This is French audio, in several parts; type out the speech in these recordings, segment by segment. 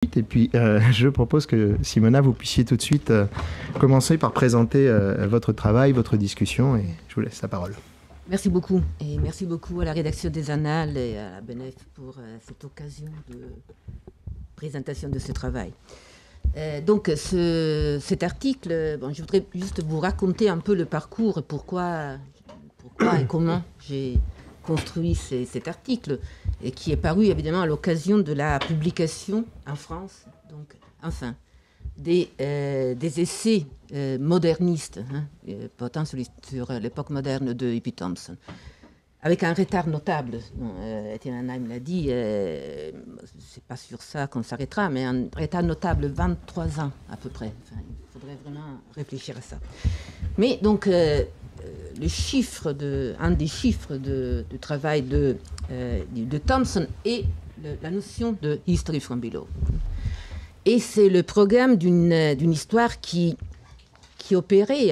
Et puis, je propose que, Simona, vous puissiez tout de suite commencer par présenter votre travail, votre discussion, et je vous laisse la parole. Merci beaucoup. Et merci beaucoup à la rédaction des Annales et à la BNF pour cette occasion de présentation de ce travail. Donc, cet article, je voudrais juste vous raconter un peu le parcours, pourquoi et comment j'ai construit cet article, et qui est paru évidemment à l'occasion de la publication en France, donc enfin, des essais modernistes, portant sur l'époque moderne de Hippie Thompson, avec un retard notable. Etienne Anheim l'a dit, c'est pas sur ça qu'on s'arrêtera, mais un retard notable, 23 ans à peu près. Enfin, il faudrait vraiment réfléchir à ça. Mais donc, un des chiffres du travail de Thompson est la notion de History from Below. Et c'est le programme d'une histoire qui opérait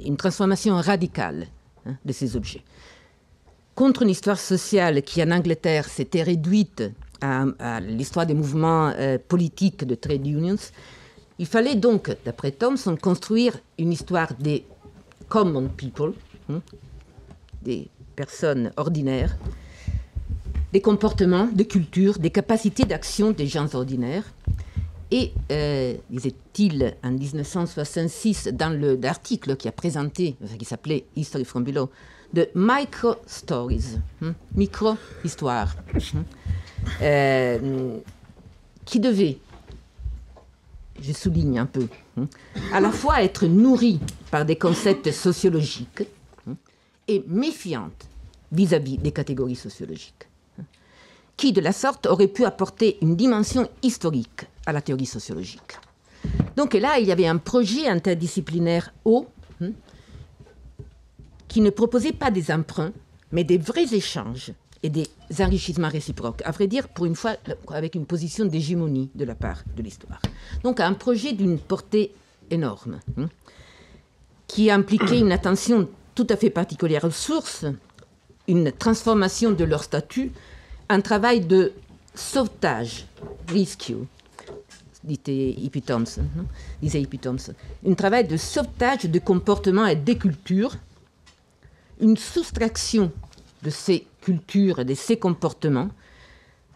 une transformation radicale de ces objets. Contre une histoire sociale qui, en Angleterre, s'était réduite à l'histoire des mouvements politiques de trade unions, il fallait donc, d'après Thompson, construire une histoire des common people, des personnes ordinaires, des comportements, des cultures, des capacités d'action des gens ordinaires. Et, disait-il en 1966, dans l'article qui a présenté, qui s'appelait History from Below, de micro-stories, micro-histoires, qui devaient, je souligne un peu, à la fois être nourries par des concepts sociologiques et méfiantes vis-à-vis des catégories sociologiques, qui, de la sorte, auraient pu apporter une dimension historique à la théorie sociologique. Donc là, il y avait un projet interdisciplinaire haut, qui ne proposait pas des emprunts, mais des vrais échanges et des enrichissements réciproques. À vrai dire, pour une fois, avec une position d'hégémonie de la part de l'histoire. Donc un projet d'une portée énorme, qui impliquait une attention tout à fait particulière aux sources, une transformation de leur statut, un travail de sauvetage, rescue, disait Hippie Thompson, un travail de sauvetage de comportements et des cultures, une soustraction de ces cultures et de ces comportements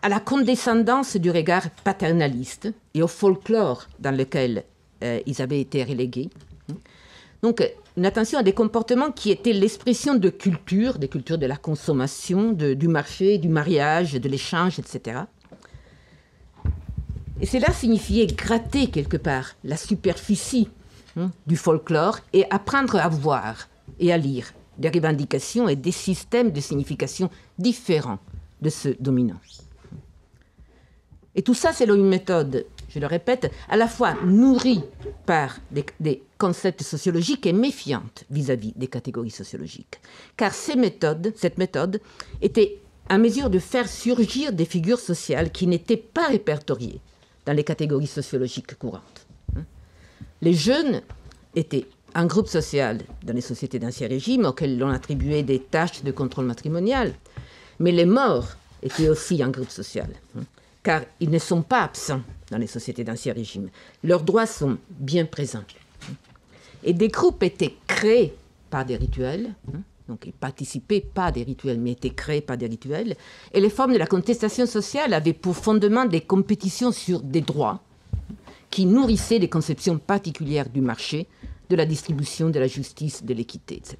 à la condescendance du regard paternaliste et au folklore dans lequel ils avaient été relégués. Donc, une attention à des comportements qui étaient l'expression de cultures, des cultures de la consommation, du marché, du mariage, de l'échange, etc. Et cela signifiait gratter quelque part la superficie du folklore et apprendre à voir et à lire des revendications et des systèmes de signification différents de ceux dominants. Et tout ça, c'est une méthode, je le répète, à la fois nourrie par des concepts sociologiques et méfiante vis-à-vis des catégories sociologiques. Car cette méthode était à mesure de faire surgir des figures sociales qui n'étaient pas répertoriées dans les catégories sociologiques courantes. Les jeunes étaient un groupe social dans les sociétés d'Ancien Régime auquel l'on attribuait des tâches de contrôle matrimonial. Mais les morts étaient aussi un groupe social, car ils ne sont pas absents dans les sociétés d'Ancien Régime. Leurs droits sont bien présents. Et des groupes étaient créés par des rituels, donc ils participaient pas à des rituels, mais étaient créés par des rituels. Et les formes de la contestation sociale avaient pour fondement des compétitions sur des droits qui nourrissaient des conceptions particulières du marché, de la distribution, de la justice, de l'équité, etc.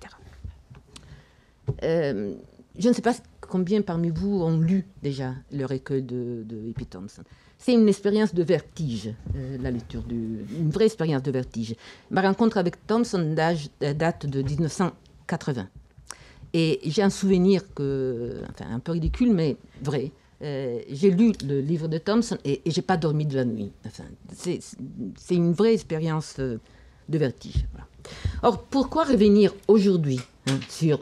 Je ne sais pas combien parmi vous ont lu déjà le recueil de Hippie Thompson. C'est une expérience de vertige, la lecture, une vraie expérience de vertige. Ma rencontre avec Thompson date de 1980. Et j'ai un souvenir un peu ridicule, mais vrai. J'ai lu le livre de Thompson et je n'ai pas dormi de la nuit. Enfin, c'est une vraie expérience de vertige. Voilà. Or, pourquoi revenir aujourd'hui sur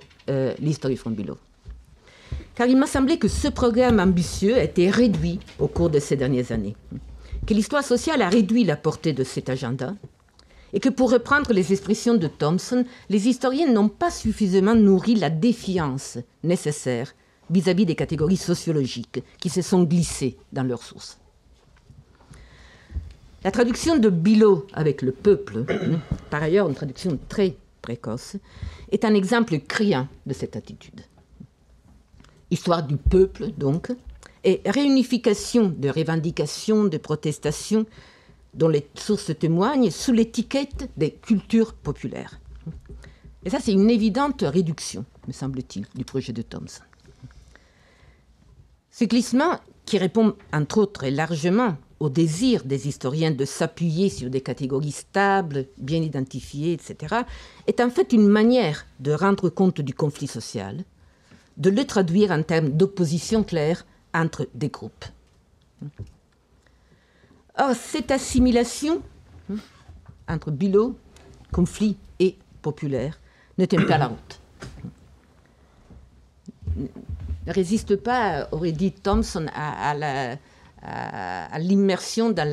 l'History from Below ? Car il m'a semblé que ce programme ambitieux a été réduit au cours de ces dernières années, que l'histoire sociale a réduit la portée de cet agenda, et que pour reprendre les expressions de Thompson, les historiens n'ont pas suffisamment nourri la défiance nécessaire vis-à-vis des catégories sociologiques qui se sont glissées dans leurs sources. La traduction de Bilot avec le peuple, par ailleurs une traduction très précoce, est un exemple criant de cette attitude. Histoire du peuple, donc, et réunification de revendications, de protestations dont les sources témoignent sous l'étiquette des cultures populaires. Et ça, c'est une évidente réduction, me semble-t-il, du projet de Thompson. Ce glissement, qui répond entre autres et largement au désir des historiens de s'appuyer sur des catégories stables, bien identifiées, etc., est en fait une manière de rendre compte du conflit social, de le traduire en termes d'opposition claire entre des groupes. Or, cette assimilation entre Bilot, conflit et populaire ne tient pas la route. Ne résiste pas, aurait dit Thompson, à l'immersion dans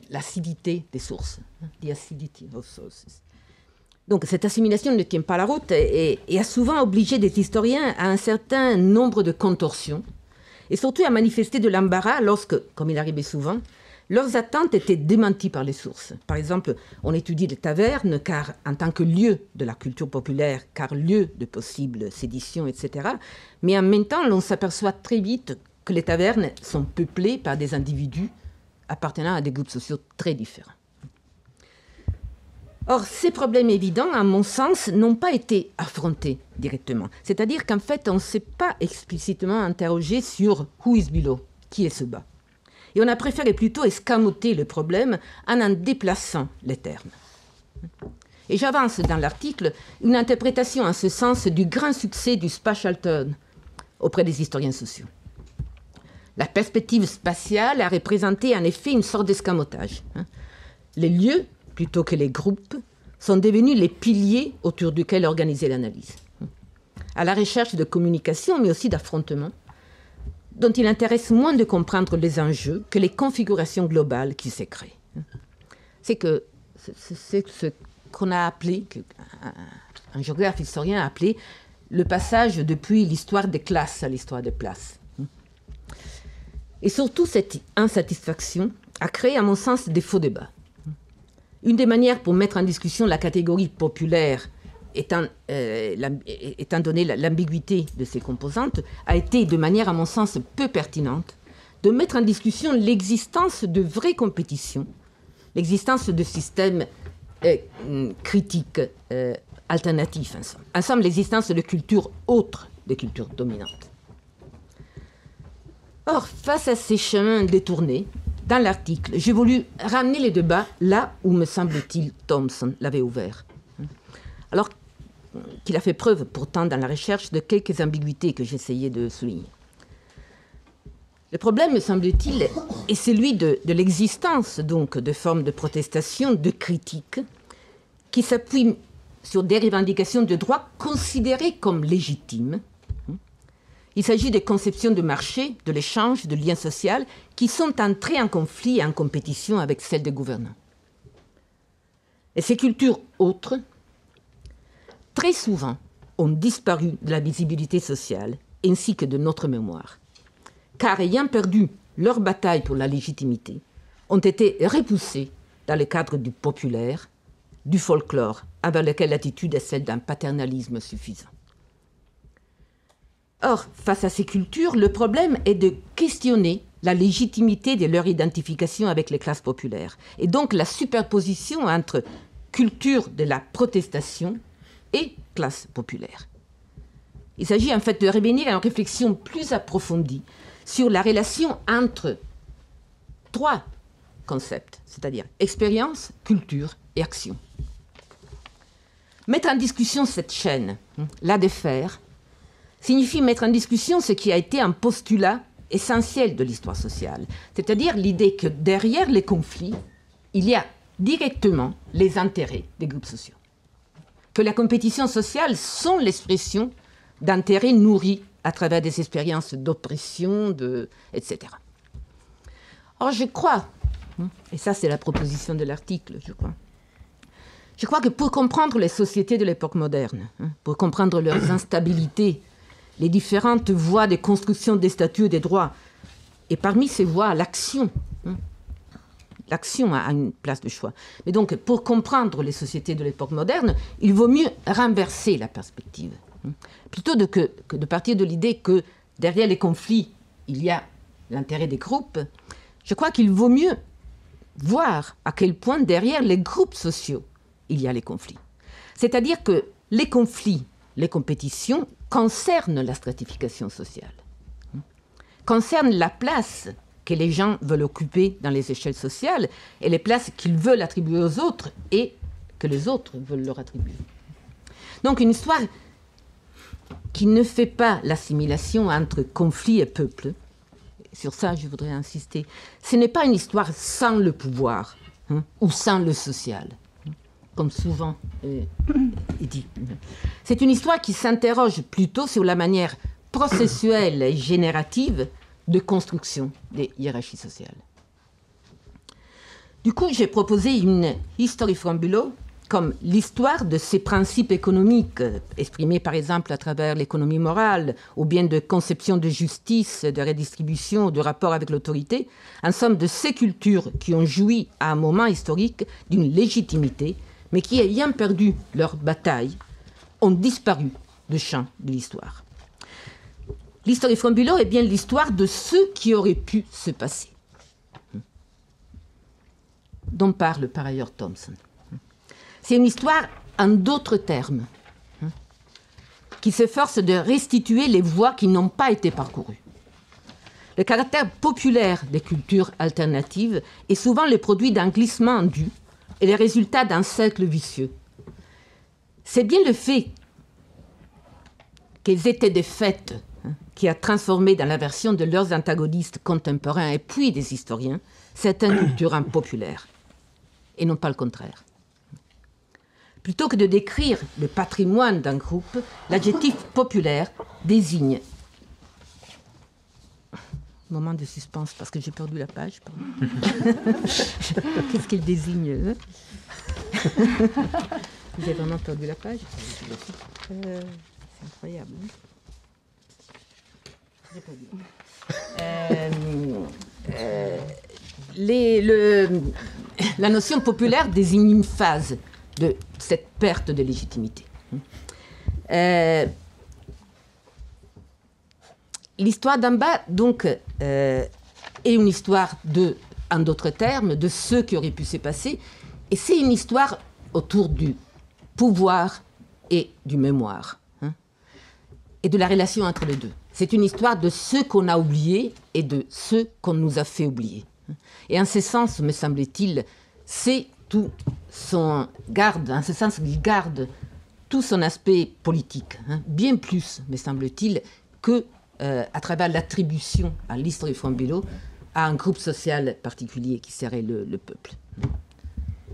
l'acidité des sources. The acidity of sources. Donc cette assimilation ne tient pas la route et a souvent obligé des historiens à un certain nombre de contorsions et surtout à manifester de l'embarras lorsque, comme il arrivait souvent, leurs attentes étaient démenties par les sources. Par exemple, on étudie les tavernes car, en tant que lieu de la culture populaire, car lieu de possibles séditions, etc. Mais en même temps, l'on s'aperçoit très vite que les tavernes sont peuplées par des individus appartenant à des groupes sociaux très différents. Or, ces problèmes évidents, à mon sens, n'ont pas été affrontés directement. C'est-à-dire qu'en fait, on ne s'est pas explicitement interrogé sur « who is Bilot ?» qui est ce bas. Et on a préféré plutôt escamoter le problème en déplaçant les termes. Et j'avance dans l'article une interprétation en ce sens du grand succès du spatial turn auprès des historiens sociaux. La perspective spatiale a représenté en effet une sorte d'escamotage. Les lieux, plutôt que les groupes, sont devenus les piliers autour duquel organiser l'analyse. À la recherche de communication, mais aussi d'affrontement, dont il intéresse moins de comprendre les enjeux que les configurations globales qui s'est créées. C'est ce qu'on a appelé, un géographe historien a appelé, le passage depuis l'histoire des classes à l'histoire des places. Et surtout, cette insatisfaction a créé, à mon sens, des faux débats. Une des manières pour mettre en discussion la catégorie populaire, étant donné l'ambiguïté de ses composantes, a été, de manière, à mon sens, peu pertinente, de mettre en discussion l'existence de vraies compétitions, l'existence de systèmes critiques, alternatifs, en somme, l'existence de cultures autres des cultures dominantes. Or, face à ces chemins détournés, dans l'article, j'ai voulu ramener les débats là où, me semble-t-il, Thompson l'avait ouvert. Alors qu'il a fait preuve, pourtant, dans la recherche de quelques ambiguïtés que j'essayais de souligner. Le problème, me semble-t-il, est celui de l'existence, donc, de formes de protestation, de critique, qui s'appuient sur des revendications de droits considérées comme légitimes. Il s'agit des conceptions de marché, de l'échange, de lien social, qui sont entrées en conflit et en compétition avec celles des gouvernants. Et ces cultures autres, très souvent, ont disparu de la visibilité sociale ainsi que de notre mémoire, car ayant perdu leur bataille pour la légitimité, ont été repoussées dans le cadre du populaire, du folklore, avec lequel l'attitude est celle d'un paternalisme suffisant. Or, face à ces cultures, le problème est de questionner la légitimité de leur identification avec les classes populaires, et donc la superposition entre culture de la protestation et classe populaire. Il s'agit en fait de revenir à une réflexion plus approfondie sur la relation entre trois concepts, c'est-à-dire expérience, culture et action. Mettre en discussion cette chaîne, la défaire, signifie mettre en discussion ce qui a été un postulat essentiel de l'histoire sociale, c'est-à-dire l'idée que derrière les conflits, il y a directement les intérêts des groupes sociaux. Que la compétition sociale sont l'expression d'intérêts nourris à travers des expériences d'oppression, etc. Or, je crois, et ça c'est la proposition de l'article, je crois que pour comprendre les sociétés de l'époque moderne, pour comprendre leurs instabilités, les différentes voies de construction des statuts et des droits, et parmi ces voies, l'action l'action a une place de choix. Mais donc, pour comprendre les sociétés de l'époque moderne, il vaut mieux renverser la perspective. Plutôt que de partir de l'idée que derrière les conflits, il y a l'intérêt des groupes, je crois qu'il vaut mieux voir à quel point derrière les groupes sociaux, il y a les conflits. C'est-à-dire que les conflits, les compétitions concernent la stratification sociale, concernent la place que les gens veulent occuper dans les échelles sociales et les places qu'ils veulent attribuer aux autres et que les autres veulent leur attribuer. Donc une histoire qui ne fait pas l'assimilation entre conflit et peuple, sur ça je voudrais insister, ce n'est pas une histoire sans le pouvoir ou sans le social, comme souvent est dit. C'est une histoire qui s'interroge plutôt sur la manière processuelle et générative de construction des hiérarchies sociales. Du coup, j'ai proposé une History from Below comme l'histoire de ces principes économiques, exprimés par exemple à travers l'économie morale, ou bien de conception de justice, de redistribution, de rapport avec l'autorité, en somme de ces cultures qui ont joui à un moment historique d'une légitimité, mais qui, ayant perdu leur bataille, ont disparu du champ de l'histoire. L'History from Below est bien l'histoire de ce qui aurait pu se passer, dont parle par ailleurs Thompson. C'est une histoire en d'autres termes, qui s'efforce de restituer les voies qui n'ont pas été parcourues. Le caractère populaire des cultures alternatives est souvent le produit d'un glissement dû et le résultat d'un cercle vicieux. C'est bien le fait qu'elles étaient des fêtes qui a transformé dans la version de leurs antagonistes contemporains et puis des historiens certaines cultures impopulaires, et non pas le contraire. Plutôt que de décrire le patrimoine d'un groupe, l'adjectif populaire désigne... Moment de suspense, parce que j'ai perdu la page. Qu'est-ce qu'il désigne Vous avez vraiment perdu la page c'est incroyable. La notion populaire désigne une phase de cette perte de légitimité. L'histoire d'en bas, donc, est une histoire en d'autres termes, de ce qui aurait pu se passer, et c'est une histoire autour du pouvoir et du mémoire, et de la relation entre les deux. C'est une histoire de ce qu'on a oublié et de ce qu'on nous a fait oublier. Et en ce sens, me semble-t-il, c'est tout son garde, en ce sens, il garde tout son aspect politique, bien plus, me semble-t-il, que à travers l'attribution à l'History from Below à un groupe social particulier qui serait le peuple.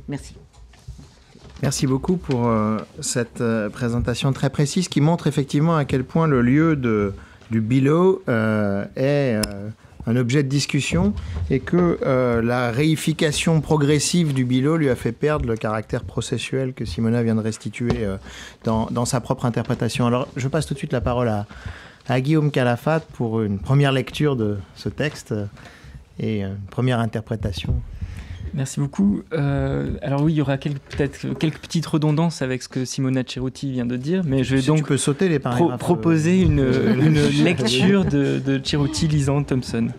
Merci. Merci beaucoup pour cette présentation très précise qui montre effectivement à quel point le lieu du Below est un objet de discussion et que la réification progressive du Below lui a fait perdre le caractère processuel que Simona vient de restituer dans sa propre interprétation. Alors, je passe tout de suite la parole à Guillaume Calafate pour une première lecture de ce texte et une première interprétation. Merci beaucoup. Alors oui, il y aura peut-être quelques petites redondances avec ce que Simona Cerutti vient de dire, mais je vais donc tu peux sauter les paragraphes, proposer une lecture de Cerutti lisant Thompson.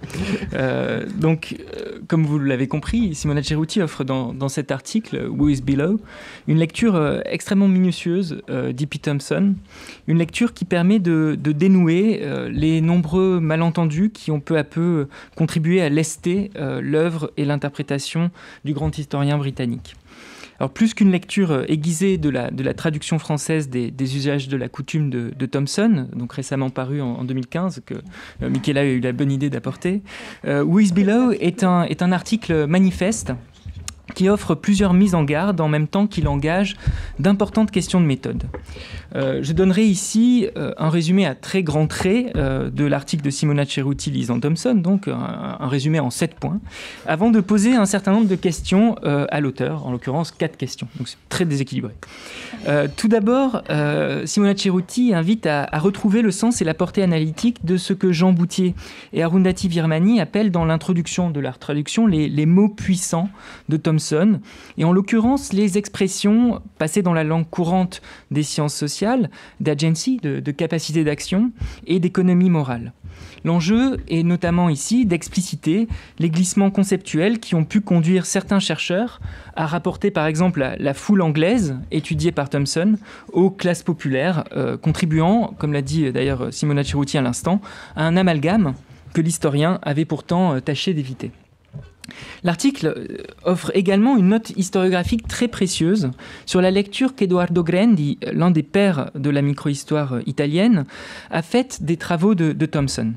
Comme vous l'avez compris, Simona Cerutti offre dans cet article, Who is Below, une lecture extrêmement minutieuse d'E.P. Thompson, une lecture qui permet de dénouer les nombreux malentendus qui ont peu à peu contribué à lester l'œuvre et l'interprétation du grand historien britannique. Alors, plus qu'une lecture aiguisée de la traduction française des usages de la coutume de Thompson, donc récemment paru en 2015, que Michaela a eu la bonne idée d'apporter, Who is Below est un article manifeste qui offre plusieurs mises en garde en même temps qu'il engage d'importantes questions de méthode. Je donnerai ici un résumé à très grands traits de l'article de Simona Cerutti lisant Thompson, donc un résumé en 7 points, avant de poser un certain nombre de questions à l'auteur, en l'occurrence 4 questions, donc c'est très déséquilibré. Tout d'abord, Simona Cerutti invite à retrouver le sens et la portée analytique de ce que Jean Bouttier et Arundhati Virmani appellent dans l'introduction de leur traduction les mots puissants de Thompson, et en l'occurrence les expressions passées dans la langue courante des sciences sociales, d'agency, de capacité d'action et d'économie morale. L'enjeu est notamment ici d'expliciter les glissements conceptuels qui ont pu conduire certains chercheurs à rapporter par exemple la foule anglaise étudiée par Thompson aux classes populaires, contribuant, comme l'a dit d'ailleurs Simona Cerutti à l'instant, à un amalgame que l'historien avait pourtant tâché d'éviter. L'article offre également une note historiographique très précieuse sur la lecture qu'Edoardo Grandi, l'un des pères de la microhistoire italienne, a faite des travaux de Thompson.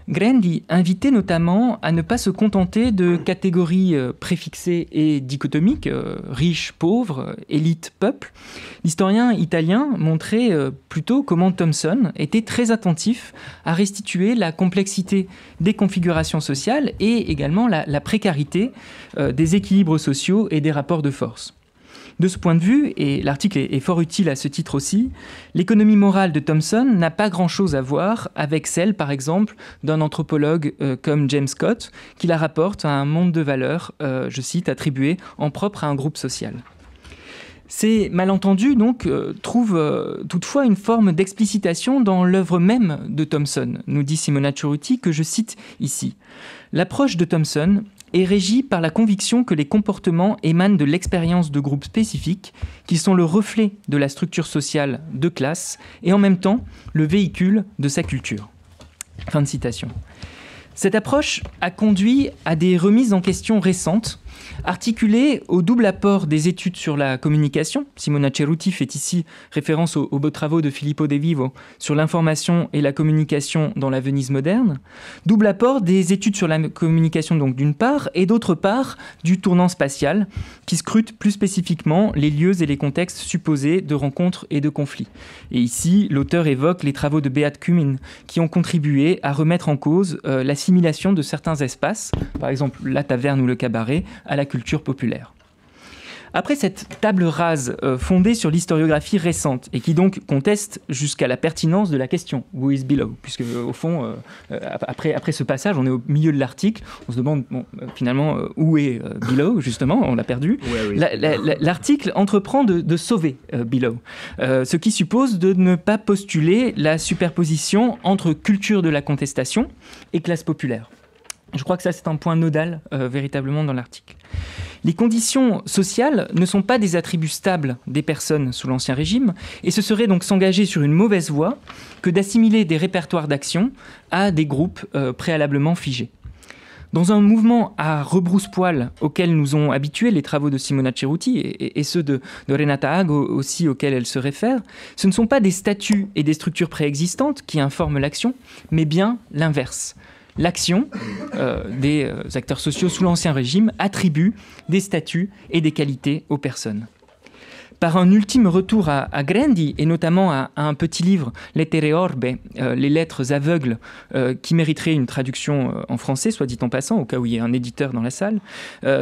Grandi invitait notamment à ne pas se contenter de catégories préfixées et dichotomiques, riches, pauvres, élite, peuple. L'historien italien montrait plutôt comment Thompson était très attentif à restituer la complexité des configurations sociales et également la précarité des équilibres sociaux et des rapports de force. De ce point de vue, et l'article est fort utile à ce titre aussi, l'économie morale de Thompson n'a pas grand-chose à voir avec celle, par exemple, d'un anthropologue comme James Scott, qui la rapporte à un monde de valeurs, je cite, attribué en propre à un groupe social. Ces malentendus, donc, trouvent toutefois une forme d'explicitation dans l'œuvre même de Thompson, nous dit Simona Cerutti, que je cite ici. L'approche de Thompson est régie par la conviction que les comportements émanent de l'expérience de groupes spécifiques, qui sont le reflet de la structure sociale de classe et en même temps le véhicule de sa culture. Fin de citation. Cette approche a conduit à des remises en question récentes, articulées au double apport des études sur la communication. Simona Cerutti fait ici référence aux beaux travaux de Filippo De Vivo sur l'information et la communication dans la Venise moderne. Double apport des études sur la communication donc d'une part, et d'autre part du tournant spatial, qui scrute plus spécifiquement les lieux et les contextes supposés de rencontres et de conflits. Et ici, l'auteur évoque les travaux de Beat Kümin, qui ont contribué à remettre en cause l'assimilation de certains espaces, par exemple la taverne ou le cabaret, à la culture populaire. Après cette table rase fondée sur l'historiographie récente et qui donc conteste jusqu'à la pertinence de la question « Who is below ?» puisque au fond, après ce passage, on est au milieu de l'article, on se demande finalement où est below, justement, on l'a perdu. Ouais, oui. L'article entreprend de sauver below, ce qui suppose de ne pas postuler la superposition entre culture de la contestation et classe populaire. Je crois que ça, c'est un point nodal véritablement dans l'article. Les conditions sociales ne sont pas des attributs stables des personnes sous l'Ancien Régime, et ce serait donc s'engager sur une mauvaise voie que d'assimiler des répertoires d'action à des groupes préalablement figés. Dans un mouvement à rebrousse-poil auquel nous ont habitués les travaux de Simona Cerutti et ceux de Renata Hag aussi auxquels elle se réfère, ce ne sont pas des statuts et des structures préexistantes qui informent l'action, mais bien l'inverse. L'action des acteurs sociaux sous l'Ancien Régime attribue des statuts et des qualités aux personnes. Par un ultime retour à Grandi, et notamment à un petit livre, Lettere Orbe, les lettres aveugles, qui mériterait une traduction en français, soit dit en passant, au cas où il y a un éditeur dans la salle,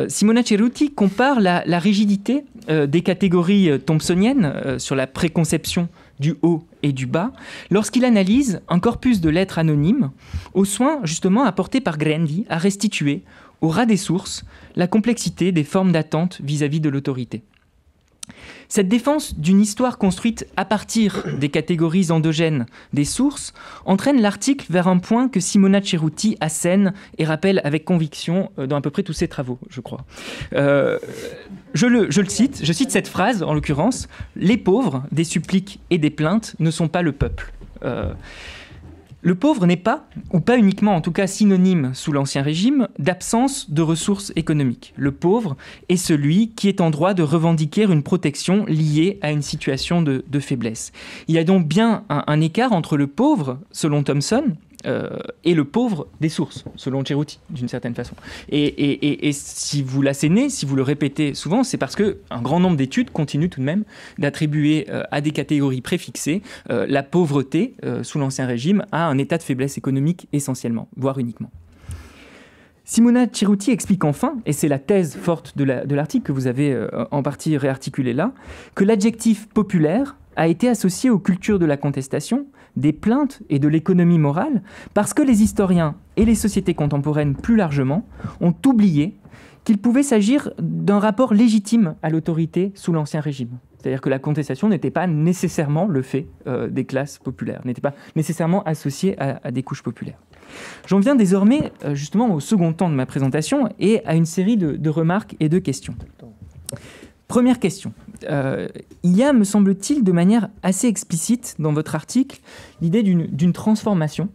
Simona Cerutti compare la rigidité des catégories thompsoniennes sur la préconception du haut et du bas, lorsqu'il analyse un corpus de lettres anonymes, au soin justement apporté par Grandi à restituer, au ras des sources, la complexité des formes d'attente vis-à-vis de l'autorité. Cette défense d'une histoire construite à partir des catégories endogènes des sources entraîne l'article vers un point que Simona Cerutti assène et rappelle avec conviction dans à peu près tous ses travaux, je crois. Je le cite, je cite cette phrase en l'occurrence, « Les pauvres, des suppliques et des plaintes ne sont pas le peuple ». Le pauvre n'est pas, ou pas uniquement en tout cas synonyme sous l'Ancien Régime, d'absence de ressources économiques. Le pauvre est celui qui est en droit de revendiquer une protection liée à une situation de faiblesse. Il y a donc bien un écart entre le pauvre, selon Thompson, est le pauvre des sources, selon Cerruti, d'une certaine façon. Et si vous l'assénez, si vous le répétez souvent, c'est parce qu'un grand nombre d'études continuent tout de même d'attribuer à des catégories préfixées la pauvreté, sous l'Ancien Régime, à un état de faiblesse économique essentiellement, voire uniquement. Simona Cerruti explique enfin, et c'est la thèse forte de l'article que vous avez en partie réarticulé là, que l'adjectif populaire a été associé aux cultures de la contestation, des plaintes et de l'économie morale, parce que les historiens et les sociétés contemporaines plus largement ont oublié qu'il pouvait s'agir d'un rapport légitime à l'autorité sous l'Ancien Régime. C'est-à-dire que la contestation n'était pas nécessairement le fait des classes populaires, n'était pas nécessairement associée à des couches populaires. J'en viens désormais justement au second temps de ma présentation et à une série de remarques et de questions. Première question. Il y a, me semble-t-il, de manière assez explicite dans votre article, l'idée d'une transformation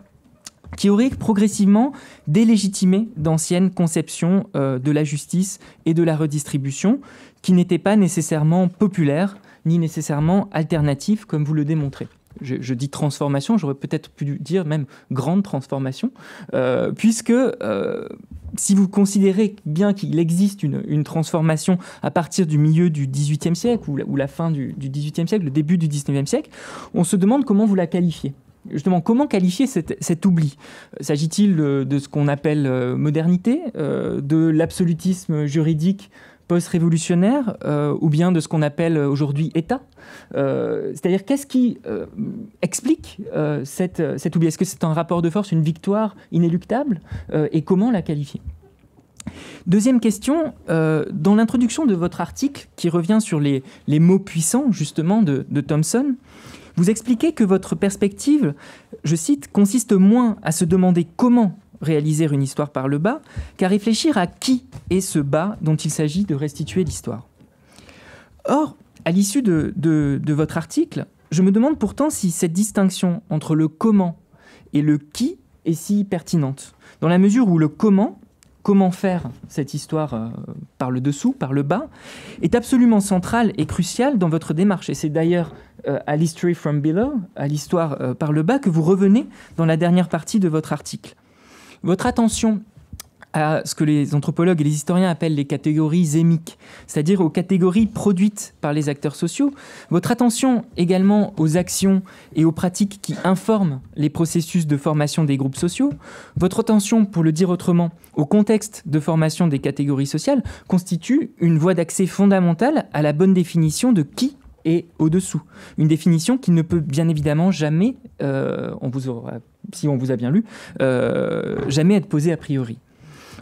qui aurait progressivement délégitimé d'anciennes conceptions de la justice et de la redistribution, qui n'étaient pas nécessairement populaires, ni nécessairement alternatives, comme vous le démontrez. Je dis transformation, j'aurais peut-être pu dire même grande transformation, puisque si vous considérez bien qu'il existe une transformation à partir du milieu du XVIIIe siècle ou la fin du XVIIIe siècle, le début du XIXe siècle, on se demande comment vous la qualifiez. Justement, comment qualifier cet oubli ? S'agit-il de ce qu'on appelle modernité, de l'absolutisme juridique post-révolutionnaire, ou bien de ce qu'on appelle aujourd'hui État ? C'est-à-dire, qu'est-ce qui explique cet oubli ? Est-ce que c'est un rapport de force, une victoire inéluctable ? Et comment la qualifier ? Deuxième question, dans l'introduction de votre article, qui revient sur les mots puissants, justement, de Thompson, vous expliquez que votre perspective, je cite, consiste moins à se demander comment réaliser une histoire par le bas, qu'à réfléchir à qui est ce bas dont il s'agit de restituer l'histoire. Or, à l'issue de votre article, je me demande pourtant si cette distinction entre le comment et le qui est si pertinente, dans la mesure où le comment faire cette histoire par le dessous, par le bas, est absolument central et crucial dans votre démarche. Et c'est d'ailleurs à l'History from Below, à l'histoire par le bas, que vous revenez dans la dernière partie de votre article. Votre attention à ce que les anthropologues et les historiens appellent les catégories zémiques, c'est-à-dire aux catégories produites par les acteurs sociaux, votre attention également aux actions et aux pratiques qui informent les processus de formation des groupes sociaux, votre attention, pour le dire autrement, au contexte de formation des catégories sociales, constitue une voie d'accès fondamentale à la bonne définition de qui est au-dessous. Une définition qui ne peut bien évidemment jamais, si on vous a bien lu, jamais être posée a priori.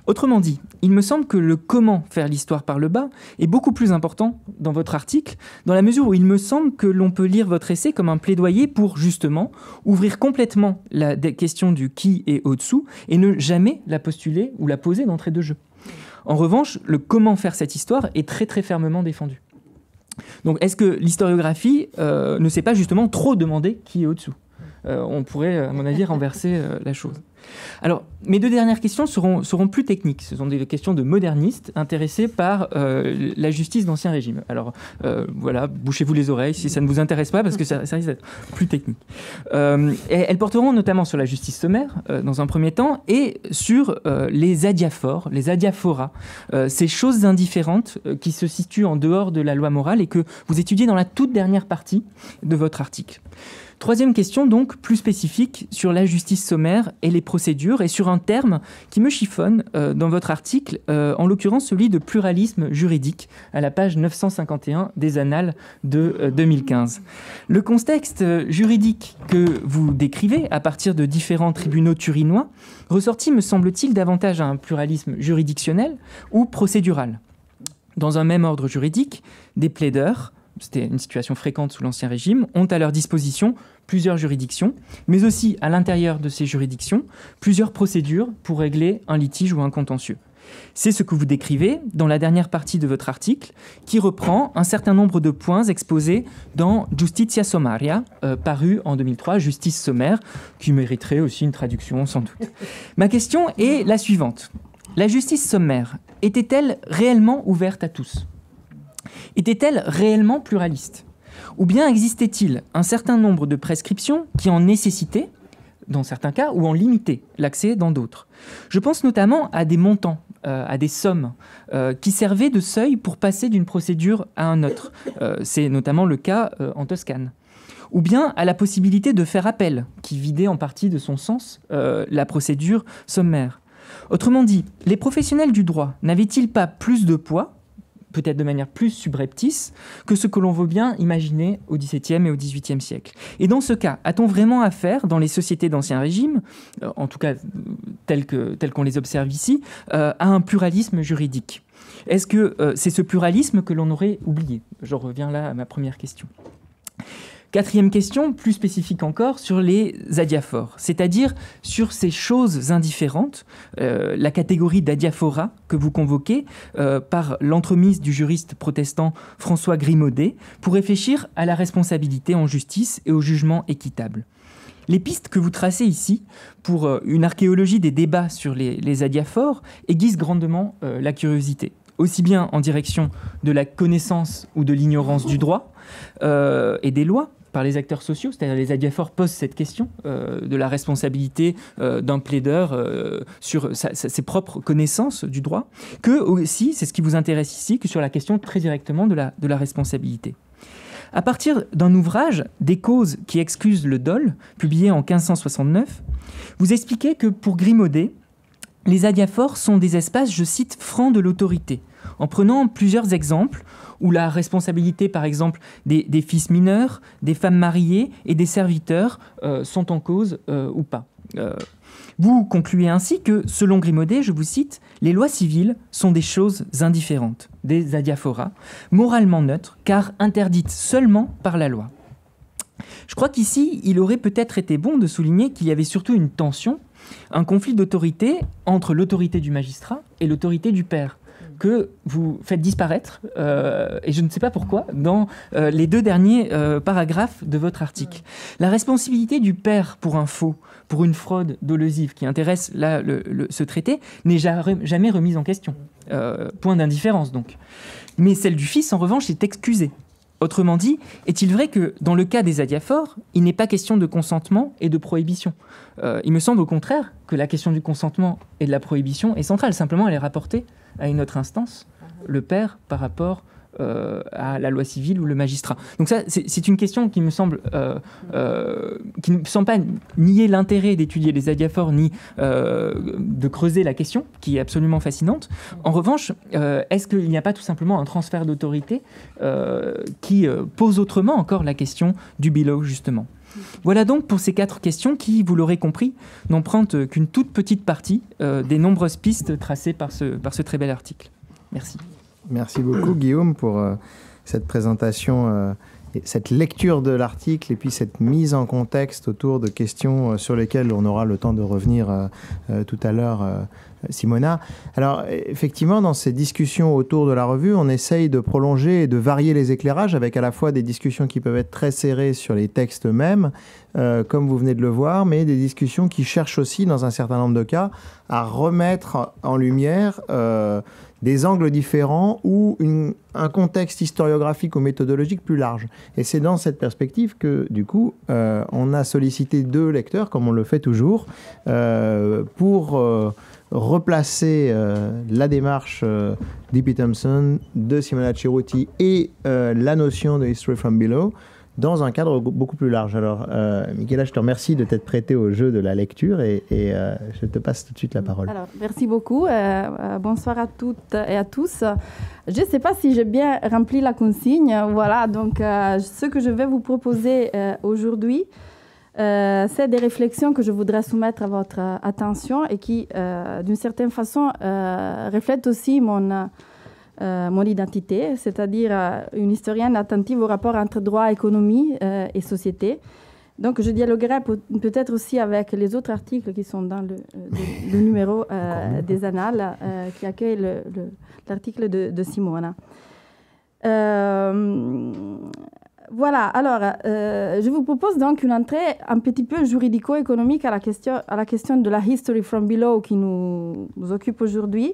Autrement dit, il me semble que le comment faire l'histoire par le bas est beaucoup plus important dans votre article, dans la mesure où il me semble que l'on peut lire votre essai comme un plaidoyer pour, justement, ouvrir complètement la question du qui est au-dessous et ne jamais la postuler ou la poser d'entrée de jeu. En revanche, le comment faire cette histoire est très très fermement défendu. Donc, est-ce que l'historiographie ne s'est pas justement trop demandé qui est au-dessous ? On pourrait, à mon avis, renverser la chose. Alors, mes deux dernières questions seront plus techniques. Ce sont des questions de modernistes intéressés par la justice d'Ancien Régime. Alors, voilà, bouchez-vous les oreilles si ça ne vous intéresse pas, parce que ça risque d'être plus technique. Et elles porteront notamment sur la justice sommaire, dans un premier temps, et sur les adiaphores, les adiaphoras, ces choses indifférentes qui se situent en dehors de la loi morale et que vous étudiez dans la toute dernière partie de votre article. Troisième question, donc, plus spécifique sur la justice sommaire et les procédures, et sur un terme qui me chiffonne dans votre article, en l'occurrence celui de pluralisme juridique, à la page 951 des Annales de 2015. Le contexte juridique que vous décrivez, à partir de différents tribunaux turinois, ressortit, me semble-t-il, davantage à un pluralisme juridictionnel ou procédural. Dans un même ordre juridique, des plaideurs, c'était une situation fréquente sous l'Ancien Régime, ont à leur disposition plusieurs juridictions, mais aussi à l'intérieur de ces juridictions, plusieurs procédures pour régler un litige ou un contentieux. C'est ce que vous décrivez dans la dernière partie de votre article, qui reprend un certain nombre de points exposés dans Justitia Sommaria, paru en 2003, Justice sommaire, qui mériterait aussi une traduction sans doute. Ma question est la suivante. La justice sommaire était-elle réellement ouverte à tous ? Était-elle réellement pluraliste ? Ou bien existait-il un certain nombre de prescriptions qui en nécessitaient, dans certains cas ou en limiter l'accès dans d'autres. Je pense notamment à des montants, à des sommes qui servaient de seuil pour passer d'une procédure à un autre. C'est notamment le cas en Toscane. Ou bien à la possibilité de faire appel, qui vidait en partie de son sens la procédure sommaire. Autrement dit, les professionnels du droit n'avaient-ils pas plus de poids, peut-être de manière plus subreptice, que ce que l'on veut bien imaginer au XVIIe et au XVIIIe siècle. Et dans ce cas, a-t-on vraiment affaire, dans les sociétés d'Ancien Régime, en tout cas telles qu'on les observe ici, à un pluralisme juridique ? Est-ce que c'est ce pluralisme que l'on aurait oublié ? Je reviens là à ma première question. Quatrième question, plus spécifique encore, sur les adiaphores, c'est-à-dire sur ces choses indifférentes, la catégorie d'adiaphora que vous convoquez par l'entremise du juriste protestant François Grimaudet pour réfléchir à la responsabilité en justice et au jugement équitable. Les pistes que vous tracez ici pour une archéologie des débats sur les adiaphores aiguisent grandement la curiosité, aussi bien en direction de la connaissance ou de l'ignorance du droit et des lois, par les acteurs sociaux, c'est-à-dire les adiaphores posent cette question de la responsabilité d'un plaideur sur ses propres connaissances du droit, que aussi, c'est ce qui vous intéresse ici, que sur la question très directement de la responsabilité. À partir d'un ouvrage, Des causes qui excusent le dol, publié en 1569, vous expliquez que pour Grimaudet, les adiaphores sont des espaces, je cite, francs de l'autorité, en prenant plusieurs exemples où la responsabilité, par exemple, des fils mineurs, des femmes mariées et des serviteurs sont en cause ou pas. Vous concluez ainsi que, selon Grimaudet, je vous cite, « Les lois civiles sont des choses indifférentes, des adiaphoras, moralement neutres, car interdites seulement par la loi. » Je crois qu'ici, il aurait peut-être été bon de souligner qu'il y avait surtout une tension, un conflit d'autorité entre l'autorité du magistrat et l'autorité du père, que vous faites disparaître, et je ne sais pas pourquoi, dans les deux derniers paragraphes de votre article. La responsabilité du père pour un faux, pour une fraude dolosive qui intéresse là, ce traité, n'est jamais remise en question. Point d'indifférence, donc. Mais celle du fils, en revanche, est excusée. Autrement dit, est-il vrai que dans le cas des adiaphores, il n'est pas question de consentement et de prohibition ? Il me semble au contraire que la question du consentement et de la prohibition est centrale. Simplement, elle est rapportée à une autre instance, le père par rapport à la loi civile ou le magistrat. Donc ça, c'est une question qui me semble qui ne semble pas nier l'intérêt d'étudier les adiaphores ni de creuser la question, qui est absolument fascinante. En revanche, est-ce qu'il n'y a pas tout simplement un transfert d'autorité qui pose autrement encore la question du below, justement ? Voilà donc pour ces 4 questions qui, vous l'aurez compris, n'empruntent qu'une toute petite partie des nombreuses pistes tracées par ce très bel article. Merci. Merci beaucoup, Guillaume, pour cette présentation, cette lecture de l'article et puis cette mise en contexte autour de questions sur lesquelles on aura le temps de revenir tout à l'heure, Simona. Alors, effectivement, dans ces discussions autour de la revue, on essaye de prolonger et de varier les éclairages avec à la fois des discussions qui peuvent être très serrées sur les textes eux-mêmes, comme vous venez de le voir, mais des discussions qui cherchent aussi, dans un certain nombre de cas, à remettre en lumière des angles différents ou un contexte historiographique ou méthodologique plus large. Et c'est dans cette perspective que, du coup, on a sollicité 2 lecteurs, comme on le fait toujours, pour replacer la démarche d'E.P. Thompson, de Simona Cerutti et la notion de History from Below dans un cadre beaucoup plus large. Alors, Michaela, je te remercie de t'être prêtée au jeu de la lecture et je te passe tout de suite la parole. Alors, merci beaucoup. Bonsoir à toutes et à tous. Je ne sais pas si j'ai bien rempli la consigne. Voilà, donc ce que je vais vous proposer aujourd'hui, c'est des réflexions que je voudrais soumettre à votre attention et qui, d'une certaine façon, reflètent aussi mon identité, c'est-à-dire une historienne attentive au rapport entre droit, économie et société. Donc, je dialoguerai peut-être aussi avec les autres articles qui sont dans le numéro des Annales qui accueille l'article de Simona. Voilà, alors, je vous propose donc une entrée un petit peu juridico-économique à la question de la History from Below qui nous occupe aujourd'hui.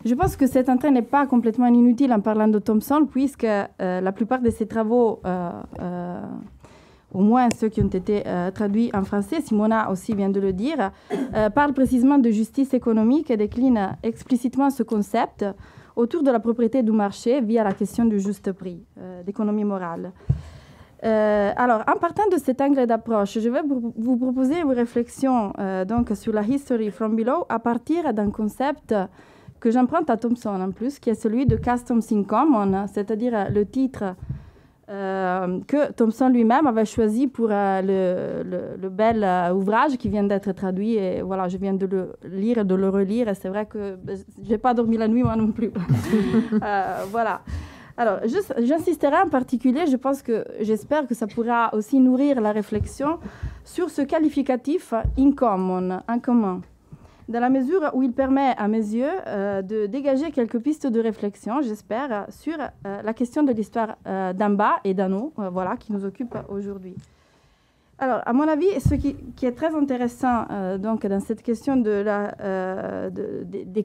Je pense que cette entrée n'est pas complètement inutile en parlant de Thompson, puisque la plupart de ses travaux au moins ceux qui ont été traduits en français, Simona aussi vient de le dire, parle précisément de justice économique et décline explicitement ce concept autour de la propriété du marché via la question du juste prix, d'économie morale. Alors, en partant de cet angle d'approche, je vais vous proposer une réflexion donc, sur la history from below à partir d'un concept que j'emprunte à Thompson en plus, qui est celui de Customs in Common, c'est-à-dire le titre que Thompson lui-même avait choisi pour le bel ouvrage qui vient d'être traduit. Et voilà, je viens de le lire et de le relire. Et c'est vrai que je n'ai pas dormi la nuit, moi non plus. Voilà. Alors, j'insisterai en particulier, j'espère que ça pourra aussi nourrir la réflexion sur ce qualificatif in common, en commun, dans la mesure où il permet, à mes yeux, de dégager quelques pistes de réflexion, j'espère, sur la question de l'histoire d'en bas et d'en haut, voilà, qui nous occupe aujourd'hui. Alors, à mon avis, ce qui est très intéressant donc, dans cette question des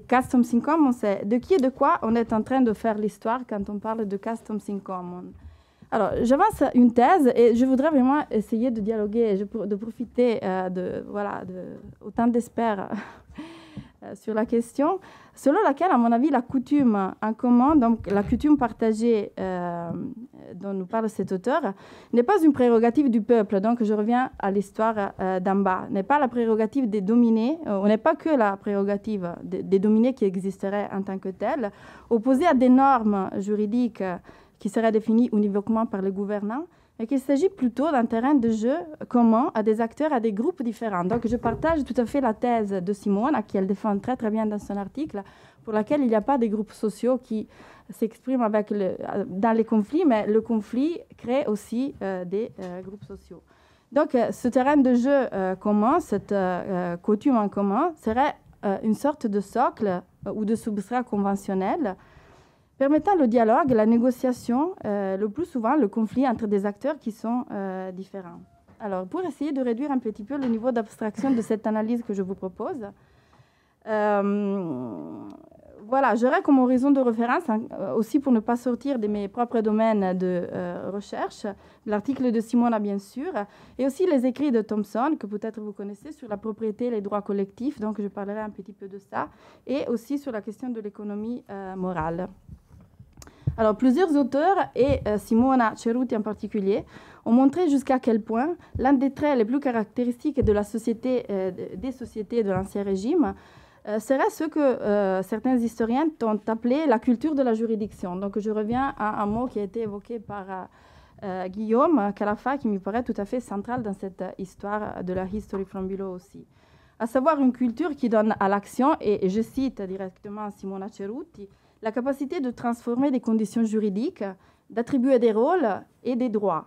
customs in common, c'est de qui et de quoi on est en train de faire l'histoire quand on parle de customs in common. Alors, j'avance une thèse et je voudrais vraiment essayer de dialoguer, de profiter autant d'experts sur la question, selon laquelle, à mon avis, la coutume en commun, donc la coutume partagée dont nous parle cet auteur, n'est pas une prérogative du peuple. Donc, je reviens à l'histoire d'en bas. N'est pas la prérogative des dominés, on n'est pas que la prérogative des dominés qui existeraient en tant que tels, opposée à des normes juridiques qui seraient définies univoquement par les gouvernants, mais qu'il s'agit plutôt d'un terrain de jeu commun à des acteurs, à des groupes différents. Donc, je partage tout à fait la thèse de Simone, à qui elle défend très, très bien dans son article, pour laquelle il n'y a pas des groupes sociaux qui s'expriment dans les conflits, mais le conflit crée aussi des groupes sociaux. Donc, ce terrain de jeu commun, cette coutume en commun, serait une sorte de socle ou de substrat conventionnel permettant le dialogue, la négociation, le plus souvent le conflit entre des acteurs qui sont différents. Alors, pour essayer de réduire un petit peu le niveau d'abstraction de cette analyse que je vous propose, voilà, j'aurais comme horizon de référence, aussi pour ne pas sortir de mes propres domaines de recherche, l'article de Simona, bien sûr, et aussi les écrits de Thompson, que peut-être vous connaissez, sur la propriété et les droits collectifs, donc je parlerai un petit peu de ça, et aussi sur la question de l'économie morale. Alors, plusieurs auteurs, et Simona Ceruti en particulier, ont montré jusqu'à quel point l'un des traits les plus caractéristiques de la société, des sociétés de l'Ancien Régime serait ce que certains historiens ont appelé la culture de la juridiction. Donc, je reviens à un mot qui a été évoqué par Guillaume Carafa, qui me paraît tout à fait central dans cette histoire de la History from Below aussi. À savoir une culture qui donne à l'action, et je cite directement Simona Ceruti, la capacité de transformer des conditions juridiques, d'attribuer des rôles et des droits.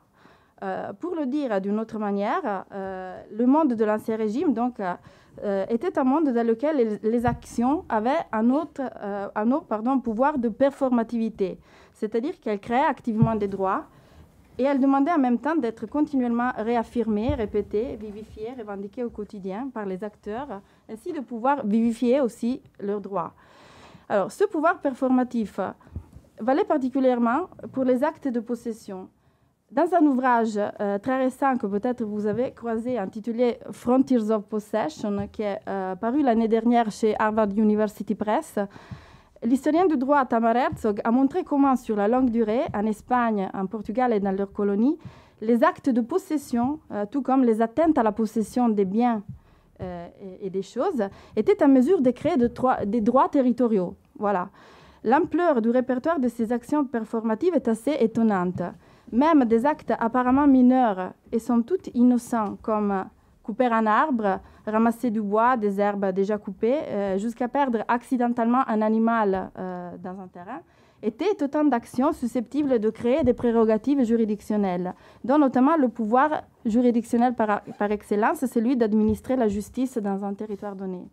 Pour le dire d'une autre manière, le monde de l'Ancien Régime donc, était un monde dans lequel les actions avaient un autre pouvoir de performativité, c'est-à-dire qu'elles créaient activement des droits et elles demandaient en même temps d'être continuellement réaffirmées, répétées, vivifiées, revendiquées au quotidien par les acteurs, ainsi de pouvoir vivifier aussi leurs droits. Alors, ce pouvoir performatif valait particulièrement pour les actes de possession. Dans un ouvrage très récent que peut-être vous avez croisé, intitulé Frontiers of Possession, qui est paru l'année dernière chez Harvard University Press, l'historien du droit Tamar Herzog a montré comment, sur la longue durée, en Espagne, en Portugal et dans leurs colonies, les actes de possession, tout comme les atteintes à la possession des biens et des choses, étaient en mesure de créer des droits territoriaux. Voilà. L'ampleur du répertoire de ces actions performatives est assez étonnante. Même des actes apparemment mineurs et somme toute innocents, comme couper un arbre, ramasser du bois, des herbes déjà coupées, jusqu'à perdre accidentellement un animal dans un terrain, étaient autant d'actions susceptibles de créer des prérogatives juridictionnelles, dont notamment le pouvoir juridictionnel par excellence, celui d'administrer la justice dans un territoire donné.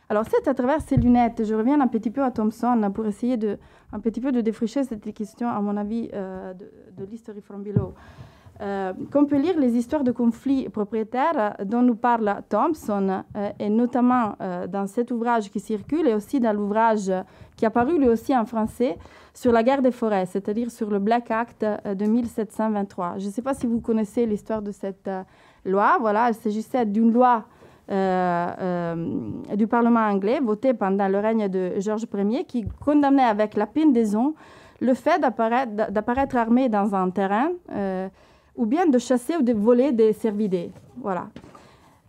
Alors, c'est à travers ces lunettes, je reviens un petit peu à Thompson pour essayer un petit peu de défricher cette question, à mon avis, de l'History from Below. qu'on peut lire les histoires de conflits propriétaires dont nous parle Thompson, et notamment dans cet ouvrage qui circule et aussi dans l'ouvrage qui est apparu lui aussi en français sur la guerre des forêts, c'est-à-dire sur le Black Act de 1723. Je ne sais pas si vous connaissez l'histoire de cette loi. Voilà, il s'agissait d'une loi du Parlement anglais votée pendant le règne de Georges Ier qui condamnait avec la pendaison le fait d'apparaître armé dans un terrain ou bien de chasser ou de voler des cervidés. Voilà.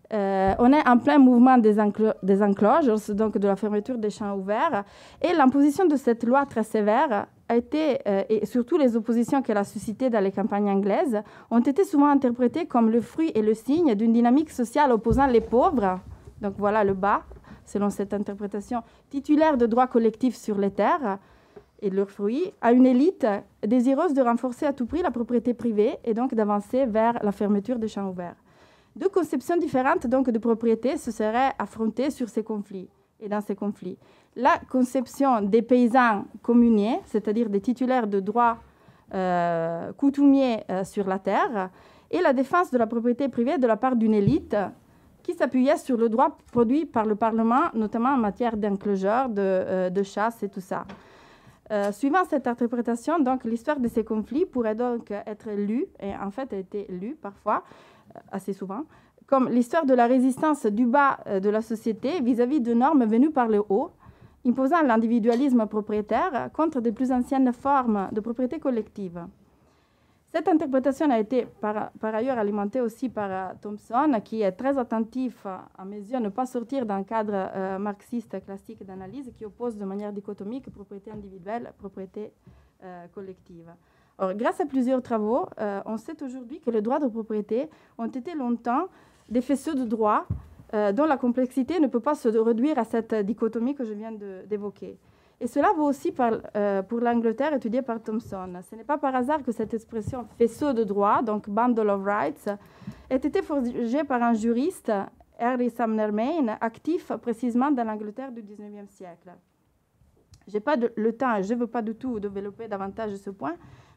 On est en plein mouvement des enclosures, donc de la fermeture des champs ouverts. Et l'imposition de cette loi très sévère a été, et surtout les oppositions qu'elle a suscitées dans les campagnes anglaises, ont été souvent interprétées comme le fruit et le signe d'une dynamique sociale opposant les pauvres, donc voilà le bas, selon cette interprétation, titulaires de droits collectifs sur les terres et de leurs fruits, à une élite désireuse de renforcer à tout prix la propriété privée et donc d'avancer vers la fermeture des champs ouverts. Deux conceptions différentes donc, de propriété se seraient affrontées sur ces conflits et dans ces conflits. La conception des paysans communiers, c'est-à-dire des titulaires de droits coutumiers sur la terre, et la défense de la propriété privée de la part d'une élite qui s'appuyait sur le droit produit par le Parlement, notamment en matière d'enclosure, de chasse et tout ça. Suivant cette interprétation, donc, l'histoire de ces conflits pourrait donc être lue, et en fait a été lue parfois, assez souvent, comme l'histoire de la résistance du bas de la société vis-à-vis de normes venues par le haut, imposant l'individualisme propriétaire contre des plus anciennes formes de propriété collective. Cette interprétation a été par ailleurs alimentée aussi par Thompson, qui est très attentif, à mes yeux, à ne pas sortir d'un cadre marxiste classique d'analyse qui oppose de manière dichotomique propriété individuelle, propriété collective. Or, grâce à plusieurs travaux, on sait aujourd'hui que les droits de propriété ont été longtemps des faisceaux de droits dont la complexité ne peut pas se réduire à cette dichotomie que je viens d'évoquer. Et cela vaut aussi pour l'Angleterre étudiée par Thompson. Ce n'est pas par hasard que cette expression « faisceau de droits », donc « bundle of rights », ait été forgée par un juriste, Henry Sumner Maine, actif précisément dans l'Angleterre du XIXe siècle. Je n'ai pas le temps et je ne veux pas du tout développer davantage ce point,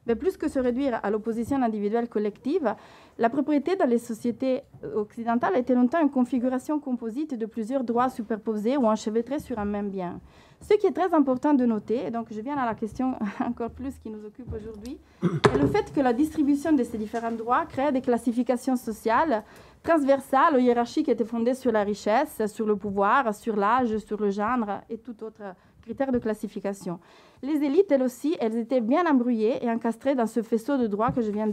mais plus que se réduire à l'opposition individuelle collective, la propriété dans les sociétés occidentales a été longtemps une configuration composite de plusieurs droits superposés ou enchevêtrés sur un même bien. Ce qui est très important de noter, et donc je viens à la question encore plus qui nous occupe aujourd'hui, est le fait que la distribution de ces différents droits crée des classifications sociales transversales aux hiérarchies qui étaient fondées sur la richesse, sur le pouvoir, sur l'âge, sur le genre et tout autre critère de classification. Les élites, elles aussi, elles étaient bien embrouillées et encastrées dans ce faisceau de droits que je viens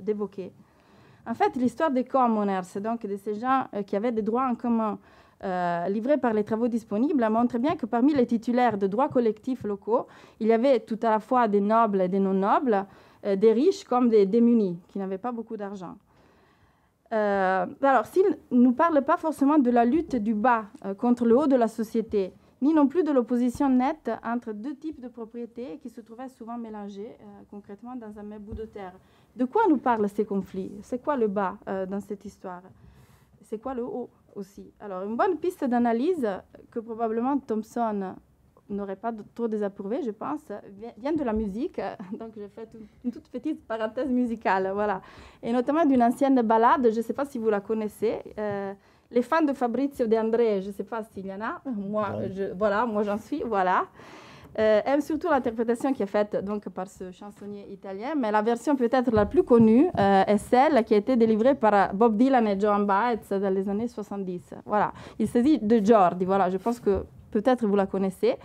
d'évoquer. En fait, l'histoire des commoners, donc de ces gens qui avaient des droits en commun livrés par les travaux disponibles, montre bien que parmi les titulaires de droits collectifs locaux, il y avait tout à la fois des nobles et des non-nobles, des riches comme des démunis, qui n'avaient pas beaucoup d'argent. Alors, s'il ne nous parle pas forcément de la lutte du bas contre le haut de la société, ni non plus de l'opposition nette entre deux types de propriétés qui se trouvaient souvent mélangés concrètement dans un même bout de terre. De quoi nous parlent ces conflits? C'est quoi le bas dans cette histoire? C'est quoi le haut aussi? Alors, une bonne piste d'analyse que probablement Thompson n'aurait pas trop désapprouvé, je pense, vient de la musique. Donc, j'ai fait une toute petite parenthèse musicale, voilà. Et notamment d'une ancienne ballade, je ne sais pas si vous la connaissez, les fans de Fabrizio De André, je ne sais pas s'il y en a, moi j'en suis, voilà. Aime surtout l'interprétation qui est faite donc, par ce chansonnier italien, mais la version peut-être la plus connue est celle qui a été délivrée par Bob Dylan et Joan Baez dans les années 70. Voilà. Il s'agit de Jordi, voilà, je pense que peut-être vous la connaissez.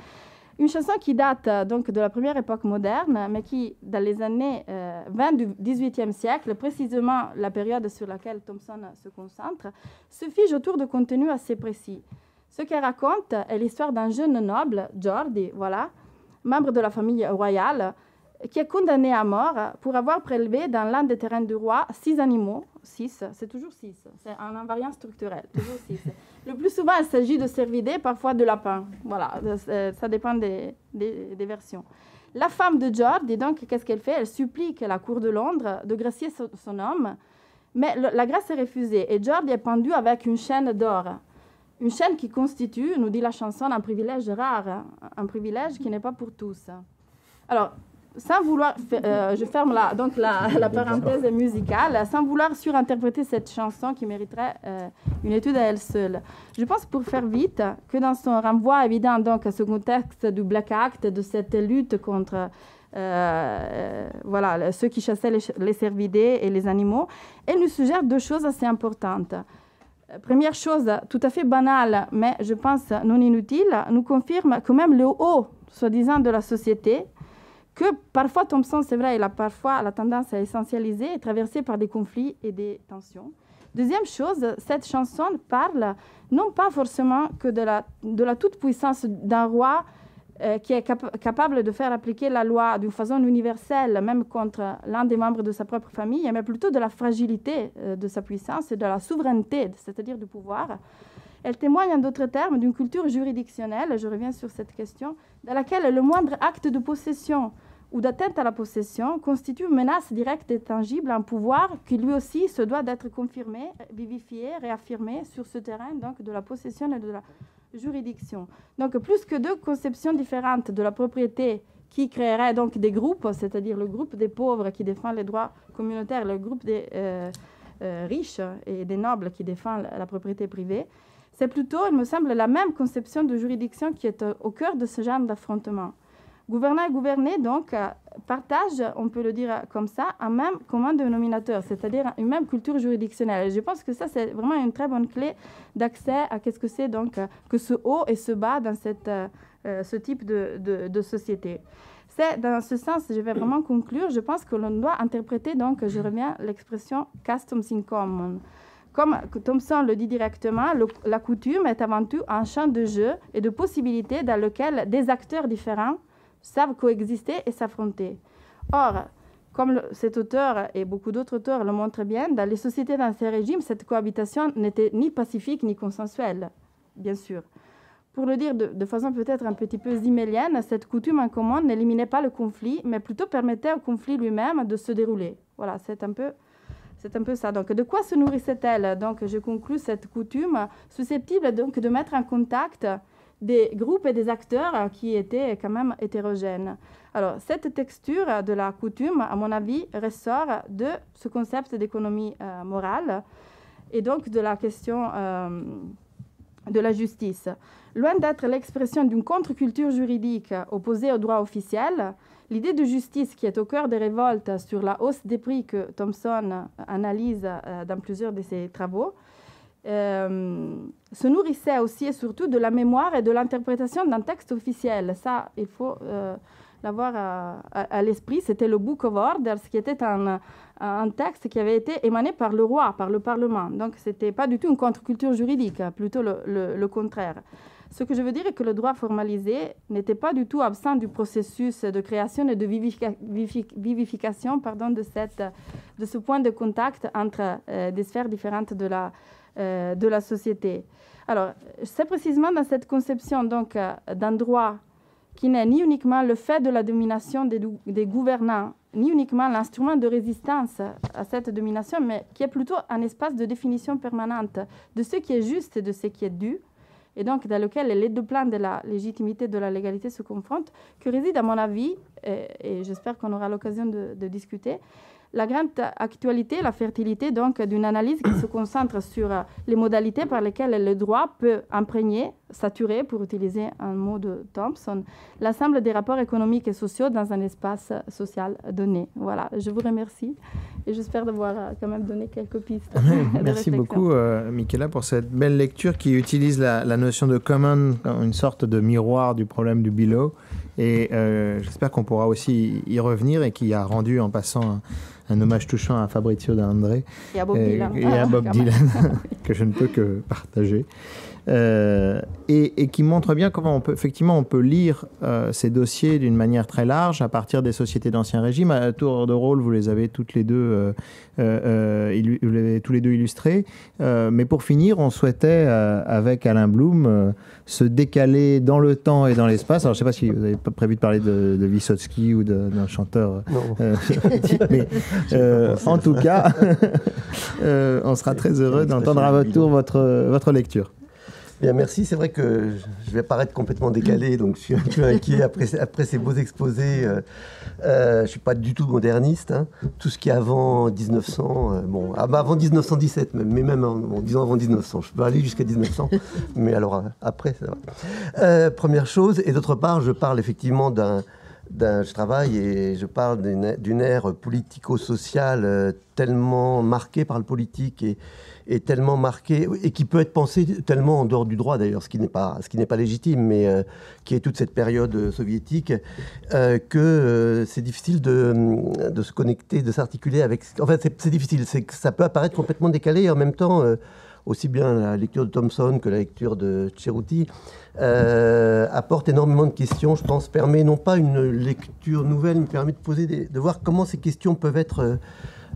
Une chanson qui date donc de la première époque moderne, mais qui, dans les années 20 du XVIIIe siècle, précisément la période sur laquelle Thompson se concentre, se fige autour de contenus assez précis. Ce qu'elle raconte est l'histoire d'un jeune noble, Jordi, voilà, membre de la famille royale, qui est condamné à mort pour avoir prélevé dans l'un des terrains du roi 6 animaux. 6, c'est toujours 6, c'est un invariant structurel, toujours 6. Le plus souvent, il s'agit de cervidés, parfois de lapins. Voilà, ça dépend des versions. La femme de Jordi, donc, qu'est-ce qu'elle fait? Elle supplie la cour de Londres de gracier son homme, mais la grâce est refusée et Jordi est pendu avec une chaîne d'or. Une chaîne qui constitue, nous dit la chanson, un privilège rare, un privilège qui n'est pas pour tous. Alors, sans vouloir, je ferme la parenthèse musicale, sans vouloir surinterpréter cette chanson qui mériterait une étude à elle seule. Je pense, pour faire vite, que dans son renvoi évident donc à ce contexte du Black Act, de cette lutte contre ceux qui chassaient les cervidés et les animaux, elle nous suggère deux choses assez importantes. Première chose, tout à fait banale, mais je pense non inutile, nous confirme que même le haut, soi-disant, de la société, que parfois Thompson, c'est vrai, il a parfois la tendance à essentialiser, est traversé par des conflits et des tensions. Deuxième chose, cette chanson parle non pas forcément que de la toute-puissance d'un roi qui est capable de faire appliquer la loi d'une façon universelle, même contre l'un des membres de sa propre famille, mais plutôt de la fragilité de sa puissance et de la souveraineté, c'est-à-dire du pouvoir. Elle témoigne, en d'autres termes, d'une culture juridictionnelle, je reviens sur cette question, dans laquelle le moindre acte de possession ou d'atteinte à la possession constitue une menace directe et tangible à un pouvoir qui lui aussi se doit d'être confirmé, vivifié, réaffirmé sur ce terrain donc, de la possession et de la juridiction. Donc, plus que deux conceptions différentes de la propriété qui créeraient donc des groupes, c'est-à-dire le groupe des pauvres qui défend les droits communautaires, le groupe des riches et des nobles qui défend la propriété privée, c'est plutôt, il me semble, la même conception de juridiction qui est au cœur de ce genre d'affrontement. Gouvernants et gouvernés, donc, partagent, on peut le dire comme ça, un même commun dénominateur, c'est-à-dire une même culture juridictionnelle. Et je pense que ça, c'est vraiment une très bonne clé d'accès à qu'est-ce que c'est donc que ce haut et ce bas dans ce type de société. C'est dans ce sens, je vais vraiment conclure, je pense que l'on doit interpréter, donc, je reviens, l'expression « customs in common ». Comme Thompson le dit directement, la coutume est avant tout un champ de jeu et de possibilités dans lequel des acteurs différents savent coexister et s'affronter. Or, comme cet auteur et beaucoup d'autres auteurs le montrent bien, dans les sociétés d'Ancien Régime, cette cohabitation n'était ni pacifique ni consensuelle, bien sûr. Pour le dire de façon peut-être un petit peu zimélienne, cette coutume en commun n'éliminait pas le conflit, mais plutôt permettait au conflit lui-même de se dérouler. Voilà, c'est un peu ça. Donc, de quoi se nourrissait-elle? Donc, je conclus cette coutume susceptible donc de mettre en contact des groupes et des acteurs qui étaient quand même hétérogènes. Alors, cette texture de la coutume, à mon avis, ressort de ce concept d'économie morale et donc de la question de la justice. Loin d'être l'expression d'une contre-culture juridique opposée au droit officiel, l'idée de justice qui est au cœur des révoltes sur la hausse des prix que Thompson analyse dans plusieurs de ses travaux, se nourrissait aussi et surtout de la mémoire et de l'interprétation d'un texte officiel. Ça, il faut l'avoir à l'esprit. C'était le Book of Orders, qui était un texte qui avait été émané par le roi, par le Parlement. Donc, ce n'était pas du tout une contre-culture juridique, plutôt le contraire. Ce que je veux dire est que le droit formalisé n'était pas du tout absent du processus de création et de vivification de ce point de contact entre des sphères différentes de la société. Alors, c'est précisément dans cette conception donc, d'un droit qui n'est ni uniquement le fait de la domination des gouvernants, ni uniquement l'instrument de résistance à cette domination, mais qui est plutôt un espace de définition permanente de ce qui est juste et de ce qui est dû, et donc dans lequel les deux plans de la légitimité et de la légalité se confrontent, que réside, à mon avis, et j'espère qu'on aura l'occasion de discuter, la grande actualité, la fertilité donc d'une analyse qui se concentre sur les modalités par lesquelles le droit peut imprégner, saturer, pour utiliser un mot de Thompson, l'ensemble des rapports économiques et sociaux dans un espace social donné. Voilà, je vous remercie et j'espère d'avoir quand même donné quelques pistes. Merci beaucoup, Michaela, pour cette belle lecture qui utilise la notion de common comme une sorte de miroir du problème du below. Et j'espère qu'on pourra aussi y revenir et qui a rendu en passant un hommage touchant à Fabrizio De André et à Bob Dylan, et à Bob Dylan que je ne peux que partager. Et qui montre bien comment on peut lire ces dossiers d'une manière très large à partir des sociétés d'Ancien Régime. À tour de rôle, vous les avez toutes les deux, tous les deux illustrés. Mais pour finir, on souhaitait, avec Alain Blum, se décaler dans le temps et dans l'espace. Alors, je ne sais pas si vous avez prévu de parler de Vysotsky ou d'un chanteur. Mais en tout cas, on sera très heureux d'entendre à votre tour votre lecture. Bien, merci. C'est vrai que je vais paraître complètement décalé, donc je suis un peu inquiet après ces beaux exposés. Je ne suis pas du tout moderniste. Hein. Tout ce qui est avant 1900, avant 1917 même, mais même disons avant 1900. Je peux aller jusqu'à 1900, mais alors après, ça va. Première chose, et d'autre part, je parle effectivement je travaille et je parle d'une ère politico-sociale tellement marquée par le politique et tellement marquée, et qui peut être pensée tellement en dehors du droit d'ailleurs, ce qui n'est pas légitime, mais qui est toute cette période soviétique, que c'est difficile de se connecter, de s'articuler avec... Enfin, c'est difficile, c'est que ça peut apparaître complètement décalé, et en même temps... aussi bien la lecture de Thompson que la lecture de Cerruti apporte énormément de questions, je pense, permet non pas une lecture nouvelle, mais permet de voir comment ces questions peuvent être,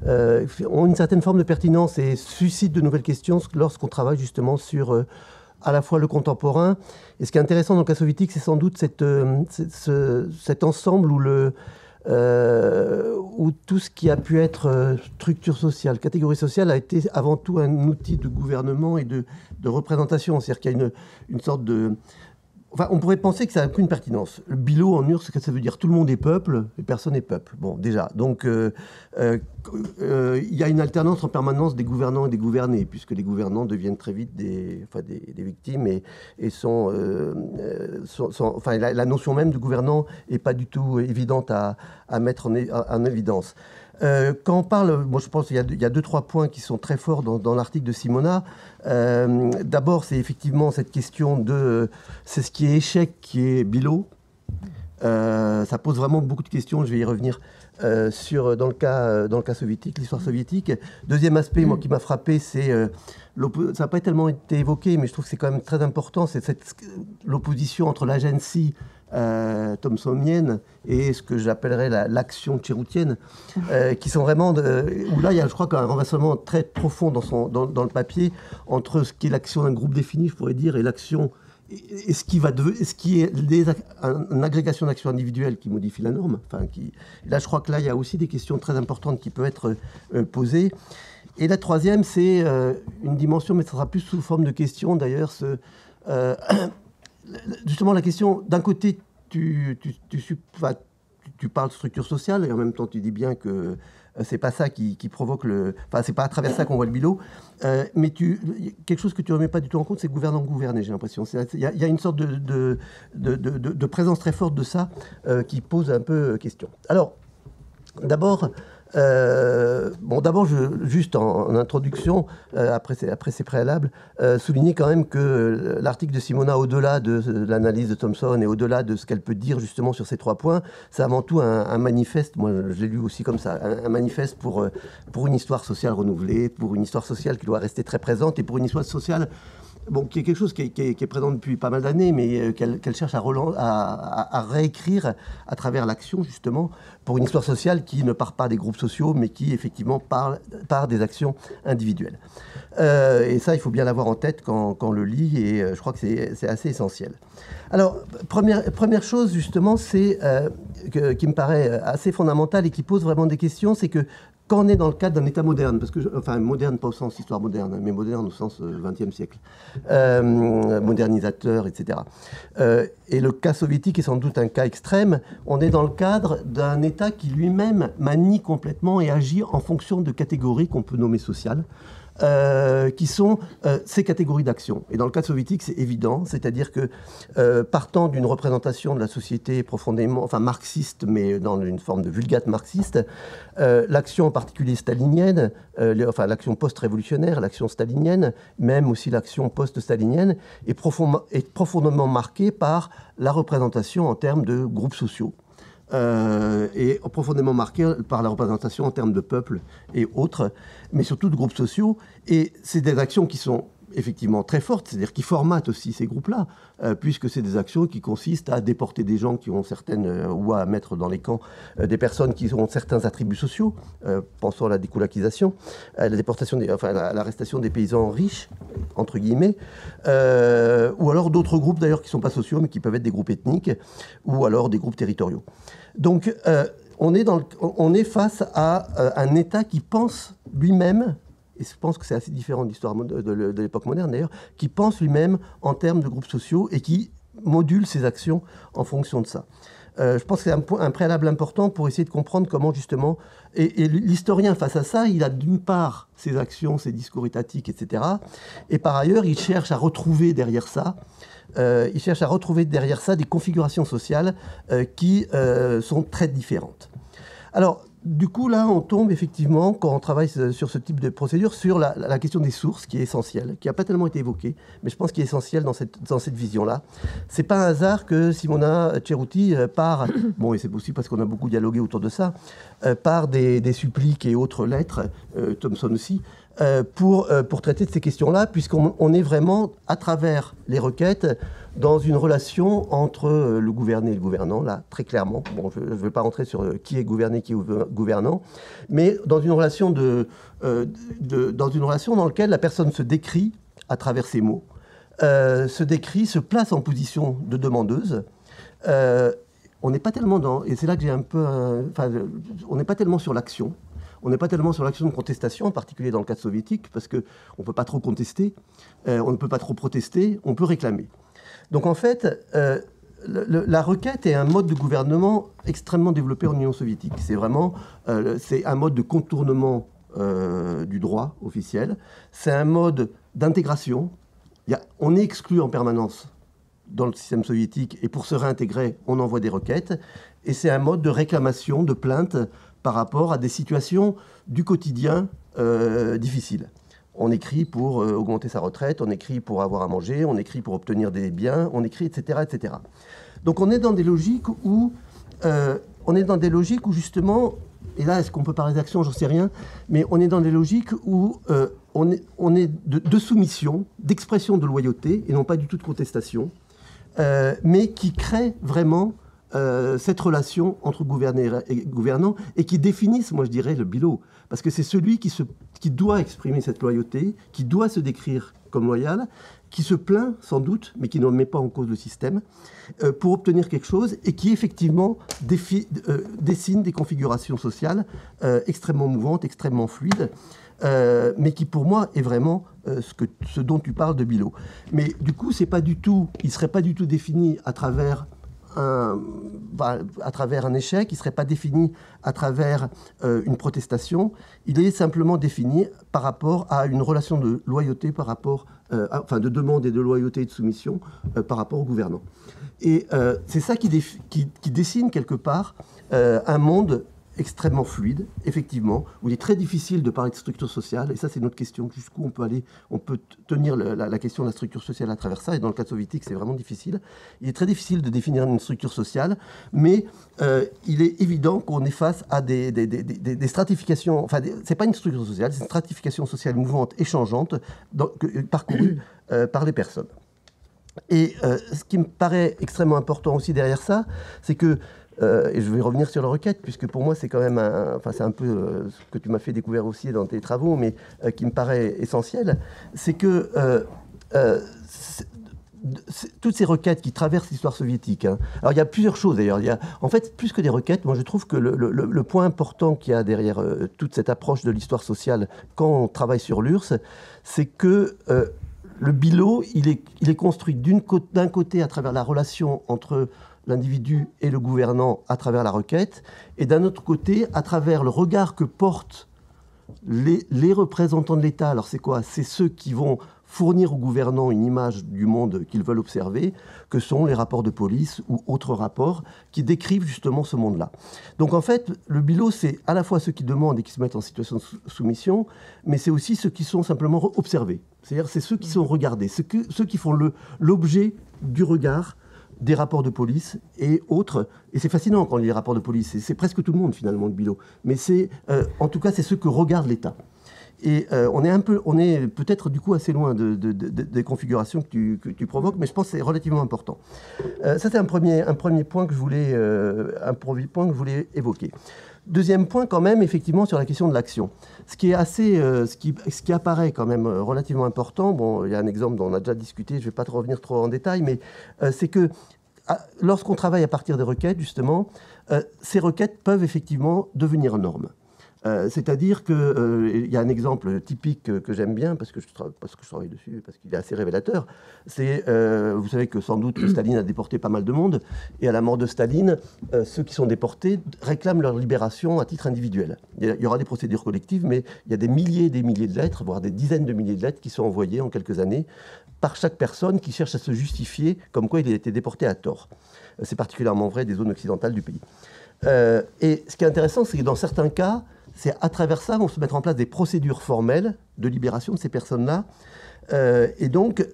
ont une certaine forme de pertinence et suscitent de nouvelles questions lorsqu'on travaille justement sur à la fois le contemporain. Et ce qui est intéressant dans le cas soviétique, c'est sans doute cet ensemble où tout ce qui a pu être structure sociale, catégorie sociale, a été avant tout un outil de gouvernement et de représentation. C'est-à-dire qu'il y a une sorte de... Enfin, on pourrait penser que ça n'a aucune pertinence. Le bilo en URSS, ça veut dire tout le monde est peuple et personne n'est peuple. Bon, déjà. Donc, il y a une alternance en permanence des gouvernants et des gouvernés, puisque les gouvernants deviennent très vite des victimes et sont enfin, la notion même de gouvernant n'est pas du tout évidente à mettre en évidence. Quand on parle, je pense qu'il y a 2-3 points qui sont très forts dans l'article de Simona. D'abord, c'est effectivement cette question c'est ce qui est échec qui est bilo. Ça pose vraiment beaucoup de questions, je vais y revenir dans le cas soviétique, l'histoire soviétique. Deuxième aspect, moi, qui m'a frappé, c'est ça n'a pas tellement été évoqué, mais je trouve que c'est quand même très important, c'est l'opposition entre l'agency thomsonienne et ce que j'appellerais l'action tchéroutienne, qui sont vraiment... où là, il y a, je crois, un renversement très profond dans le papier entre ce qui est l'action d'un groupe défini, je pourrais dire, et l'action... Et ce qui est une agrégation d'actions individuelles qui modifie la norme. Enfin, là, je crois que là, il y a aussi des questions très importantes qui peuvent être posées. Et la troisième, c'est une dimension, mais ça sera plus sous forme de question, d'ailleurs, justement la question, d'un côté, tu parles de structure sociale, et en même temps, tu dis bien que c'est pas ça qui provoque Enfin, c'est pas à travers ça qu'on voit le bilo. Mais quelque chose que tu ne remets pas du tout en compte, c'est gouvernant-gouverné, j'ai l'impression. Il y a une sorte de présence très forte de ça qui pose un peu question. Alors, d'abord... juste en introduction, après ces préalables, souligner quand même que l'article de Simona, au-delà de l'analyse de Thompson et au-delà de ce qu'elle peut dire justement sur ces 3 points, c'est avant tout un manifeste, moi je l'ai lu aussi comme ça, un manifeste pour une histoire sociale renouvelée, pour une histoire sociale qui doit rester très présente et pour une histoire sociale qui est quelque chose qui est présent depuis pas mal d'années, mais qu'elle cherche à réécrire à travers l'action, justement, pour une histoire sociale qui ne part pas des groupes sociaux, mais qui, effectivement, part des actions individuelles. Et ça, il faut bien l'avoir en tête quand on le lit, et je crois que c'est assez essentiel. Alors, première chose, justement, qui me paraît assez fondamentale et qui pose vraiment des questions, c'est que quand on est dans le cadre d'un État moderne, moderne pas au sens histoire moderne, mais moderne au sens XXe siècle, modernisateur, etc. Et le cas soviétique est sans doute un cas extrême. On est dans le cadre d'un État qui lui-même manie complètement et agit en fonction de catégories qu'on peut nommer sociales, qui sont ces catégories d'action. Et dans le cas soviétique, c'est évident, c'est-à-dire que partant d'une représentation de la société profondément, marxiste, mais dans une forme de vulgate marxiste, l'action en particulier stalinienne, l'action post-révolutionnaire, l'action stalinienne, même aussi l'action post-stalinienne, est profondément marquée par la représentation en termes de groupes sociaux. Et profondément marqué par la représentation en termes de peuple et autres, mais surtout de groupes sociaux. Et c'est des actions qui sont effectivement très fortes, c'est-à-dire qui formatent aussi ces groupes-là, puisque c'est des actions qui consistent à déporter des gens qui ont ou à mettre dans les camps des personnes qui ont certains attributs sociaux, pensons à la découlakisation, à la déportation, à l'arrestation des paysans riches, entre guillemets, ou alors d'autres groupes d'ailleurs qui ne sont pas sociaux, mais qui peuvent être des groupes ethniques, ou alors des groupes territoriaux. Donc, on est face à un État qui pense lui-même et je pense que c'est assez différent de l'histoire de l'époque moderne d'ailleurs, qui pense lui-même en termes de groupes sociaux et qui module ses actions en fonction de ça. Je pense que c'est un préalable important pour essayer de comprendre comment justement... Et l'historien, face à ça, il a d'une part ses actions, ses discours étatiques, etc. Et par ailleurs, il cherche à retrouver derrière ça des configurations sociales qui sont très différentes. Alors, du coup, là, on tombe effectivement, quand on travaille sur ce type de procédure, sur la question des sources, qui est essentielle, qui n'a pas tellement été évoquée, mais je pense qu'il est essentiel dans cette vision-là. C'est pas un hasard que Simona Cerutti part, bon, et c'est possible parce qu'on a beaucoup dialogué autour de ça, part des suppliques et autres lettres, Thomson aussi, pour traiter de ces questions-là, puisqu'on est vraiment, à travers les requêtes, dans une relation entre le gouverné et le gouvernant, là, très clairement. Bon, je ne vais pas rentrer sur qui est gouverné, qui est gouvernant, mais dans une relation dans laquelle la personne se décrit à travers ses mots, se place en position de demandeuse. On n'est pas tellement dans... Et c'est là que j'ai un peu... on n'est pas tellement sur l'action. On n'est pas tellement sur l'action de contestation, en particulier dans le cadre soviétique, parce qu'on ne peut pas trop contester, on ne peut pas trop protester, on peut réclamer. Donc en fait, la requête est un mode de gouvernement extrêmement développé en Union soviétique. C'est vraiment c'est un mode de contournement du droit officiel. C'est un mode d'intégration. On est exclu en permanence dans le système soviétique et pour se réintégrer, on envoie des requêtes. Et c'est un mode de réclamation, de plainte par rapport à des situations du quotidien difficiles. On écrit pour augmenter sa retraite, on écrit pour avoir à manger, on écrit pour obtenir des biens, on écrit, etc., etc. Donc on est dans des logiques où, justement, et là, est-ce qu'on peut parler d'action, j'en sais rien, mais on est dans des logiques où on est de soumission, d'expression de loyauté, et non pas du tout de contestation, mais qui crée vraiment cette relation entre gouverné et gouvernant, et qui définissent, moi je dirais, le bilot. Parce que c'est celui qui doit exprimer cette loyauté, qui doit se décrire comme loyal, qui se plaint sans doute, mais qui ne met pas en cause le système, pour obtenir quelque chose, et qui effectivement dessine des configurations sociales extrêmement mouvantes, extrêmement fluides, mais qui pour moi est vraiment ce dont tu parles de bilot. Mais du coup, il ne serait pas du tout défini à travers un échec, il ne serait pas défini à travers une protestation, il est simplement défini par rapport à une relation de loyauté, de demande et de loyauté et de soumission par rapport au gouvernant. Et c'est ça qui dessine quelque part un monde extrêmement fluide, effectivement, où il est très difficile de parler de structure sociale, et ça c'est notre question, jusqu'où on peut tenir la question de la structure sociale à travers ça, et dans le cas soviétique c'est vraiment difficile. Il est très difficile de définir une structure sociale, mais il est évident qu'on est face à des stratifications, c'est pas une structure sociale, c'est une stratification sociale mouvante et changeante, parcourue par les personnes. Et ce qui me paraît extrêmement important aussi derrière ça, c'est que et je vais revenir sur la requête, puisque pour moi, c'est quand même c'est un peu ce que tu m'as fait découvrir aussi dans tes travaux, mais qui me paraît essentiel, c'est que toutes ces requêtes qui traversent l'histoire soviétique, alors il y a plusieurs choses d'ailleurs, en fait, plus que des requêtes, moi je trouve que le point important qu'il y a derrière toute cette approche de l'histoire sociale quand on travaille sur l'URSS, c'est que le bilot, il est construit d'un côté à travers la relation entre l'individu et le gouvernant à travers la requête, et d'un autre côté, à travers le regard que portent les représentants de l'État. Alors c'est quoi? C'est ceux qui vont fournir au gouvernant une image du monde qu'ils veulent observer, que sont les rapports de police ou autres rapports qui décrivent justement ce monde-là. Donc en fait, le bilot, c'est à la fois ceux qui demandent et qui se mettent en situation de soumission, mais c'est aussi ceux qui sont simplement observés. C'est-à-dire c'est ceux qui sont regardés, ceux qui font l'objet du regard des rapports de police et autres. Et c'est fascinant quand on lit les rapports de police. C'est presque tout le monde, finalement, le bilot. Mais en tout cas, c'est ceux que regarde l'État. Et on est peut-être, du coup, assez loin des configurations que tu provoques, mais je pense que c'est relativement important. Ça, c'est un premier point que je voulais évoquer. Deuxième point, quand même, effectivement, sur la question de l'action. Ce qui apparaît quand même relativement important, bon, il y a un exemple dont on a déjà discuté, je ne vais pas revenir trop en détail, mais c'est que lorsqu'on travaille à partir des requêtes, justement, ces requêtes peuvent effectivement devenir normes. C'est-à-dire qu'il y a un exemple typique que j'aime bien, parce que je travaille dessus, parce qu'il est assez révélateur. C'est, vous savez que sans doute Staline a déporté pas mal de monde, et à la mort de Staline, ceux qui sont déportés réclament leur libération à titre individuel. Il y aura des procédures collectives, mais il y a des milliers et des milliers de lettres, voire des dizaines de milliers de lettres qui sont envoyées en quelques années par chaque personne qui cherche à se justifier comme quoi il a été déporté à tort. C'est particulièrement vrai des zones occidentales du pays. Et ce qui est intéressant, c'est que dans certains cas, c'est à travers ça vont se mettre en place des procédures formelles de libération de ces personnes-là. Et donc,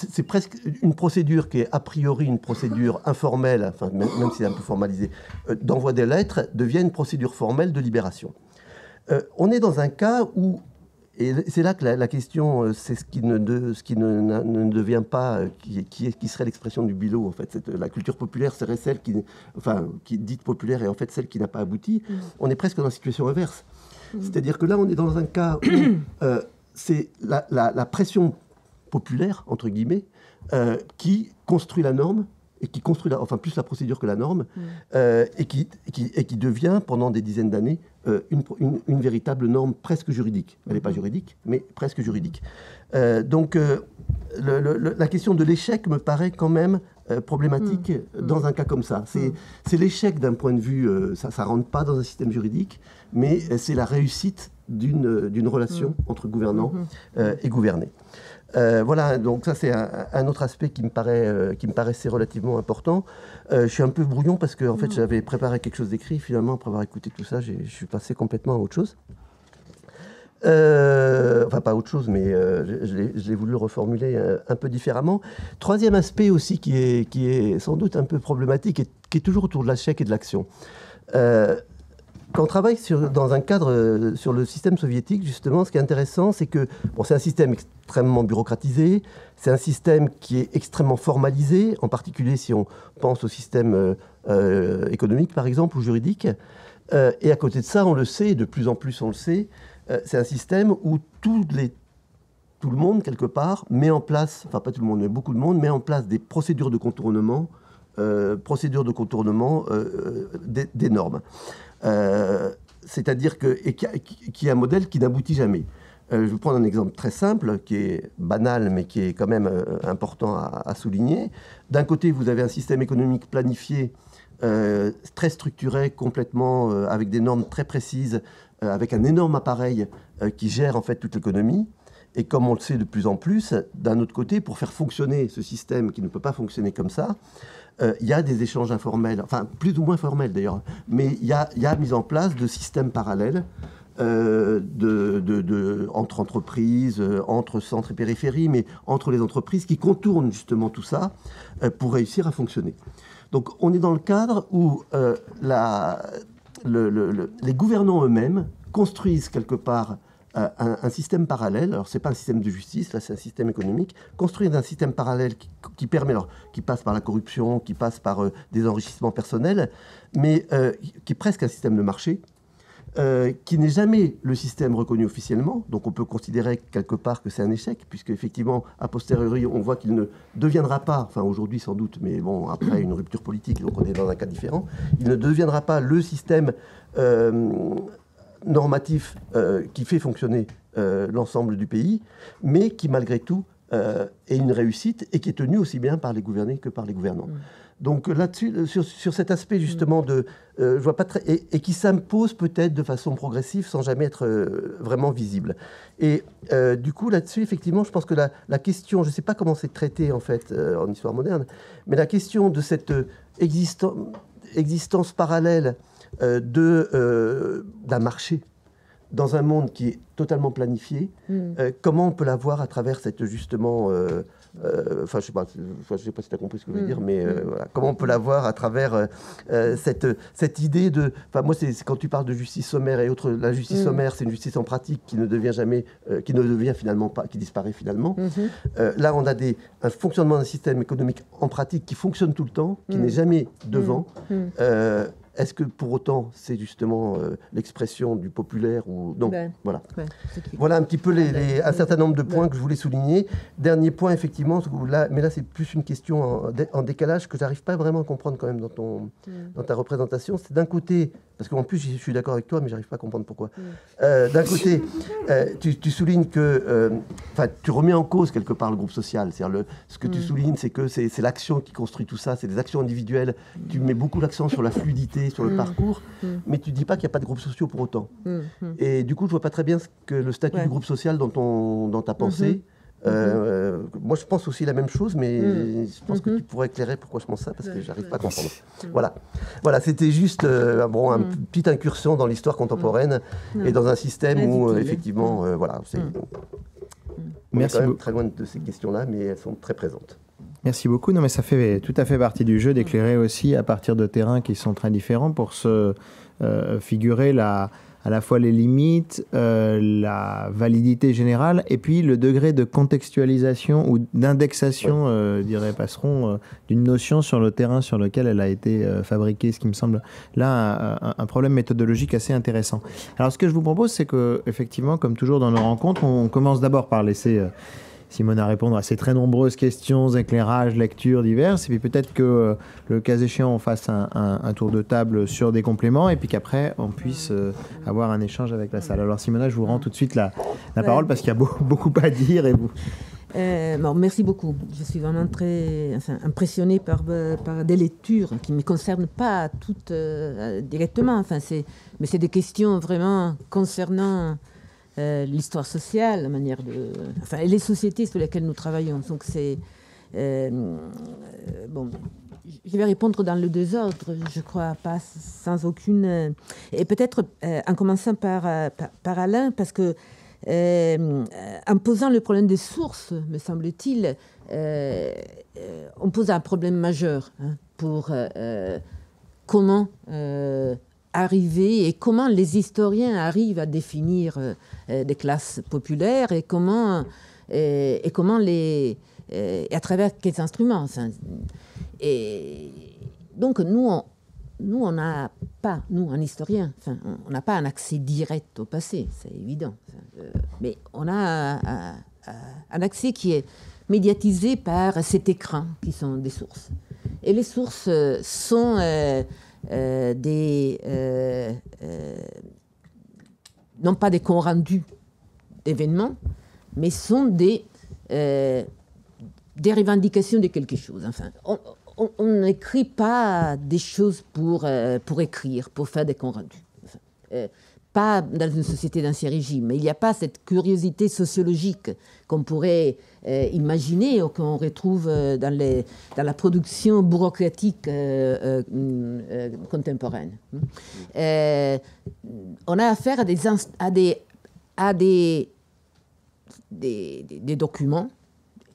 c'est presque une procédure qui est a priori une procédure informelle, enfin, même si c'est un peu formalisé, d'envoi des lettres, devient une procédure formelle de libération. On est dans un cas où, et c'est là que la question, c'est ce qui ne devient pas, qui serait l'expression du Bilot, en fait. La culture populaire serait celle qui est dite populaire et en fait celle qui n'a pas abouti. On est presque dans la situation inverse. C'est-à-dire que là, on est dans un cas où c'est la pression populaire, entre guillemets, qui construit la norme, et qui construit, plus la procédure que la norme, et qui devient, pendant des dizaines d'années, une véritable norme presque juridique. Elle n'est pas juridique, mais presque juridique. Donc, la question de l'échec me paraît quand même problématique dans un cas comme ça. C'est l'échec d'un point de vue, ça ne rentre pas dans un système juridique, mais c'est la réussite d'une relation entre gouvernants et gouvernés. Voilà, donc ça c'est un autre aspect qui me paraissait relativement important. Je suis un peu brouillon parce que en fait j'avais préparé quelque chose d'écrit, finalement après avoir écouté tout ça, je suis passé complètement à autre chose. Enfin pas autre chose, mais je l'ai voulu le reformuler un peu différemment. Troisième aspect aussi qui est sans doute un peu problématique et qui est toujours autour de l'échec et de l'action. Quand on travaille dans un cadre sur le système soviétique, justement, ce qui est intéressant, c'est que c'est un système extrêmement bureaucratisé, c'est un système qui est extrêmement formalisé, en particulier si on pense au système économique, par exemple, ou juridique. Et à côté de ça, on le sait, et de plus en plus on le sait, c'est un système où tout le monde, quelque part, met en place, enfin pas tout le monde, mais beaucoup de monde, met en place des procédures de contournement, des normes. C'est-à-dire qu'il y a un modèle qui n'aboutit jamais. Je vais prendre un exemple très simple, qui est banal, mais qui est quand même important à souligner. D'un côté, vous avez un système économique planifié, très structuré, complètement, avec des normes très précises, avec un énorme appareil qui gère en fait toute l'économie. Et comme on le sait de plus en plus, d'un autre côté, pour faire fonctionner ce système qui ne peut pas fonctionner comme ça, il y a des échanges informels, enfin plus ou moins formels d'ailleurs, mais il y a mise en place de systèmes parallèles entre entreprises, entre centres et périphéries, mais entre les entreprises qui contournent justement tout ça pour réussir à fonctionner. Donc on est dans le cadre où les gouvernants eux-mêmes construisent quelque part un système parallèle. Alors c'est pas un système de justice, là c'est un système économique, construire un système parallèle qui permet, alors qui passe par la corruption, qui passe par des enrichissements personnels, mais qui est presque un système de marché, qui n'est jamais le système reconnu officiellement. Donc on peut considérer quelque part que c'est un échec, puisque effectivement a posteriori on voit qu'il ne deviendra pas, enfin aujourd'hui sans doute, mais bon après une rupture politique, donc on est dans un cas différent, il ne deviendra pas le système normatif qui fait fonctionner l'ensemble du pays, mais qui malgré tout est une réussite et qui est tenue aussi bien par les gouvernés que par les gouvernants. Donc là-dessus, sur cet aspect justement je vois pas et qui s'impose peut-être de façon progressive sans jamais être vraiment visible. Et du coup là-dessus, effectivement, je pense que la question, je ne sais pas comment c'est traité en fait en histoire moderne, mais la question de cette existence parallèle d'un marché dans un monde qui est totalement planifié, comment on peut la voir à travers cette justement je sais pas si tu as compris ce que je veux dire, mais voilà, comment on peut la voir à travers cette idée de... Enfin, moi, c'est quand tu parles de justice sommaire et autres, la justice sommaire, c'est une justice en pratique qui ne devient jamais, qui ne devient finalement pas, qui disparaît finalement. Là, on a un fonctionnement d'un système économique en pratique qui fonctionne tout le temps, qui n'est jamais devant, est-ce que pour autant c'est justement l'expression du populaire ou non? Voilà. Ouais, Voilà un petit peu un certain nombre de points que je voulais souligner. Dernier point, effectivement, mais là c'est plus une question en décalage que j'arrive pas vraiment à comprendre quand même dans ta représentation. C'est d'un côté, parce qu'en plus je suis d'accord avec toi, mais j'arrive pas à comprendre pourquoi. D'un côté, tu soulignes que, tu remets en cause quelque part le groupe social. C'est-à-dire ce que tu soulignes, c'est que c'est l'action qui construit tout ça, c'est des actions individuelles. Tu mets beaucoup l'accent sur la fluidité, sur le parcours, mais tu dis pas qu'il n'y a pas de groupes sociaux pour autant. Et du coup, je vois pas très bien le statut du groupe social dans ta pensée. Moi, je pense aussi la même chose, mais je pense que tu pourrais éclairer pourquoi je pense ça, parce que j'arrive pas à comprendre. Voilà, c'était juste une petite incursion dans l'histoire contemporaine et dans un système où, effectivement, on est quand même très loin de ces questions-là, mais elles sont très présentes. Merci beaucoup. Non, mais ça fait tout à fait partie du jeu d'éclairer aussi à partir de terrains qui sont très différents pour se figurer à la fois les limites, la validité générale et puis le degré de contextualisation ou d'indexation, dirait Passeron, d'une notion sur le terrain sur lequel elle a été fabriquée, ce qui me semble là un problème méthodologique assez intéressant. Alors ce que je vous propose, c'est que effectivement, comme toujours dans nos rencontres, on commence d'abord par laisser Simona répondre à ces très nombreuses questions, éclairages, lectures diverses, et puis peut-être que le cas échéant, on fasse un tour de table sur des compléments, et puis qu'après, on puisse avoir un échange avec la salle. Alors Simona, je vous rends tout de suite la parole, parce qu'il y a beaucoup à dire. Et vous... merci beaucoup. Je suis vraiment très impressionnée par des lectures qui ne me concernent pas toutes directement, mais c'est des questions vraiment concernant l'histoire sociale, la manière et les sociétés sur lesquelles nous travaillons. Donc c'est je vais répondre dans le désordre, je crois, pas sans aucune et peut-être en commençant par Alain, parce que en posant le problème des sources, me semble-t-il, on pose un problème majeur pour comment arriver et comment les historiens arrivent à définir des classes populaires et comment les à travers quels instruments. Et donc nous on n'a pas, nous en historien, on n'a pas un accès direct au passé, c'est évident, mais on a un accès qui est médiatisé par cet écran qui sont des sources. Et les sources sont non pas des comptes rendus d'événements, mais sont des revendications de quelque chose. On n'écrit pas des choses pour écrire, pour faire des comptes rendus. Pas dans une société d'Ancien Régime, mais il n'y a pas cette curiosité sociologique qu'on pourrait imaginer ou qu'on retrouve dans la production bureaucratique contemporaine. On a affaire à des documents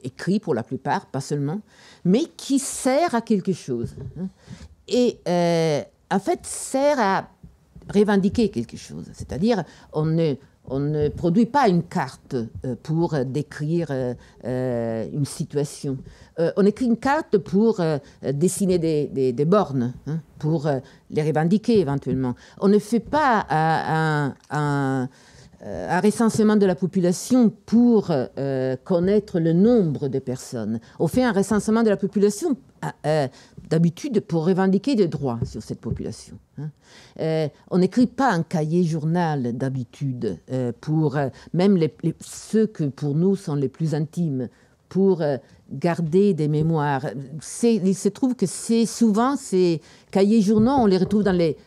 écrits pour la plupart, pas seulement, mais qui servent à quelque chose. Et en fait, sert à revendiquer quelque chose. C'est-à-dire, on ne produit pas une carte pour décrire une situation. On écrit une carte pour dessiner des bornes, pour les revendiquer éventuellement. On ne fait pas un recensement de la population pour connaître le nombre de personnes. On fait un recensement de la population d'habitude pour revendiquer des droits sur cette population. On n'écrit pas un cahier journal d'habitude pour même ceux que pour nous sont les plus intimes, pour garder des mémoires. Il se trouve que souvent ces cahiers journaux, on les retrouve dans les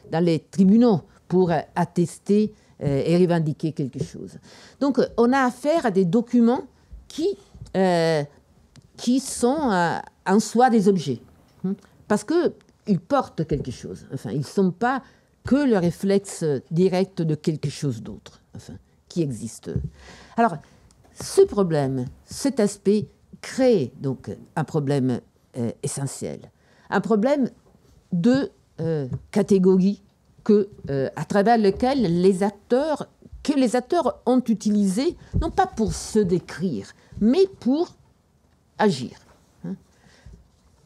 tribunaux pour attester et revendiquer quelque chose. Donc on a affaire à des documents qui sont en soi des objets, parce qu'ils portent quelque chose. Ils ne sont pas que le réflexe direct de quelque chose d'autre, qui existe. Alors, ce problème, cet aspect, crée donc un problème essentiel. Un problème de catégorie à travers lequel les acteurs ont utilisé, non pas pour se décrire, mais pour agir.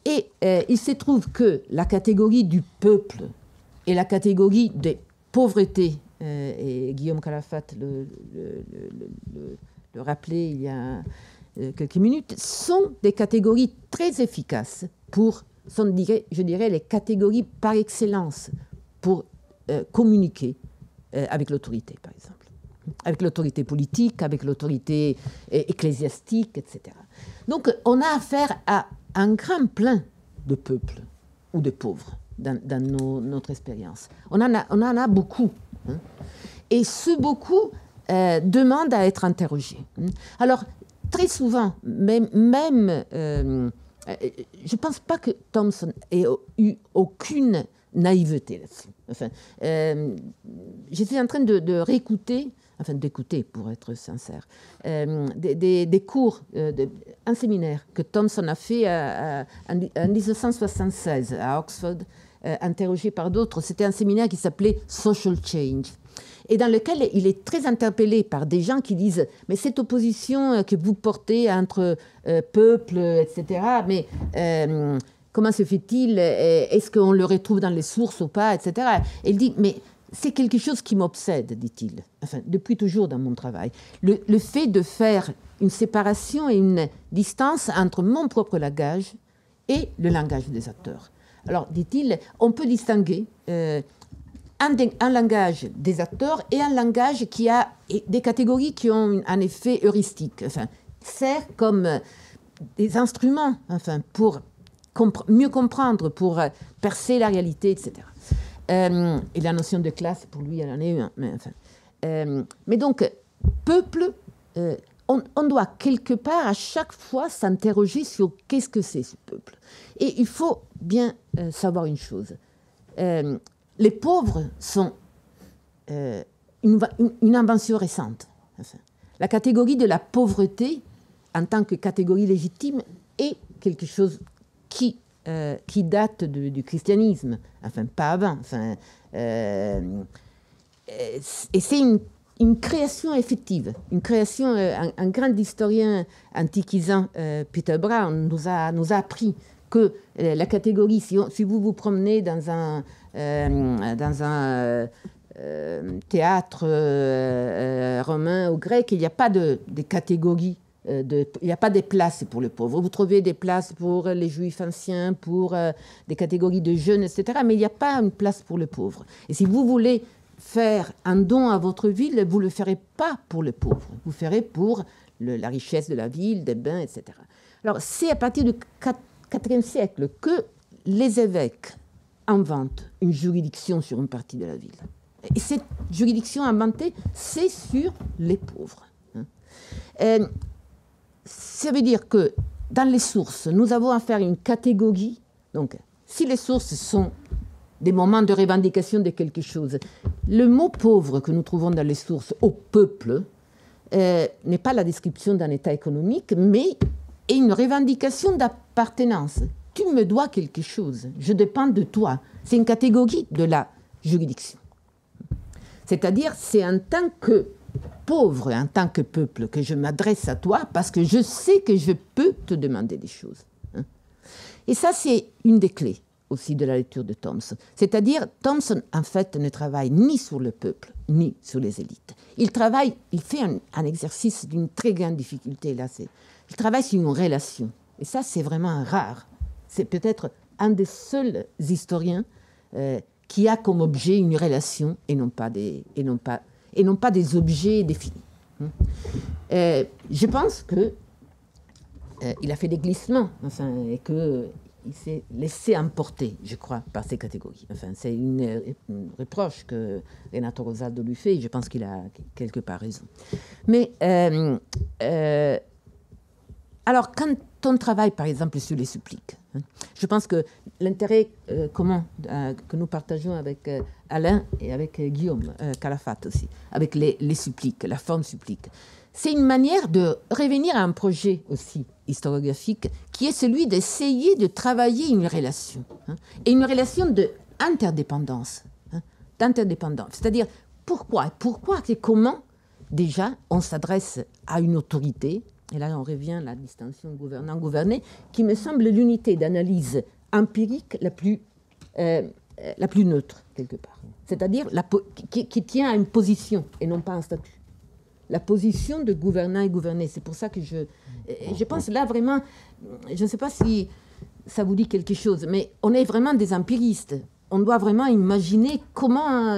Et il se trouve que la catégorie du peuple et la catégorie des pauvretés, et Guillaume Calafat le rappelait il y a quelques minutes, sont des catégories très efficaces sont, je dirais, les catégories par excellence pour communiquer avec l'autorité, par exemple. Avec l'autorité politique, avec l'autorité ecclésiastique, etc. Donc, on a affaire à un grand plein de peuples ou de pauvres dans notre expérience. On en a beaucoup. Hein. Et ce beaucoup demande à être interrogé. Alors, très souvent, même je ne pense pas que Thompson ait eu aucune naïveté là-dessus. Enfin, j'étais en train de réécouter, d'écouter pour être sincère, des cours, un séminaire que Thompson a fait en 1976 à Oxford, interrogé par d'autres. C'était un séminaire qui s'appelait Social Change, et dans lequel il est très interpellé par des gens qui disent « Mais cette opposition que vous portez entre peuples, etc., mais comment se fait-il? Est-ce qu'on le retrouve dans les sources ou pas, etc. » Et il dit « Mais c'est quelque chose qui m'obsède, dit-il, depuis toujours dans mon travail. Le fait de faire une séparation et une distance entre mon propre langage et le langage des acteurs. Alors, dit-il, on peut distinguer un langage des acteurs et un langage qui a des catégories qui ont un effet heuristique, sert comme des instruments, pour mieux comprendre, pour percer la réalité, etc. Et la notion de classe, pour lui, elle en est une. Mais donc, peuple, on doit quelque part, à chaque fois, s'interroger sur qu'est-ce que c'est, ce peuple. Et il faut bien savoir une chose. Les pauvres sont une invention récente. La catégorie de la pauvreté, en tant que catégorie légitime, est quelque chose qui date du christianisme, pas avant. Et c'est une création effective, une création. Un grand historien antiquisant, Peter Brown, nous a appris que la catégorie, si vous vous promenez dans un théâtre romain ou grec, il n'y a pas de catégories. Il n'y a pas des places pour les pauvres. Vous trouvez des places pour les juifs anciens, pour des catégories de jeunes, etc. Mais il n'y a pas une place pour les pauvres. Et si vous voulez faire un don à votre ville, vous ne le ferez pas pour les pauvres. Vous le ferez pour la richesse de la ville, des bains, etc. Alors, c'est à partir du IVe siècle que les évêques inventent une juridiction sur une partie de la ville. Et cette juridiction inventée, c'est sur les pauvres. Ça veut dire que dans les sources, nous avons affaire à une catégorie. Donc, si les sources sont des moments de revendication de quelque chose, le mot pauvre que nous trouvons dans les sources au peuple n'est pas la description d'un état économique, mais est une revendication d'appartenance. Tu me dois quelque chose, je dépends de toi. C'est une catégorie de la juridiction. C'est-à-dire, c'est en tant que pauvre, en tant que peuple, que je m'adresse à toi parce que je sais que je peux te demander des choses. Et ça, c'est une des clés aussi de la lecture de Thompson. C'est-à-dire, Thompson, en fait, ne travaille ni sur le peuple, ni sur les élites. Il fait un exercice d'une très grande difficulté. Là, il travaille sur une relation. Et ça, c'est vraiment rare. C'est peut-être un des seuls historiens qui a comme objet une relation et non pas des objets définis. Je pense qu'il a fait des glissements, et qu'il s'est laissé emporter, je crois, par ces catégories. C'est une reproche que Renato Rosaldo lui fait, et je pense qu'il a quelque part raison. Mais alors, quand on travaille, par exemple, sur les suppliques, je pense que l'intérêt commun que nous partageons avec Alain et avec Guillaume Calafat aussi, avec les suppliques, la forme supplique, c'est une manière de revenir à un projet aussi historiographique qui est celui d'essayer de travailler une relation, et une relation d'interdépendance. C'est-à-dire, pourquoi et comment, déjà, on s'adresse à une autorité. Et là, on revient à la distinction gouvernant-gouverné, qui me semble l'unité d'analyse empirique la plus la plus neutre, quelque part. C'est-à-dire qui tient à une position et non pas un statut. La position de gouvernant et gouverné. C'est pour ça que je pense là vraiment, je ne sais pas si ça vous dit quelque chose, mais on est vraiment des empiristes. On doit vraiment imaginer comment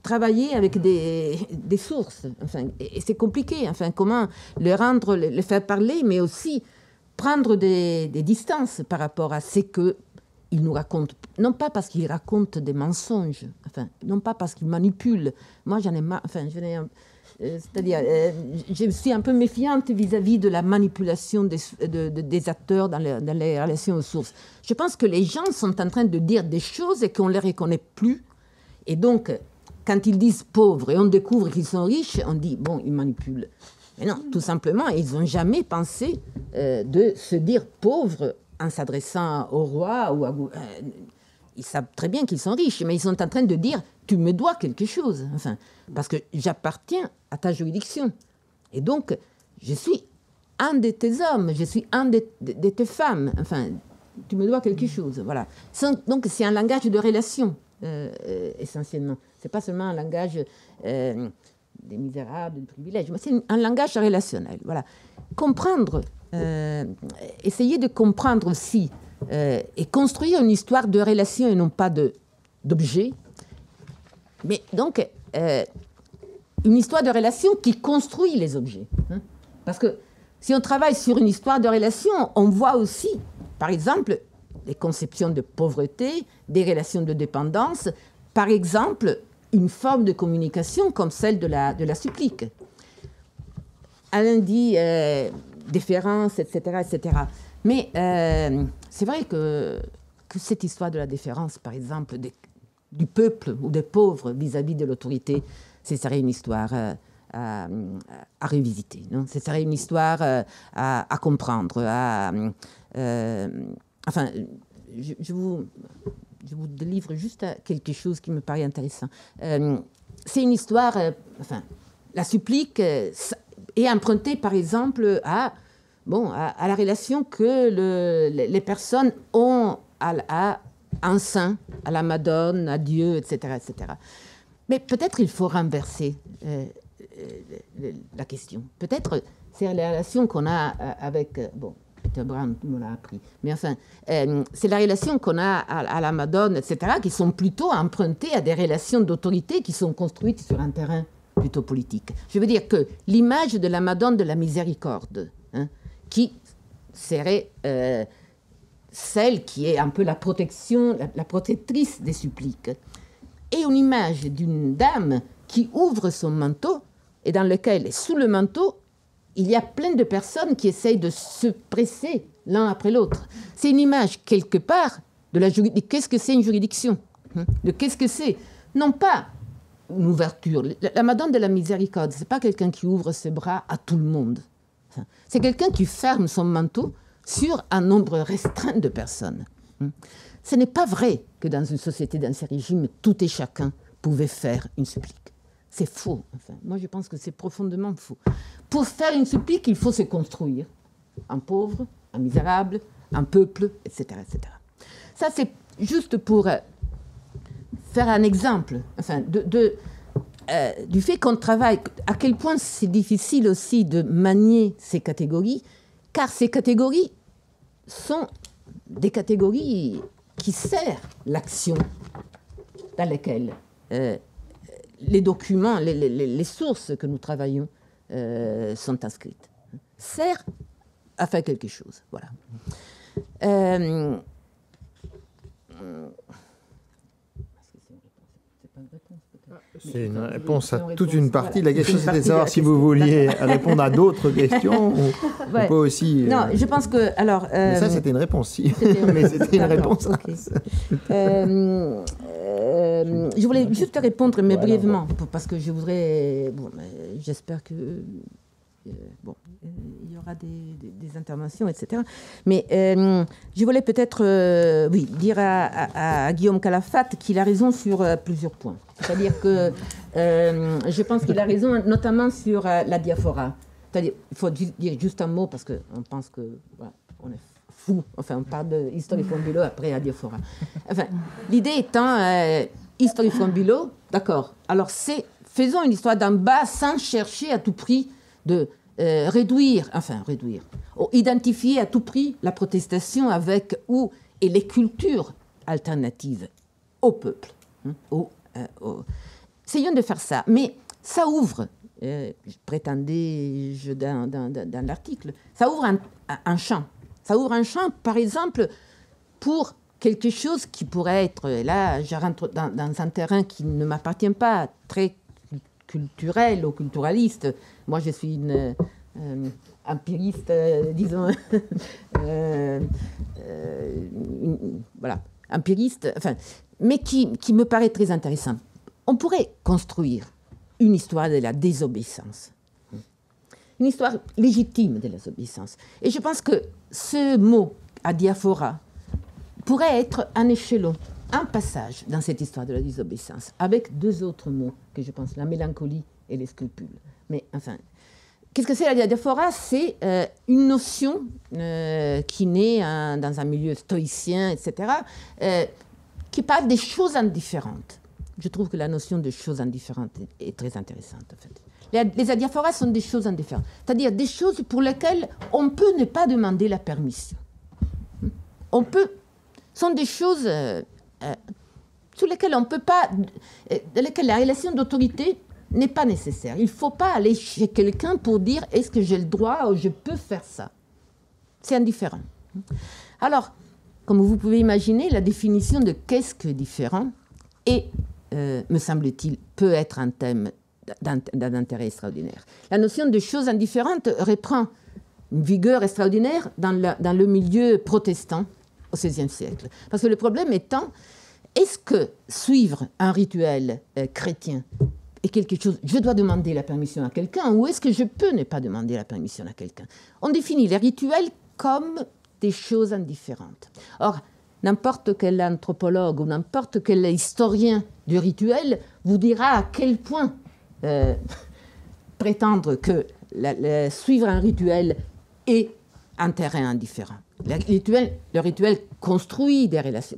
travailler avec des sources. Enfin, et c'est compliqué. Enfin, comment les faire parler, mais aussi prendre des distances par rapport à ce qu'ils nous racontent. Non pas parce qu'ils racontent des mensonges, enfin, non pas parce qu'ils manipulent. Moi, j'en ai marre. Enfin, c'est-à-dire, je suis un peu méfiante vis-à-vis de la manipulation des acteurs dans les relations aux sources. Je pense que les gens sont en train de dire des choses et qu'on ne les reconnaît plus. Et donc, quand ils disent pauvres et on découvre qu'ils sont riches, on dit, bon, ils manipulent. Mais non, tout simplement, ils n'ont jamais pensé de se dire pauvres en s'adressant au roi ou à... ils savent très bien qu'ils sont riches, mais ils sont en train de dire « tu me dois quelque chose ». Enfin, parce que j'appartiens à ta juridiction. Et donc, je suis un de tes hommes, je suis un de tes femmes. Enfin, tu me dois quelque chose. Voilà. Donc, c'est un langage de relation, essentiellement. Ce n'est pas seulement un langage des misérables, des privilèges, mais c'est un langage relationnel. Voilà. Comprendre, essayer de comprendre aussi et construire une histoire de relation et non pas d'objet. Mais donc, une histoire de relation qui construit les objets. Hein. Parce que si on travaille sur une histoire de relation, on voit aussi, par exemple, des conceptions de pauvreté, des relations de dépendance, par exemple, une forme de communication comme celle de la supplique. Alain dit déférence, etc., etc. Mais c'est vrai que cette histoire de la déférence, par exemple, du peuple ou des pauvres vis-à-vis de l'autorité, ce serait une histoire à revisiter. Non, ce serait une histoire à comprendre. Enfin, je vous délivre juste quelque chose qui me paraît intéressant. C'est une histoire... enfin, la supplique est empruntée, par exemple, à la relation que les personnes ont à un saint, à la Madone, à Dieu, etc., etc. Mais peut-être il faut renverser la question. Peut-être c'est la relation qu'on a avec... Peter Brown me l'a appris. Mais enfin, c'est la relation qu'on a à la Madone, etc., qui sont plutôt empruntées à des relations d'autorité qui sont construites sur un terrain plutôt politique. Je veux dire que l'image de la Madone de la miséricorde, hein, qui serait celle qui est un peu la protection, la protectrice des suppliques, et une image d'une dame qui ouvre son manteau et dans lequel, sous le manteau, il y a plein de personnes qui essayent de se presser l'un après l'autre. C'est une image, quelque part, de qu'est-ce que c'est une juridiction, hein, de qu'est-ce que c'est, non pas une ouverture. La Madone de la Miséricorde, ce n'est pas quelqu'un qui ouvre ses bras à tout le monde. C'est quelqu'un qui ferme son manteau sur un nombre restreint de personnes. Ce n'est pas vrai que dans une société d'Ancien Régime, tout et chacun pouvait faire une supplique. C'est faux. Enfin, moi, je pense que c'est profondément faux. Pour faire une supplique, il faut se construire. Un pauvre, un misérable, un peuple, etc., etc. Ça, c'est juste pour faire un exemple, enfin, du fait qu'on travaille, à quel point c'est difficile aussi de manier ces catégories, car ces catégories sont des catégories qui servent l'action dans lesquelles les documents, les sources que nous travaillons sont inscrites. Servent à faire quelque chose. Voilà. C'est une réponse à toute une partie de la question. C'était de savoir si vous vouliez répondre à d'autres questions. Ouais. On peut aussi... Non, je pense que... Alors, mais ça, c'était une réponse, si. Mais c'était une réponse. Okay. Je voulais juste répondre, mais brièvement, parce que je voudrais... Bon, j'espère que... il y aura des interventions, etc. Mais je voulais peut-être dire à Guillaume Calafat qu'il a raison sur plusieurs points. C'est-à-dire que je pense qu'il a raison notamment sur la diaspora. C'est-à-dire, il faut dire juste un mot parce qu'on pense que voilà, on est fou. Enfin, on parle de History from Below après Adiaphora. Enfin, l'idée étant, History from Below, d'accord. Alors, faisons une histoire d'en bas sans chercher à tout prix de réduire, ou identifier à tout prix la protestation avec et les cultures alternatives au peuple. Essayons de faire ça. Mais ça ouvre, je prétendais dans l'article, ça ouvre un champ. Ça ouvre un champ, par exemple, pour quelque chose qui pourrait être, là, je rentre dans un terrain qui ne m'appartient pas, très culturel ou culturaliste. Moi, je suis une empiriste, disons, voilà, empiriste, enfin, mais qui me paraît très intéressant. On pourrait construire une histoire de la désobéissance, une histoire légitime de la désobéissance. Et je pense que ce mot, adiaphora, pourrait être un échelon, un passage dans cette histoire de la désobéissance, avec deux autres mots que je pense, la mélancolie et les scrupules. Mais enfin, qu'est-ce que c'est la diaphora? C'est une notion qui naît dans un milieu stoïcien, etc., qui parle des choses indifférentes. Je trouve que la notion de choses indifférentes est très intéressante, en fait. Les adiaphoras sont des choses indifférentes, c'est-à-dire des choses pour lesquelles on peut ne pas demander la permission. Sont des choses sur lesquelles on ne peut pas, dans lesquelles la relation d'autorité n'est pas nécessaire. Il ne faut pas aller chez quelqu'un pour dire est-ce que j'ai le droit ou je peux faire ça. C'est indifférent. Alors, comme vous pouvez imaginer, la définition de qu'est-ce que différent me semble-t-il, peut être un thème d'un intérêt extraordinaire. La notion de choses indifférentes reprend une vigueur extraordinaire dans le milieu protestant au XVIe siècle. Parce que le problème étant, est-ce que suivre un rituel chrétien est quelque chose, je dois demander la permission à quelqu'un, ou est-ce que je peux ne pas demander la permission à quelqu'un? On définit les rituels comme des choses indifférentes. Or, n'importe quel anthropologue ou n'importe quel historien du rituel vous dira à quel point prétendre que suivre un rituel est un terrain indifférent. Le rituel construit des relations.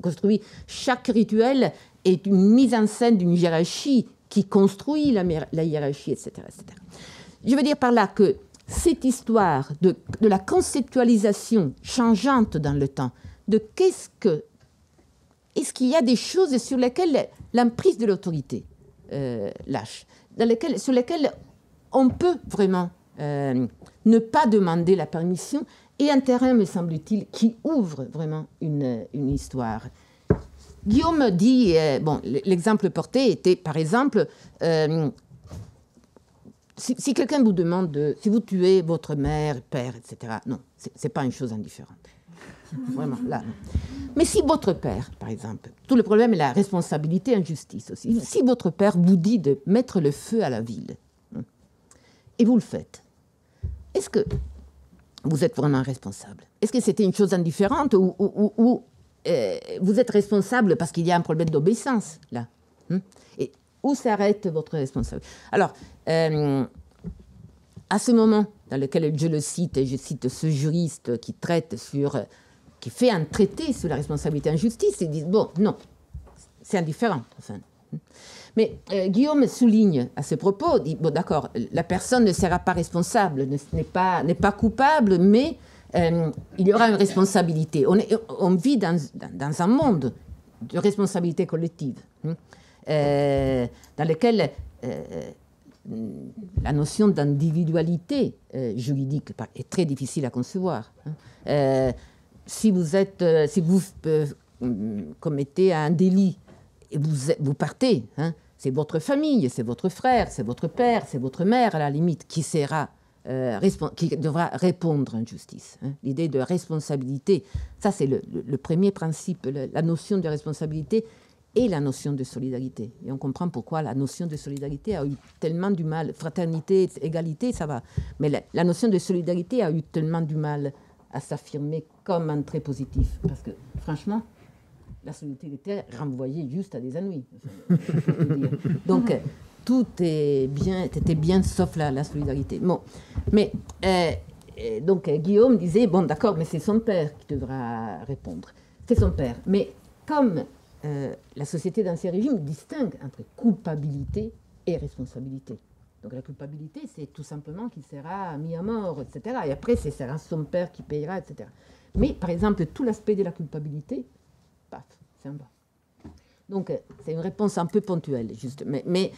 Chaque rituel est une mise en scène d'une hiérarchie qui construit la hiérarchie, etc., etc. Je veux dire par là que cette histoire de la conceptualisation changeante dans le temps, de est-ce qu'il y a des choses sur lesquelles l'emprise de l'autorité lâche, sur lesquelles on peut vraiment ne pas demander la permission, et un terrain, me semble-t-il, qui ouvre vraiment une histoire. Guillaume dit, l'exemple porté était, par exemple, si quelqu'un vous demande si vous tuez votre mère, père, etc., non, c'est pas une chose indifférente. Vraiment, là, non. Mais si votre père, par exemple, tout le problème est la responsabilité en justice aussi, si votre père vous dit de mettre le feu à la ville, et vous le faites, est-ce que vous êtes vraiment responsable? Est-ce que c'était une chose indifférente ou vous êtes responsable parce qu'il y a un problème d'obéissance, là? Et où s'arrête votre responsabilité? Alors, à ce moment dans lequel je le cite, et je cite ce juriste qui fait un traité sur la responsabilité en justice, ils disent, bon, non, c'est indifférent, enfin. Mais Guillaume souligne à ce propos, dit, bon, d'accord, la personne ne sera pas responsable, n'est pas coupable, mais il y aura une responsabilité. On vit dans un monde de responsabilité collective, dans lequel la notion d'individualité juridique est très difficile à concevoir. Si vous commettez un délit et vous partez, c'est votre famille, c'est votre frère, c'est votre père, c'est votre mère, à la limite, qui devra répondre en justice. L'idée de responsabilité, ça c'est le premier principe, la notion de responsabilité et la notion de solidarité. Et on comprend pourquoi la notion de solidarité a eu tellement du mal. Fraternité, égalité, ça va. Mais la notion de solidarité a eu tellement du mal à s'affirmer comme un trait positif. Parce que, franchement, la solidarité renvoyait juste à des ennuis. Donc, tout était bien sauf la solidarité. Bon. Mais donc Guillaume disait, bon d'accord, mais c'est son père qui devra répondre. C'est son père. Mais comme la société d'Ancien Régime distingue entre culpabilité et responsabilité. Donc la culpabilité, c'est tout simplement qu'il sera mis à mort, etc. Et après, ce sera son père qui payera, etc. Mais par exemple, tout l'aspect de la culpabilité, paf, c'est en bas. Donc c'est une réponse un peu ponctuelle, juste. Mais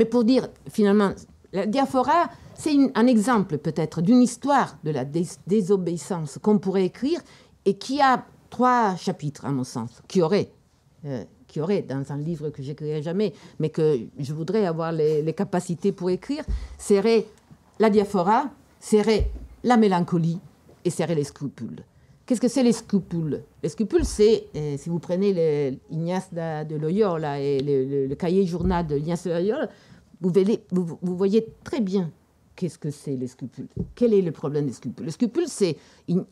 pour dire, finalement, la diaphora, c'est un exemple peut-être d'une histoire de la désobéissance qu'on pourrait écrire et qui a 3 chapitres, à mon sens, qui aurait dans un livre que j'écrirai jamais, mais que je voudrais avoir les capacités pour écrire, serait la diaphora, serait la mélancolie et serait les scrupules. Qu'est-ce que c'est les scrupules? Les scrupules, c'est, si vous prenez Ignace de Loyola et le cahier journal de Ignace de Loyola, vous voyez très bien qu'est-ce que c'est les scrupules. Quel est le problème des scrupules? Le scrupule, c'est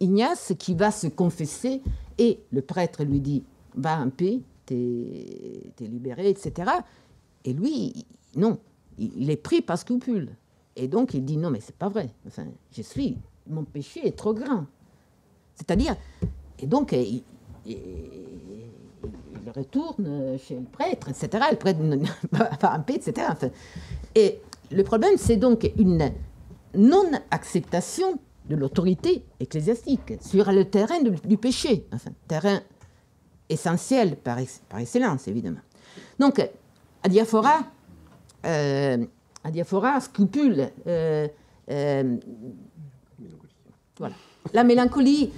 Ignace qui va se confesser et le prêtre lui dit « va en paix, t'es libéré, etc. » Et lui, non, il est pris par scrupule. Et donc, il dit « non, mais c'est pas vrai. Enfin, mon péché est trop grand. » C'est-à-dire, et donc, il retourne chez le prêtre, etc. Le prêtre va en paix, etc. Enfin, et le problème, c'est donc une non-acceptation de l'autorité ecclésiastique sur le terrain du péché, enfin, terrain essentiel par excellence, évidemment. Donc, adiaphora, scrupule, voilà. La mélancolie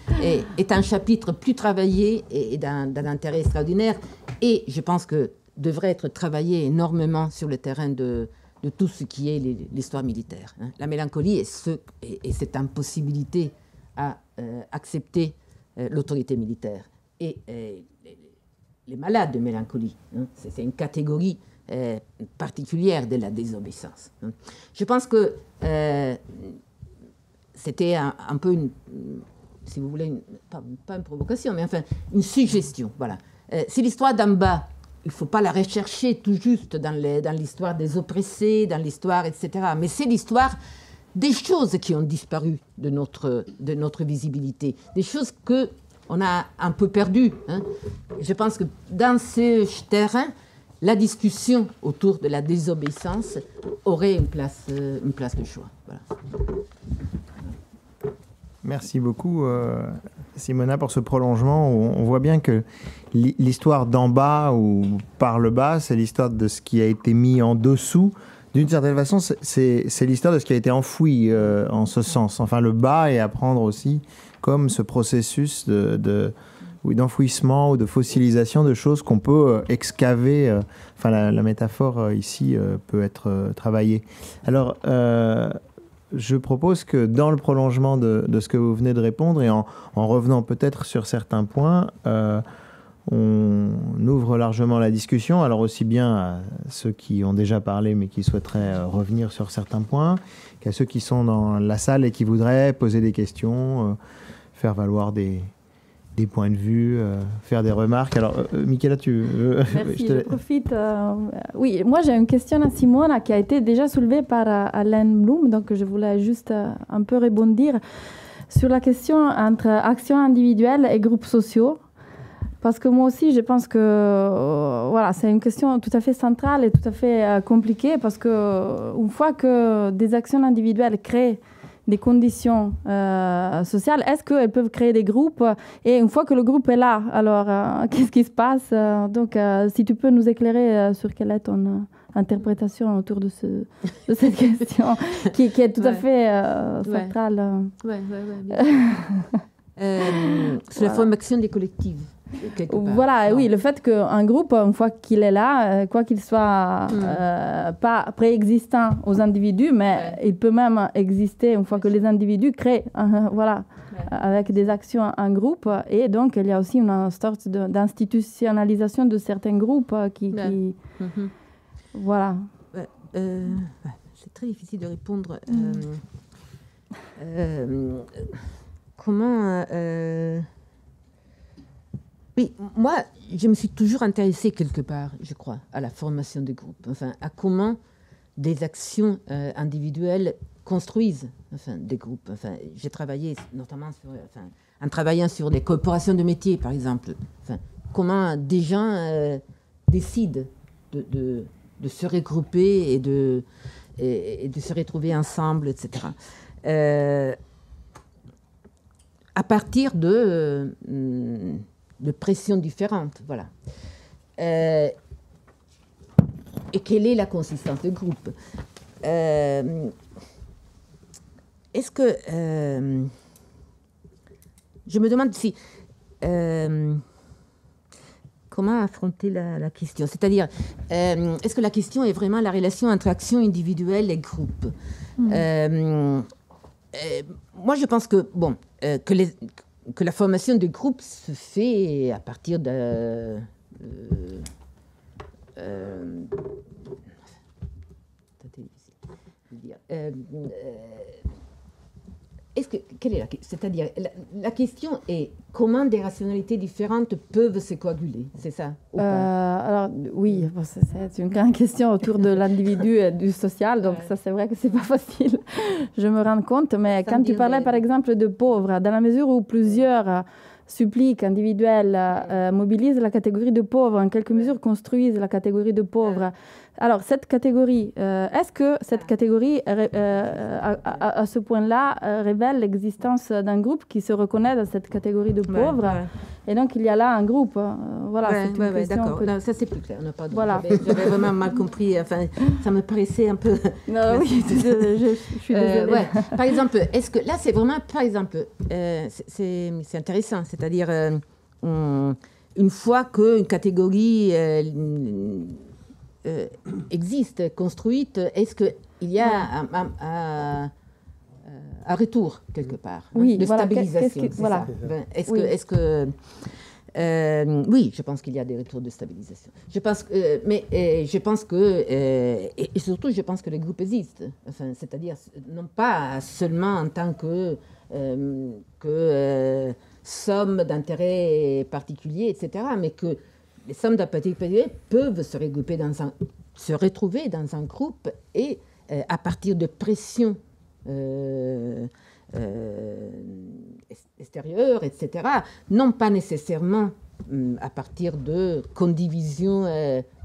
est un chapitre plus travaillé et d'un intérêt extraordinaire, et je pense que devrait être travaillé énormément sur le terrain de tout ce qui est l'histoire militaire. Hein. La mélancolie est cette impossibilité à accepter l'autorité militaire. Et les malades de mélancolie, hein, c'est une catégorie particulière de la désobéissance. Hein. Je pense que c'était un peu si vous voulez, pas une provocation, mais enfin une suggestion. Voilà. C'est l'histoire d'en bas. Il ne faut pas la rechercher tout juste dans l'histoire des oppressés, dans l'histoire, etc. Mais c'est l'histoire des choses qui ont disparu de notre visibilité, des choses qu'on a un peu perdues. Hein. Je pense que dans ce terrain, la discussion autour de la désobéissance aurait une place de choix. Voilà. Merci beaucoup, Simona, pour ce prolongement où on voit bien que l'histoire d'en bas ou par le bas, c'est l'histoire de ce qui a été mis en dessous. D'une certaine façon, c'est l'histoire de ce qui a été enfoui en ce sens. Enfin, le bas est à prendre aussi comme ce processus d'enfouissement ou de fossilisation de choses qu'on peut excaver. Enfin, la métaphore ici peut être travaillée. Alors, je propose que dans le prolongement de ce que vous venez de répondre et en revenant peut-être sur certains points, on ouvre largement la discussion, alors aussi bien à ceux qui ont déjà parlé mais qui souhaiteraient revenir sur certains points, qu'à ceux qui sont dans la salle et qui voudraient poser des questions, faire valoir des points de vue, faire des remarques. Alors, Michaela, Merci, je profite. Oui, moi j'ai une question à Simona qui a été déjà soulevée par Alain Blum, donc je voulais juste un peu rebondir sur la question entre action individuelle et groupes sociaux. Parce que moi aussi, je pense que voilà, c'est une question tout à fait centrale et tout à fait compliquée, parce qu'une fois que des actions individuelles créent des conditions sociales, est-ce qu'elles peuvent créer des groupes? Et une fois que le groupe est là, alors qu'est-ce qui se passe? Donc, si tu peux nous éclairer sur quelle est ton interprétation autour de cette question qui est tout à fait centrale. C'est la formation des collectifs. Voilà, oui, le fait qu'un groupe, une fois qu'il est là, quoi qu'il soit pas préexistant aux individus, mais il peut même exister une fois que les individus créent, avec des actions en groupe. Et donc, il y a aussi une sorte d'institutionnalisation de certains groupes qui voilà. C'est très difficile de répondre. Comment... Oui, moi, je me suis toujours intéressée quelque part, je crois, à la formation des groupes. Enfin, à comment des actions individuelles construisent des groupes. J'ai travaillé notamment en travaillant sur des coopérations de métiers, par exemple. Comment des gens décident de se regrouper et de se retrouver ensemble, etc. À partir de pressions différentes, voilà. Et quelle est la consistance du groupe? Est-ce que... je me demande si... comment affronter la question? C'est-à-dire, est-ce que la question est vraiment la relation entre action individuelle et groupe? Moi, je pense que, que la formation de groupe se fait à partir de... c'est-à-dire, la question est comment des rationalités différentes peuvent se coaguler, c'est ça alors, oui, c'est une grande question autour de l'individu et du social, donc ça, c'est vrai que c'est pas facile, je me rends compte, mais quand tu parlais, par exemple, de pauvres, dans la mesure où plusieurs suppliques individuelles mobilisent la catégorie de pauvres, en quelque mesure construisent la catégorie de pauvres. Alors, cette catégorie, est-ce que cette catégorie, à ce point-là, révèle l'existence d'un groupe qui se reconnaît dans cette catégorie de pauvres? Et donc, il y a là un groupe. Voilà, c'est une question d'accord. Non, ça, c'est plus clair. Voilà. J'avais vraiment mal compris. Ça me paraissait un peu... Non, oui, je suis désolée. Par exemple, est-ce que... Là, c'est vraiment... Par exemple, c'est intéressant. C'est-à-dire, une fois qu'une catégorie... existe, construite, est-ce qu'il y a un retour quelque part de stabilisation? Voilà. Oui, je pense qu'il y a des retours de stabilisation. Je pense que, et surtout, je pense que les groupes existent. C'est-à-dire, non pas seulement en tant que somme d'intérêts particuliers, etc., mais que les sommes d'intérêts particuliers peuvent se retrouver dans un groupe et à partir de pressions extérieures, etc., non pas nécessairement à partir de condivisions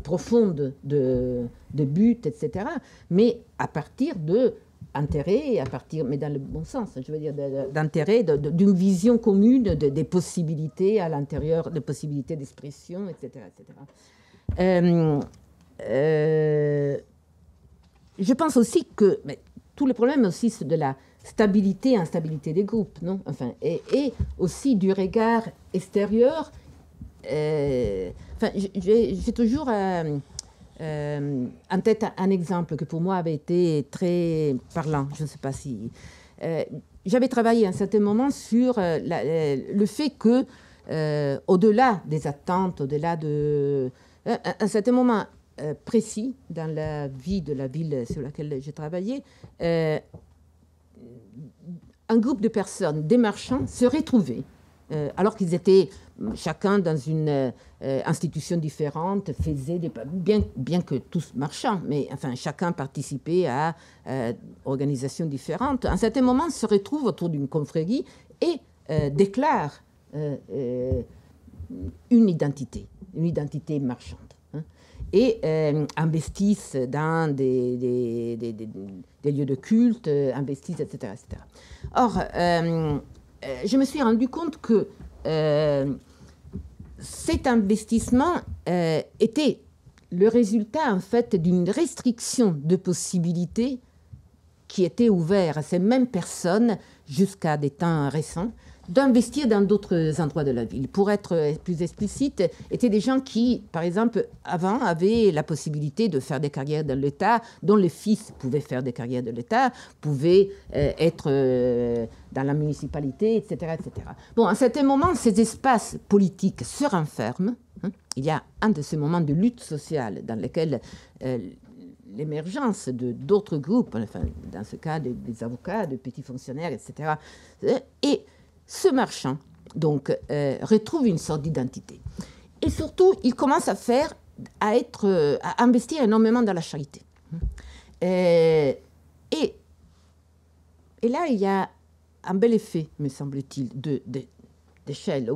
profondes de buts, etc., mais à partir d'intérêts, mais dans le bon sens, je veux dire, d'intérêt, d'une vision commune des possibilités à l'intérieur, des possibilités d'expression, etc., etc. Je pense aussi que tout le problème aussi de la stabilité et instabilité des groupes, non? Et aussi du regard extérieur. J'ai toujours en tête un exemple que pour moi avait été très parlant. Je ne sais pas si... j'avais travaillé à un certain moment sur le fait que, au-delà des attentes, au-delà de... À un certain moment précis dans la vie de la ville sur laquelle j'ai travaillé, un groupe de personnes, des marchands, se retrouvaient, alors qu'ils étaient chacun dans une institution différente, faisaient bien que tous marchands, mais chacun participait à organisations différentes. À un certain moment, se retrouvent autour d'une confrérie et déclarent une identité marchande. Et investissent dans des lieux de culte, investissent, etc. etc. Or, je me suis rendu compte que cet investissement était le résultat, en fait, d'une restriction de possibilités qui était ouverte à ces mêmes personnes, jusqu'à des temps récents, d'investir dans d'autres endroits de la ville. Pour être plus explicite, étaient des gens qui, par exemple, avant, avaient la possibilité de faire des carrières dans l'État, dont les fils pouvaient faire des carrières de l'État, pouvaient être dans la municipalité, etc., etc. Bon, à un certain moment, ces espaces politiques se renferment. Il y a un de ces moments de lutte sociale dans lesquels l'émergence d'autres groupes, dans ce cas des avocats, de petits fonctionnaires, etc., et ce marchand, donc, retrouve une sorte d'identité. Et surtout, il commence à investir énormément dans la charité. Et là, il y a un bel effet, me semble-t-il, d'échelle,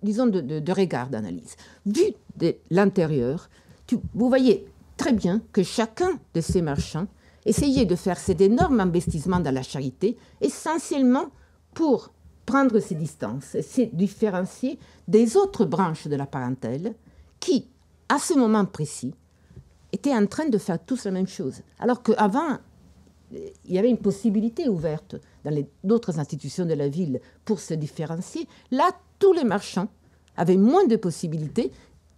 disons de regard d'analyse. Vu de l'intérieur, vous voyez très bien que chacun de ces marchands essayait de faire cet énorme investissement dans la charité, essentiellement pour prendre ses distances et se différencier des autres branches de la parentèle qui, à ce moment précis, étaient en train de faire tous la même chose. Alors qu'avant, il y avait une possibilité ouverte dans d'autres institutions de la ville pour se différencier. Là, tous les marchands avaient moins de possibilités,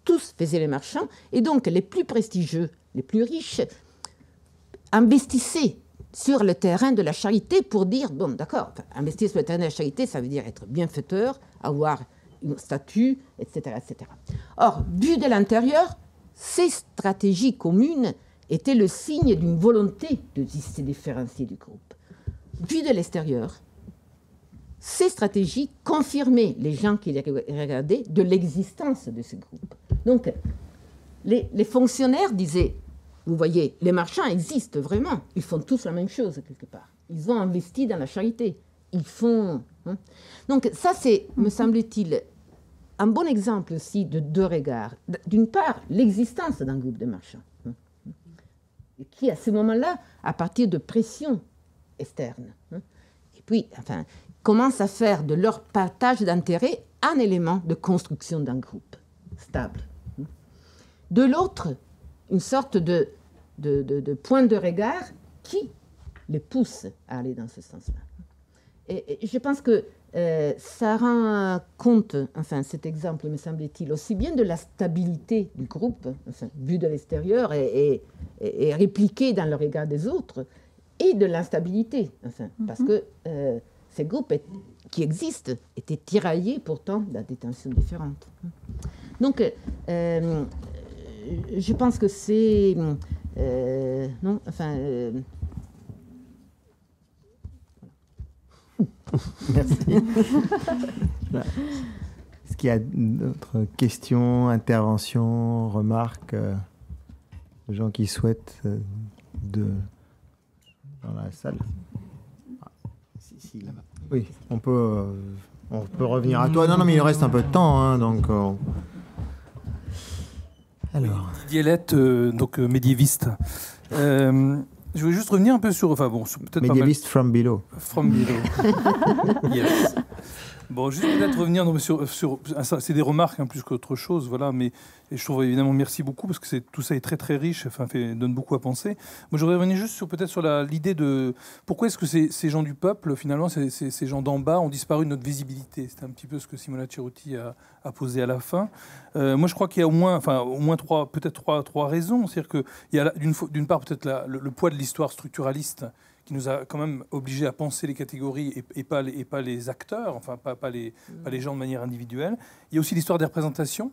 tous faisaient les marchands, et donc les plus prestigieux, les plus riches, investissaient sur le terrain de la charité pour dire, bon, d'accord, investir sur le terrain de la charité, ça veut dire être bienfaiteur, avoir un statut, etc., etc. Or, vu de l'intérieur, ces stratégies communes étaient le signe d'une volonté de se différencier du groupe. Vu de l'extérieur, ces stratégies confirmaient les gens qui les regardaient de l'existence de ce groupe. Donc, les fonctionnaires disaient, vous voyez, les marchands existent vraiment, ils font tous la même chose quelque part. Ils ont investi dans la charité. Ils font... Hein. Donc ça, c'est, me semble-t-il, un bon exemple aussi de deux regards. D'une part, l'existence d'un groupe de marchands, hein, qui, à ce moment-là, à partir de pressions externes, hein, et puis, enfin, commence à faire de leur partage d'intérêts un élément de construction d'un groupe stable. Hein. De l'autre, une sorte de point de regard qui les pousse à aller dans ce sens-là. Et je pense que ça rend compte, enfin cet exemple me semble-t-il, aussi bien de la stabilité du groupe, enfin, vu de l'extérieur et répliqué dans le regard des autres, et de l'instabilité, enfin, parce que ces groupes qui existent étaient tiraillés pourtant dans des tensions différentes. Donc, je pense que c'est... non, enfin... Merci. Est-ce qu'il y a d'autres questions, interventions, remarques de gens qui souhaitent dans la salle? Oui, on peut revenir à toi. Non, mais il reste un peu de temps, hein, donc... Alors. Didier Lett, donc médiéviste. Je voulais juste revenir un peu sur... Enfin bon, peut-être médiéviste pas mal... from below. From below. Yes. Bon, juste peut-être revenir donc, sur c'est des remarques hein, plus qu'autre chose, voilà. Mais et je trouve évidemment merci beaucoup parce que tout ça est très très riche, enfin donne beaucoup à penser. Moi, je voudrais revenir juste peut-être sur l'idée de pourquoi est-ce que ces gens du peuple, finalement, ces gens d'en bas, ont disparu de notre visibilité. C'était un petit peu ce que Simona Cerutti a posé à la fin. Moi, je crois qu'il y a au moins trois raisons. C'est-à-dire qu'il y a d'une part peut-être le poids de l'histoire structuraliste qui nous a quand même obligés à penser les catégories et pas les acteurs, enfin pas les gens de manière individuelle. Il y a aussi l'histoire des représentations.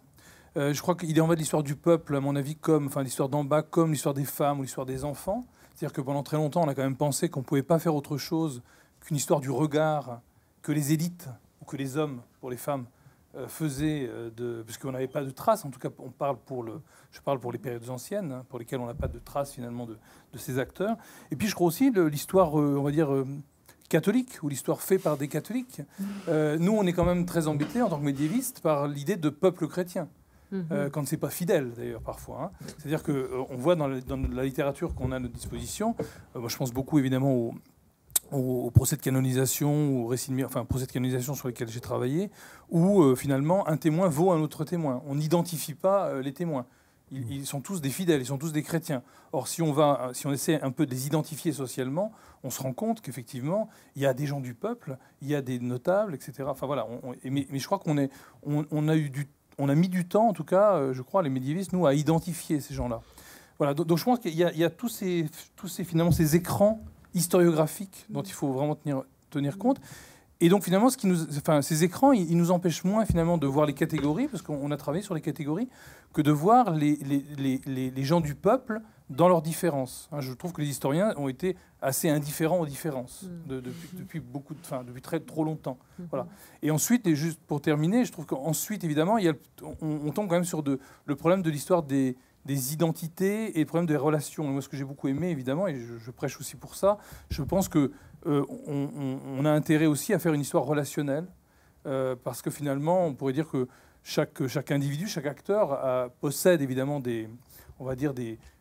Je crois qu'il en va de l'histoire du peuple, à mon avis, comme l'histoire d'en bas, comme l'histoire des femmes ou l'histoire des enfants. C'est-à-dire que pendant très longtemps, on a quand même pensé qu'on ne pouvait pas faire autre chose qu'une histoire du regard que les élites ou que les hommes, pour les femmes, faisaient, puisqu'on n'avait pas de traces. En tout cas, je parle pour les périodes anciennes, hein, pour lesquelles on n'a pas de traces finalement de ces acteurs. Et puis je crois aussi l'histoire, on va dire, catholique, ou l'histoire faite par des catholiques. Nous, on est quand même très embêtés en tant que médiévistes par l'idée de peuple chrétien. Quand c'est pas fidèle d'ailleurs parfois. Hein. C'est-à-dire qu'on voit dans la littérature qu'on a à notre disposition, moi je pense beaucoup évidemment au procès de canonisation, procès de canonisation sur lesquels j'ai travaillé, où finalement un témoin vaut un autre témoin. On n'identifie pas les témoins. Ils sont tous des fidèles, ils sont tous des chrétiens. Or, si on essaie un peu de les identifier socialement, on se rend compte qu'effectivement, il y a des gens du peuple, il y a des notables, etc. Enfin voilà. Mais je crois qu'on a mis du temps, en tout cas, je crois, les médiévistes, nous, à identifier ces gens-là. Voilà. Donc je pense qu'il y a tous ces finalement ces écrans historiographiques dont il faut vraiment tenir compte. Et donc finalement, ces écrans, ils nous empêchent moins finalement de voir les catégories, parce qu'on a travaillé sur les catégories, que de voir les gens du peuple dans leurs différences. Je trouve que les historiens ont été assez indifférents aux différences depuis trop longtemps. Voilà. Et ensuite, et juste pour terminer, je trouve qu'ensuite, évidemment, on tombe quand même sur le problème de l'histoire des des identités et le problème des relations. Et moi, ce que j'ai beaucoup aimé, évidemment, et je prêche aussi pour ça, je pense que on a intérêt aussi à faire une histoire relationnelle, parce que finalement, on pourrait dire que chaque individu, chaque acteur possède évidemment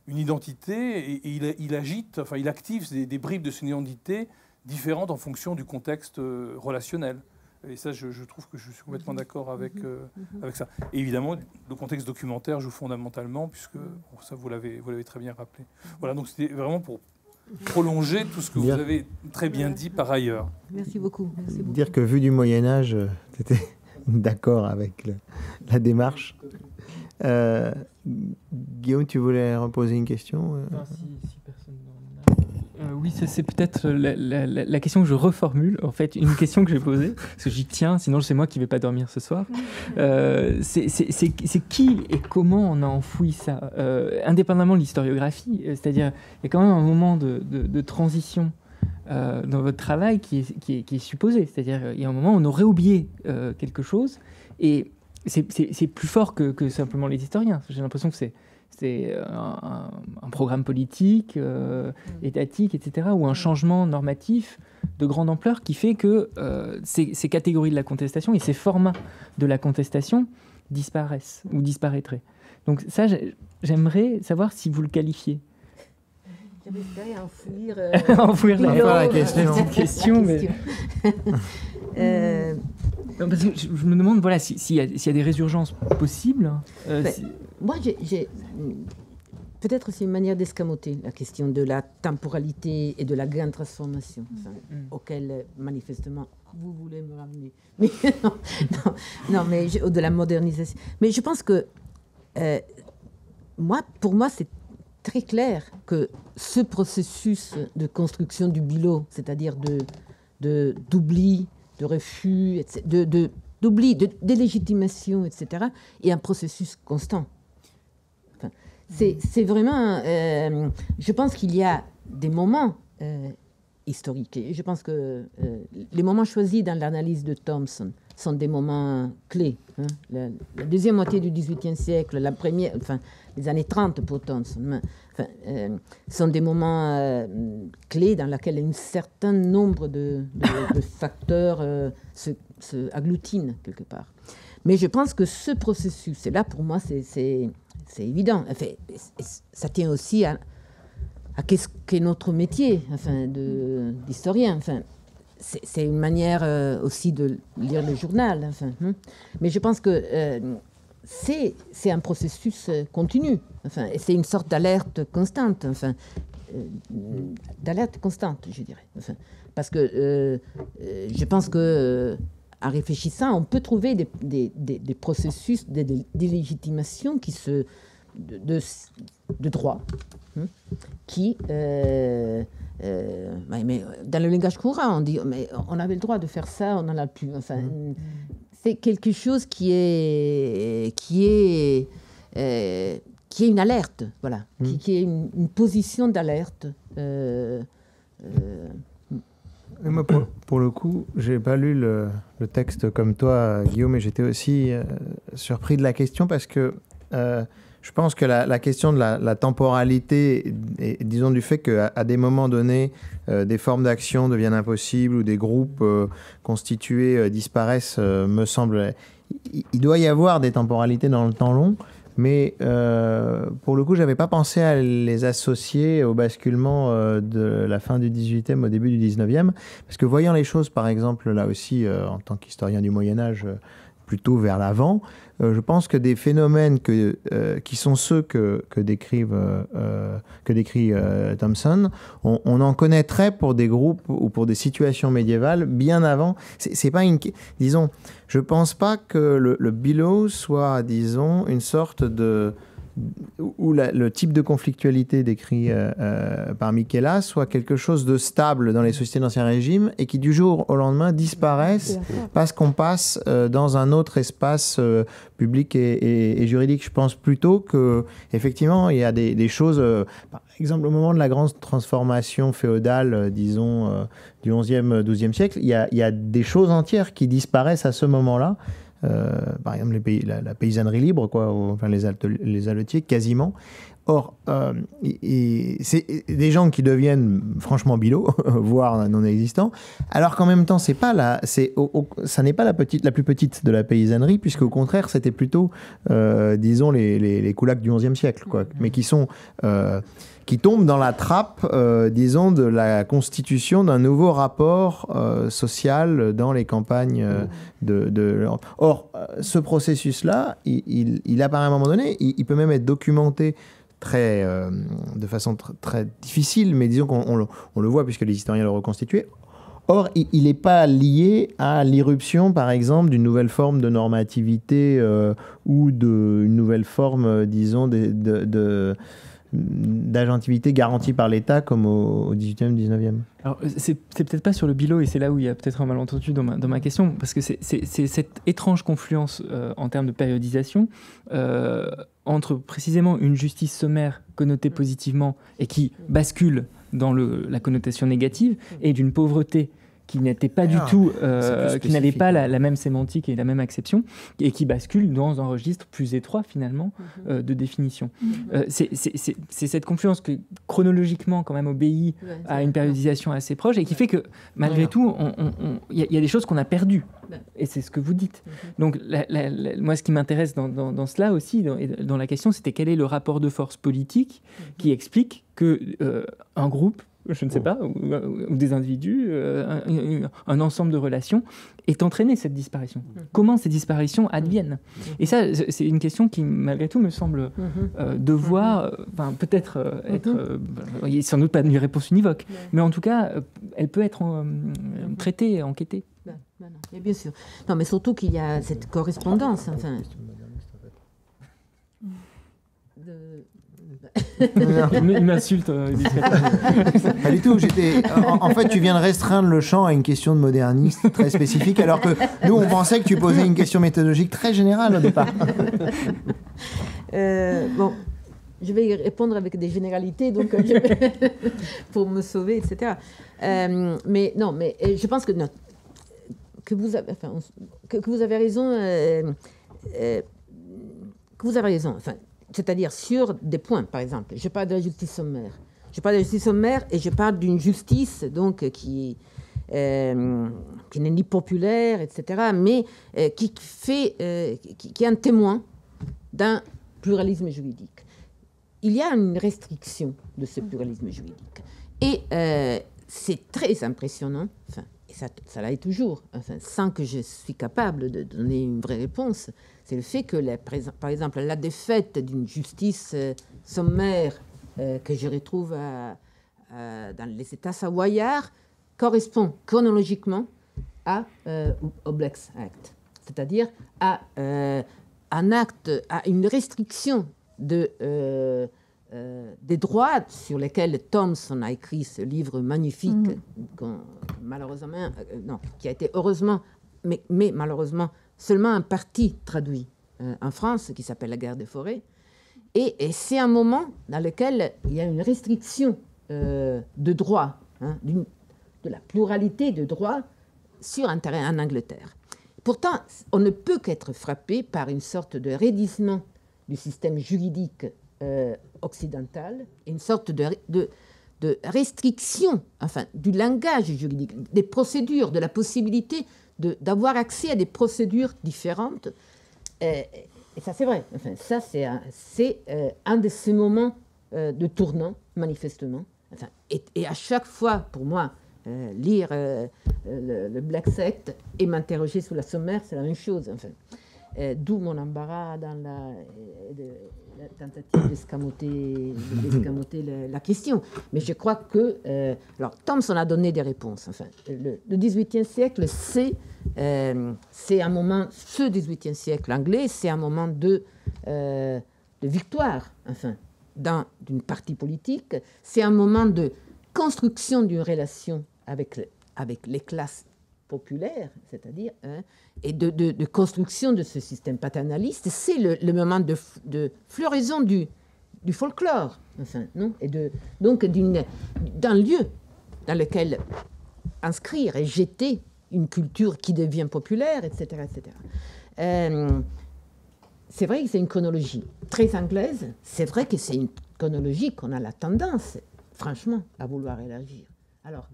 une identité, et il agite, enfin il active des bribes de son identité différentes en fonction du contexte relationnel. Et ça, je trouve que je suis complètement d'accord avec ça. Et évidemment, le contexte documentaire joue fondamentalement, puisque ça, vous l'avez très bien rappelé. Voilà, donc c'était vraiment pour prolonger tout ce que vous avez très bien dit par ailleurs. Merci beaucoup. Dire que vu du Moyen-Âge, tu étais d'accord avec la démarche. Guillaume, tu voulais reposer une question Si personne n'en a. Oui, c'est peut-être la question que je reformule, en fait, une question que j'ai posée, parce que j'y tiens, sinon c'est moi qui ne vais pas dormir ce soir. C'est qui et comment on a enfoui ça, indépendamment de l'historiographie, c'est-à-dire il y a quand même un moment de transition dans votre travail qui est supposé, c'est-à-dire il y a un moment où on aurait oublié quelque chose, et c'est plus fort que simplement les historiens. J'ai l'impression que c'est un programme politique, étatique, etc., ou un changement normatif de grande ampleur qui fait que ces catégories de la contestation et ces formats de la contestation disparaissent ou disparaîtraient. Donc ça, j'aimerais savoir si vous le qualifiez. J'avais enfouir la question. Mais... Non, parce que je me demande s'il y a des résurgences possibles. Moi, j'ai peut-être c'est une manière d'escamoter la question de la temporalité et de la grande transformation auquel manifestement vous voulez me ramener. Mais non, mais de la modernisation. Mais je pense que pour moi, c'est très clair que ce processus de construction du bilot, c'est-à-dire d'oubli, de refus, d'oubli, de délégitimation, etc., est un processus constant. Enfin, c'est vraiment... je pense qu'il y a des moments historiques. Et je pense que les moments choisis dans l'analyse de Thompson sont des moments clés. Hein. La deuxième moitié du XVIIIe siècle, la première, les années 30 pour Thompson, sont des moments clés dans lesquels un certain nombre de facteurs se agglutinent quelque part. Mais je pense que ce processus, et là pour moi c'est évident, ça tient aussi à qu'est-ce qu'est notre métier d'historien. C'est une manière aussi de lire le journal. Mais je pense que c'est un processus continu. Et c'est une sorte d'alerte constante. D'alerte constante, je dirais. Parce que je pense que en réfléchissant, on peut trouver des processus de délégitimation de droit, qui, mais dans le langage courant, on dit mais on avait le droit de faire ça, on n'en a plus. C'est quelque chose qui est une alerte, voilà, qui est une position d'alerte. Moi, pour le coup, j'ai pas lu le texte comme toi, Guillaume, et j'étais aussi surpris de la question parce que je pense que la question de la temporalité, et disons du fait qu'à des moments donnés, des formes d'action deviennent impossibles ou des groupes constitués disparaissent, me semble... Il doit y avoir des temporalités dans le temps long, mais pour le coup, je n'avais pas pensé à les associer au basculement de la fin du 18e au début du 19e, parce que voyant les choses, par exemple, là aussi, en tant qu'historien du Moyen-Âge, plutôt vers l'avant, je pense que des phénomènes qui sont ceux que décrit Thompson, on en connaîtrait pour des groupes ou pour des situations médiévales bien avant. C'est pas disons, je pense pas que le bilot soit, disons, une sorte de où le type de conflictualité décrit par Michela soit quelque chose de stable dans les sociétés d'Ancien Régime et qui du jour au lendemain disparaissent parce qu'on passe dans un autre espace public et juridique. Je pense plutôt qu'effectivement il y a des choses, par exemple au moment de la grande transformation féodale, disons, du XIe, XIIe siècle, il y a des choses entières qui disparaissent à ce moment-là. par exemple la paysannerie libre, quoi, enfin les haletiers, quasiment. Or, c'est des gens qui deviennent franchement bilots, voire non existants, alors qu'en même temps, ça n'est pas la plus petite de la paysannerie, puisqu'au contraire, c'était plutôt, disons, les coulacs du XIe siècle, quoi, mais qui tombent dans la trappe, disons, de la constitution d'un nouveau rapport social dans les campagnes de Or, ce processus-là, il apparaît à un moment donné, il peut même être documenté de façon très difficile, mais disons qu'on le voit puisque les historiens l'ont reconstitué. Or, il n'est pas lié à l'irruption, par exemple, d'une nouvelle forme de normativité ou d'une nouvelle forme, disons, d'agentivité garantie par l'État comme au 18e, 19e. Alors, c'est peut-être pas sur le Bilot, et c'est là où il y a peut-être un malentendu dans ma question, parce que c'est cette étrange confluence en termes de périodisation entre précisément une justice sommaire connotée positivement et qui bascule dans la connotation négative, et d'une pauvreté qui n'était pas du tout, qui n'avait pas la même sémantique et la même acception, et qui bascule dans un registre plus étroit finalement de définition. C'est cette confluence que chronologiquement quand même obéit à une périodisation assez proche, et qui fait que malgré tout, il y a des choses qu'on a perdues. Et c'est ce que vous dites. Donc moi, ce qui m'intéresse dans cela aussi, dans la question, c'était quel est le rapport de force politique qui explique que un groupe, je ne sais pas, ou des individus, un ensemble de relations, est entraîné cette disparition. Comment ces disparitions adviennent? Et ça, c'est une question qui, malgré tout, me semble devoir, peut-être être... il n'y a sans doute pas une réponse univoque, mais en tout cas, elle peut être traitée, enquêtée. Et bien sûr. Non, mais surtout qu'il y a cette correspondance, enfin... Il m'insulte. Pas du tout. En fait, tu viens de restreindre le champ à une question de moderniste très spécifique, alors que nous, on pensait que tu posais une question méthodologique très générale au départ. Bon, je vais y répondre avec des généralités, donc pour me sauver, etc. Mais non, mais je pense que que vous avez raison. Que vous avez raison. Enfin. C'est-à-dire sur des points, par exemple. Je parle de la justice sommaire. Je parle de la justice sommaire et je parle d'une justice donc, qui n'est ni populaire, etc., mais qui est un témoin d'un pluralisme juridique. Il y a une restriction de ce pluralisme juridique. Et c'est très impressionnant, enfin, et ça l'est toujours, enfin, sans que je suis capable de donner une vraie réponse, c'est le fait que, par exemple, la défaite d'une justice sommaire que je retrouve dans les États savoyards correspond chronologiquement au Black Act, c'est-à-dire à un acte, à une restriction des droits sur lesquels Thompson a écrit ce livre magnifique, malheureusement, qui a été heureusement, mais malheureusement, seulement un parti traduit en France, qui s'appelle La guerre des forêts. Et c'est un moment dans lequel il y a une restriction de droits, de la pluralité de droits sur un terrain en Angleterre. Pourtant, on ne peut qu'être frappé par une sorte de raidissement du système juridique occidental, une sorte de restriction, enfin, du langage juridique, des procédures, de la possibilité d'avoir accès à des procédures différentes. Et ça, c'est vrai. Enfin, ça, c'est un de ces moments de tournant, manifestement. Enfin, et à chaque fois, pour moi, lire le Black Act et m'interroger sur la sommaire, c'est la même chose. Enfin, d'où mon embarras dans la tentative d'escamoter la question. Mais je crois que... alors, Thompson a donné des réponses. Enfin, le XVIIIe siècle, c'est un moment... Ce XVIIIe siècle anglais, c'est un moment de victoire, enfin, d'une partie politique. C'est un moment de construction d'une relation avec les classes populaires, c'est-à-dire, et de construction de ce système paternaliste. C'est le moment de floraison du folklore, enfin, non, et donc d'un lieu dans lequel inscrire et jeter une culture qui devient populaire, etc., etc. C'est vrai que c'est une chronologie très anglaise. C'est vrai que c'est une chronologie qu'on a la tendance, franchement, à vouloir élargir. Alors,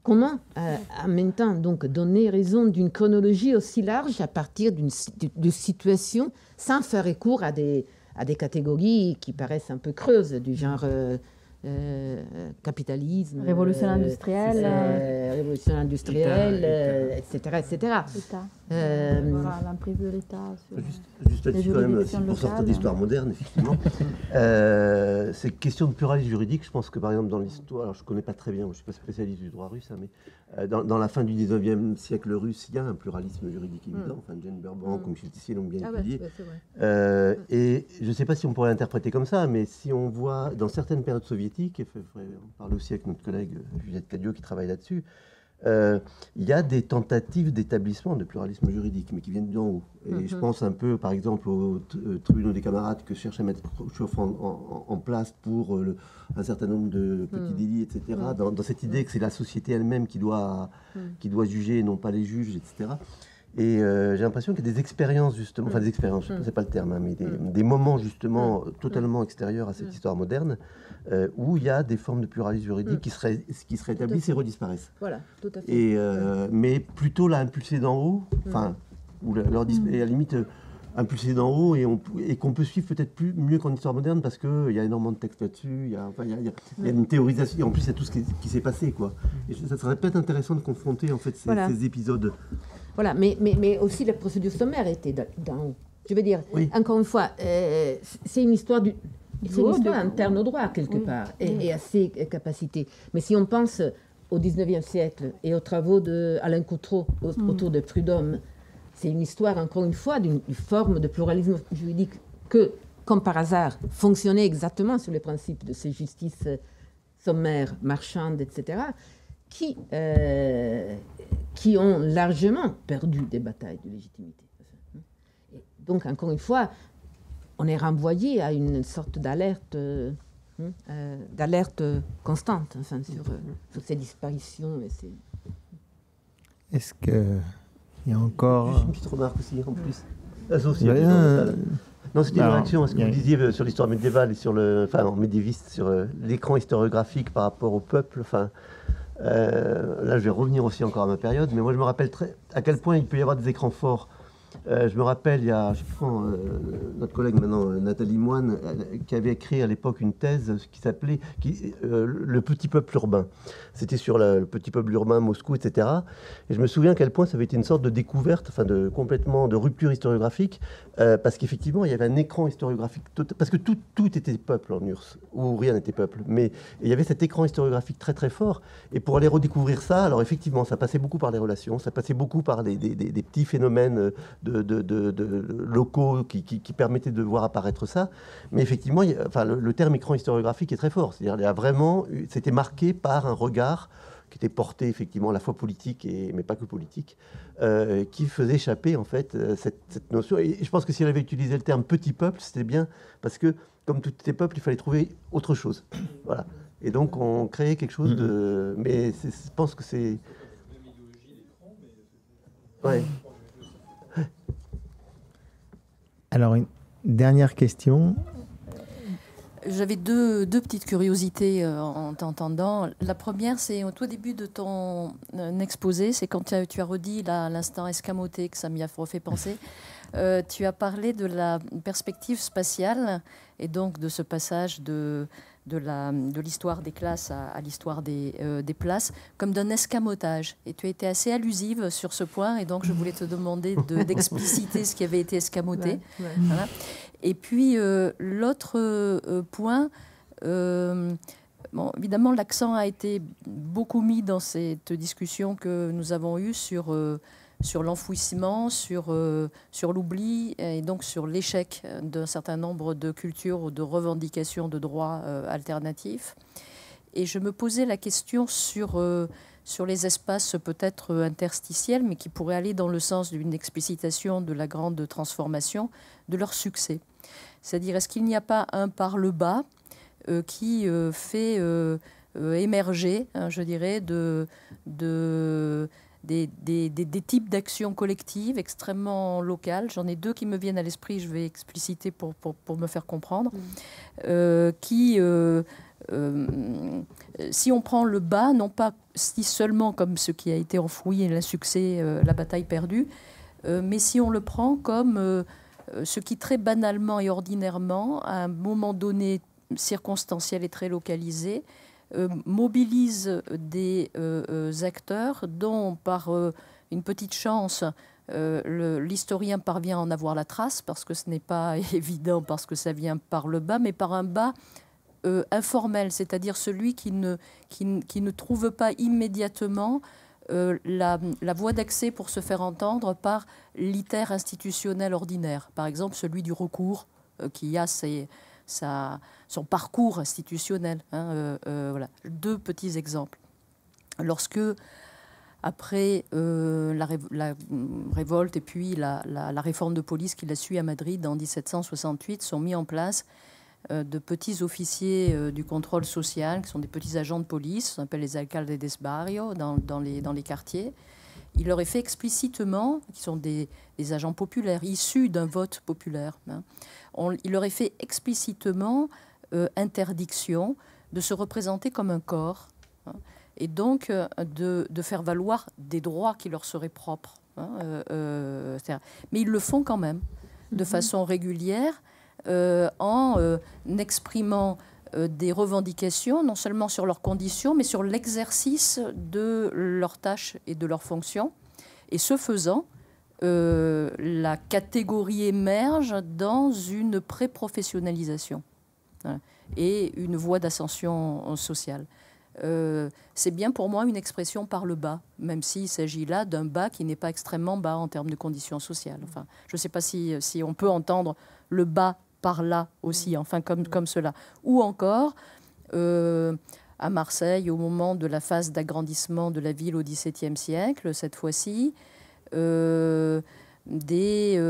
comment, en même temps, donc, donner raison d'une chronologie aussi large à partir de situations sans faire recours à des catégories qui paraissent un peu creuses, du genre capitalisme, révolution industrielle, etc. etc. L'emprise de l'État. Juste là-dessus, quand même, pour sortir d'histoire moderne, effectivement, ces questions de pluralisme juridique, je pense que par exemple dans l'histoire, alors je ne connais pas très bien, je ne suis pas spécialiste du droit russe, hein, mais dans la fin du 19e siècle russe, il y a un pluralisme juridique évident, enfin Jane Burbank ou Michel Tissier l'ont bien étudié. Et je ne sais pas si on pourrait l'interpréter comme ça, mais si on voit dans certaines périodes soviétiques, et on parle aussi avec notre collègue Juliette Cadio qui travaille là-dessus, il y a des tentatives d'établissement de pluralisme juridique, mais qui viennent d'en haut. Et je pense un peu, par exemple, aux tribunaux des camarades que cherche à mettre Khrouchtchev en place pour un certain nombre de petits délits, etc. Dans cette idée que c'est la société elle-même qui doit juger et non pas les juges, etc. Et j'ai l'impression qu'il y a des expériences, justement, enfin des expériences, c'est pas le terme, hein, mais des moments, justement, totalement extérieurs à cette histoire moderne, où il y a des formes de pluralisme juridique qui seraient établies et redisparaissent. Voilà, tout à fait. Et, mais plutôt là, impulsé d'en haut, enfin, et à la limite, impulsé d'en haut, et qu'on peut suivre peut-être mieux qu'en histoire moderne, parce qu'il y a énormément de textes là-dessus, il y a une théorisation, et en plus, il y a tout ce qui s'est passé, quoi. Et ça serait peut-être intéressant de confronter, en fait, ces épisodes. Voilà, mais aussi la procédure sommaire était dans... Je veux dire, encore une fois, c'est une histoire interne au droit, quelque part, et à ses capacités. Mais si on pense au 19e siècle et aux travaux d'Alain Coutreau autour de Prud'homme, c'est une histoire, encore une fois, d'une forme de pluralisme juridique que, comme par hasard, fonctionnait exactement sur les principes de ces justices sommaires, marchandes, etc., qui ont largement perdu des batailles de légitimité. Et donc, encore une fois, on est renvoyé à une sorte d'alerte constante, enfin, sur ces disparitions. Est-ce qu'il y a encore... Juste une petite remarque aussi, en plus. Non, c'était une réaction à ce que vous disiez sur l'histoire médiévale et sur médiéviste, sur l'écran historiographique par rapport au peuple. Enfin, là, je vais revenir aussi encore à ma période, mais moi, je me rappelle à quel point il peut y avoir des écrans forts. Je me rappelle, il y a, je sais pas, notre collègue maintenant, Nathalie Moine, qui avait écrit à l'époque une thèse qui s'appelait Le petit peuple urbain. C'était sur le petit peuple urbain, Moscou, etc. Et je me souviens à quel point ça avait été une sorte de découverte, enfin complètement de rupture historiographique, parce qu'effectivement, il y avait un écran historiographique, parce que tout était peuple en URSS, où rien n'était peuple. Mais il y avait cet écran historiographique très très fort. Et pour aller redécouvrir ça, alors effectivement, ça passait beaucoup par les relations, ça passait beaucoup par des petits phénomènes locaux qui permettaient de voir apparaître ça. Mais effectivement, le terme écran historiographique est très fort. C'est-à-dire, c'était marqué par un regard qui était porté effectivement à la fois politique, mais pas que politique, qui faisait échapper en fait cette notion. Et je pense que si elle avait utilisé le terme petit peuple, c'était bien, parce que comme tous les peuples, il fallait trouver autre chose. Voilà. Et donc on créait quelque chose de... Mais je pense que c'est... Ouais. Alors, une dernière question. J'avais deux petites curiosités en t'entendant. La première, c'est au tout début de ton exposé, c'est quand tu as redit l'instant escamoté, que ça m'y a refait penser. Tu as parlé de la perspective spatiale et donc de ce passage de l'histoire des classes à l'histoire des places, comme d'un escamotage. Et tu as été assez allusive sur ce point, et donc je voulais te demander d'expliciter ce qui avait été escamoté. Ouais. Voilà. Et puis l'autre point, évidemment l'accent a été beaucoup mis dans cette discussion que nous avons eue sur l'enfouissement, sur l'oubli et donc sur l'échec d'un certain nombre de cultures ou de revendications de droits alternatifs. Et je me posais la question sur les espaces peut-être interstitiels, mais qui pourraient aller dans le sens d'une explicitation de la grande transformation, de leur succès. C'est-à-dire, est-ce qu'il n'y a pas un par le bas qui fait émerger, je dirais, des types d'actions collectives extrêmement locales. J'en ai deux qui me viennent à l'esprit, je vais expliciter pour me faire comprendre, si on prend le bas, non pas si seulement comme ce qui a été enfoui, l'insuccès, la bataille perdue, mais si on le prend comme ce qui très banalement et ordinairement, à un moment donné circonstanciel et très localisé, mobilise des acteurs dont, par une petite chance, l'historien parvient à en avoir la trace, parce que ce n'est pas évident, parce que ça vient par le bas, mais par un bas informel, c'est-à-dire celui qui ne trouve pas immédiatement la voie d'accès pour se faire entendre par l'iter institutionnel ordinaire. Par exemple, celui du recours qui a son parcours institutionnel. Voilà. Deux petits exemples. Lorsque, après la révolte et puis la réforme de police qui l'a suit à Madrid en 1768, sont mis en place de petits officiers du contrôle social, qui sont des petits agents de police, on appelle les alcaldes des barrios, dans les quartiers. Il leur est fait explicitement, qui sont des agents populaires, issus d'un vote populaire, il leur est fait explicitement interdiction de se représenter comme un corps, et donc de faire valoir des droits qui leur seraient propres. Mais ils le font quand même, de façon régulière, en exprimant des revendications, non seulement sur leurs conditions, mais sur l'exercice de leurs tâches et de leurs fonctions. Et ce faisant, la catégorie émerge dans une pré-professionnalisation, voilà, et une voie d'ascension sociale. C'est bien pour moi une expression par le bas, même s'il s'agit là d'un bas qui n'est pas extrêmement bas en termes de conditions sociales. Enfin, je ne sais pas si on peut entendre le bas par là aussi, enfin comme cela. Ou encore, à Marseille, au moment de la phase d'agrandissement de la ville au XVIIe siècle, cette fois-ci, des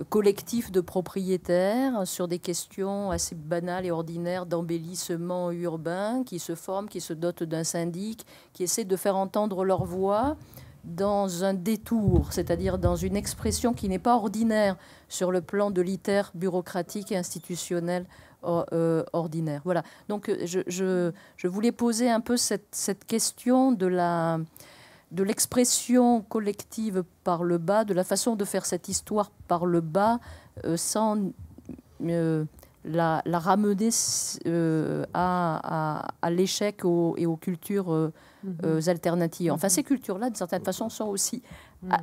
collectifs de propriétaires sur des questions assez banales et ordinaires d'embellissement urbain qui se forment, qui se dotent d'un syndic, qui essaient de faire entendre leur voix dans un détour, c'est-à-dire dans une expression qui n'est pas ordinaire sur le plan de l'iter bureaucratique et institutionnel ordinaire. Voilà. Donc je voulais poser un peu cette question de l'expression collective par le bas, de la façon de faire cette histoire par le bas, sans la ramener à l'échec et aux cultures alternatives. Enfin, ces cultures-là, d'une certaine façon, sont aussi...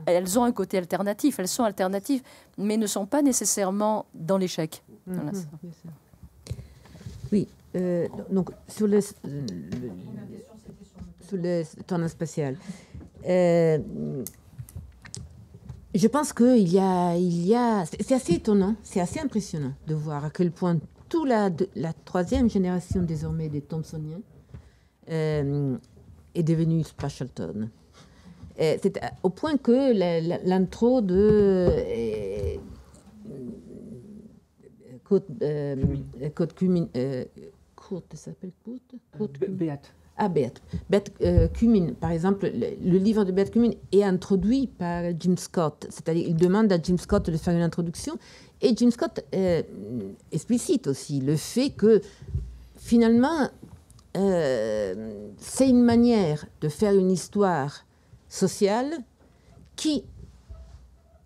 Elles ont un côté alternatif, elles sont alternatives, mais ne sont pas nécessairement dans l'échec. Voilà. Oui, donc sur le temps spatial, je pense qu'il y a c'est assez étonnant, c'est assez impressionnant de voir à quel point toute la troisième génération désormais des Thomsoniens est devenue Spatialton. C'est au point que l'intro de Kurt Cumming, par exemple, le livre de Beat Cumming est introduit par Jim Scott, c'est-à-dire il demande à Jim Scott de faire une introduction, et Jim Scott explicite aussi le fait que finalement c'est une manière de faire une histoire sociale qui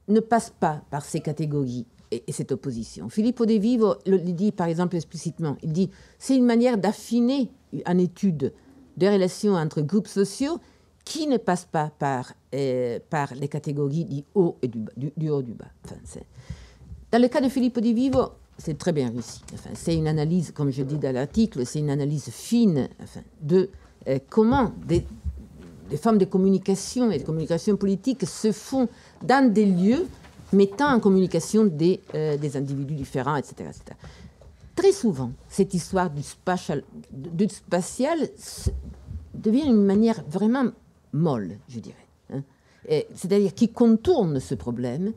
ne passe pas par ces catégories et cette opposition. Filippo De Vivo le dit par exemple explicitement, il dit c'est une manière d'affiner une étude des relations entre groupes sociaux qui ne passe pas par les catégories du haut et du haut du bas. Enfin, dans le cas de Filippo De Vivo, c'est très bien réussi. Enfin, c'est une analyse, comme je dis dans l'article, c'est une analyse fine de comment des formes de communication et de communication politique se font dans des lieux mettant en communication des individus différents, etc., etc. Très souvent, cette histoire du spatial devient une manière vraiment molle, je dirais. C'est-à-dire qui contourne ce problème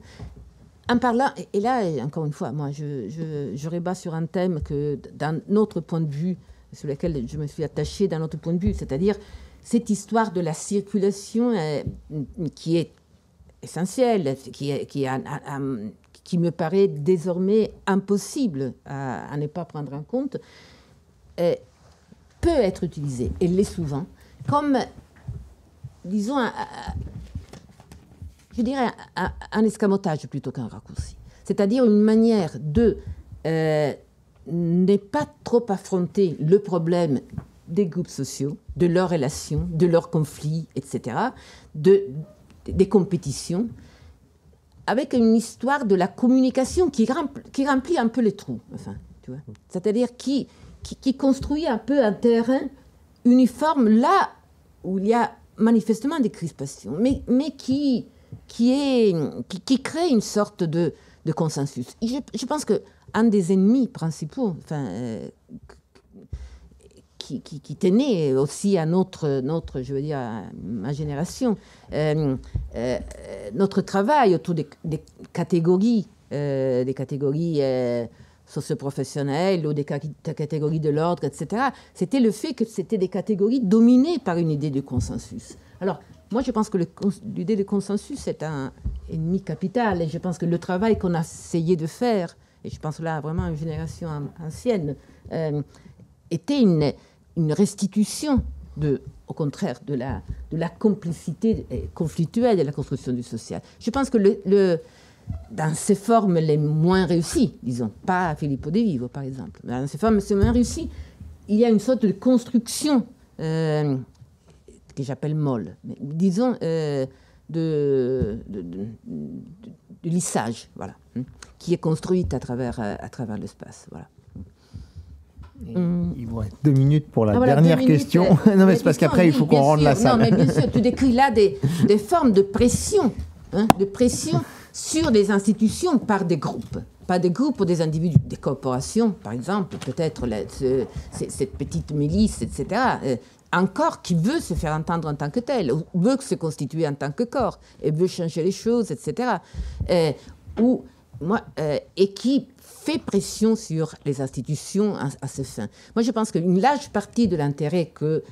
en parlant, et là, encore une fois, moi, je rebats sur un thème que, dans notre point de vue, sur lequel je me suis attachée dans notre point de vue, c'est-à-dire cette histoire de la circulation qui est essentielle, qui me paraît désormais impossible à ne pas prendre en compte, peut être utilisée, et l'est souvent, comme, disons, je dirais un escamotage plutôt qu'un raccourci. C'est-à-dire une manière de ne pas trop affronter le problème des groupes sociaux, de leurs relations, de leurs conflits, etc., des compétitions, avec une histoire de la communication qui remplit un peu les trous, enfin, tu vois. C'est-à-dire qui construit un peu un terrain uniforme là où il y a manifestement des crispations, mais qui crée une sorte de consensus. Je pense qu'un des ennemis principaux, enfin, qui tenait aussi à notre, je veux dire, à ma génération, notre travail autour des catégories socioprofessionnelles ou des catégories de l'ordre, etc., c'était le fait que c'était des catégories dominées par une idée de consensus. Alors, moi, je pense que l'idée de consensus est un ennemi capital, et je pense que le travail qu'on a essayé de faire, et je pense là vraiment à une génération ancienne, était une restitution, au contraire, de la complicité conflictuelle de la construction du social. Je pense que dans ses formes les moins réussies, disons, pas Filippo De Vivo par exemple, mais dans ses formes les moins réussies, il y a une sorte de construction que j'appelle molle, mais disons de lissage, voilà, qui est construite à travers l'espace, voilà. Il vous reste 2 minutes pour la dernière question. Non, mais c'est parce qu'après, il faut qu'on rende la salle. Non, mais bien sûr, tu décris là des formes de pression sur des institutions par des groupes. Pas des groupes ou des individus, des corporations, par exemple, peut-être cette petite milice, etc., encore qui veut se faire entendre en tant que tel, ou veut se constituer en tant que corps, et veut changer les choses, etc., et qui fait pression sur les institutions à ce fin. Moi, je pense qu'une large partie de l'intérêt que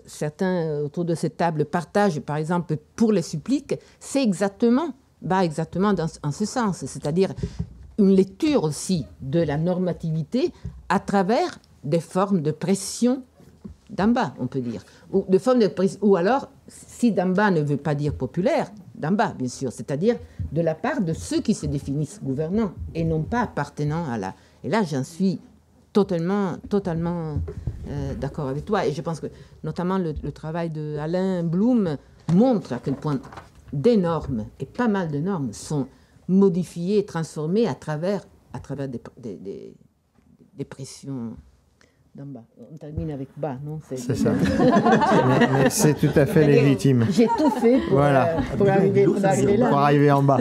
certains autour de cette table partagent, par exemple, pour les suppliques, c'est exactement en ce sens, c'est-à-dire une lecture aussi de la normativité à travers des formes de pression d'en bas, on peut dire, ou alors, si d'en bas ne veut pas dire populaire, d'en bas, bien sûr, c'est-à-dire de la part de ceux qui se définissent gouvernants et non pas appartenant à la... Et là, j'en suis totalement d'accord avec toi. Et je pense que, notamment, le travail d'Alain Blum montre à quel point des normes, et pas mal de normes, sont modifiées et transformées à travers des pressions d'en bas. On termine avec bas, non? C'est ça. mais c'est tout à fait légitime. J'ai tout fait pour arriver là. Pour arriver en bas.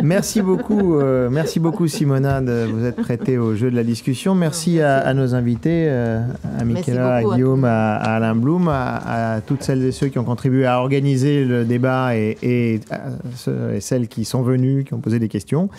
Merci beaucoup Simona de vous être prêtée au jeu de la discussion. Merci à nos invités, à Michaela, à Guillaume, à Alain Blum, à toutes celles et ceux qui ont contribué à organiser le débat et celles qui sont venues, qui ont posé des questions.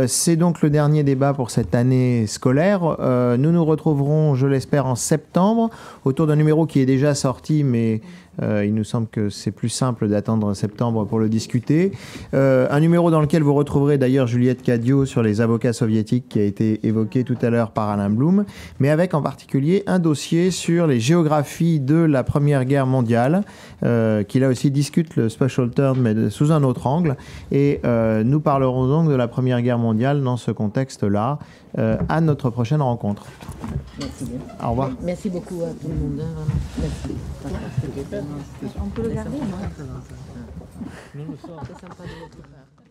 C'est donc le dernier débat pour cette année scolaire. Nous nous retrouverons, je l'espère, en septembre, autour d'un numéro qui est déjà sorti, mais il nous semble que c'est plus simple d'attendre septembre pour le discuter. Un numéro dans lequel vous retrouverez d'ailleurs Juliette Cadio sur les avocats soviétiques qui a été évoqué tout à l'heure par Alain Blum, mais avec en particulier un dossier sur les géographies de la Première Guerre mondiale, qui là aussi discute le Special Turn, mais sous un autre angle. Et nous parlerons donc de la Première Guerre mondiale dans ce contexte-là, à notre prochaine rencontre. Merci bien. Au revoir. Merci beaucoup à tout le monde. Merci. On peut le garder, non? C'est sympa de votre part.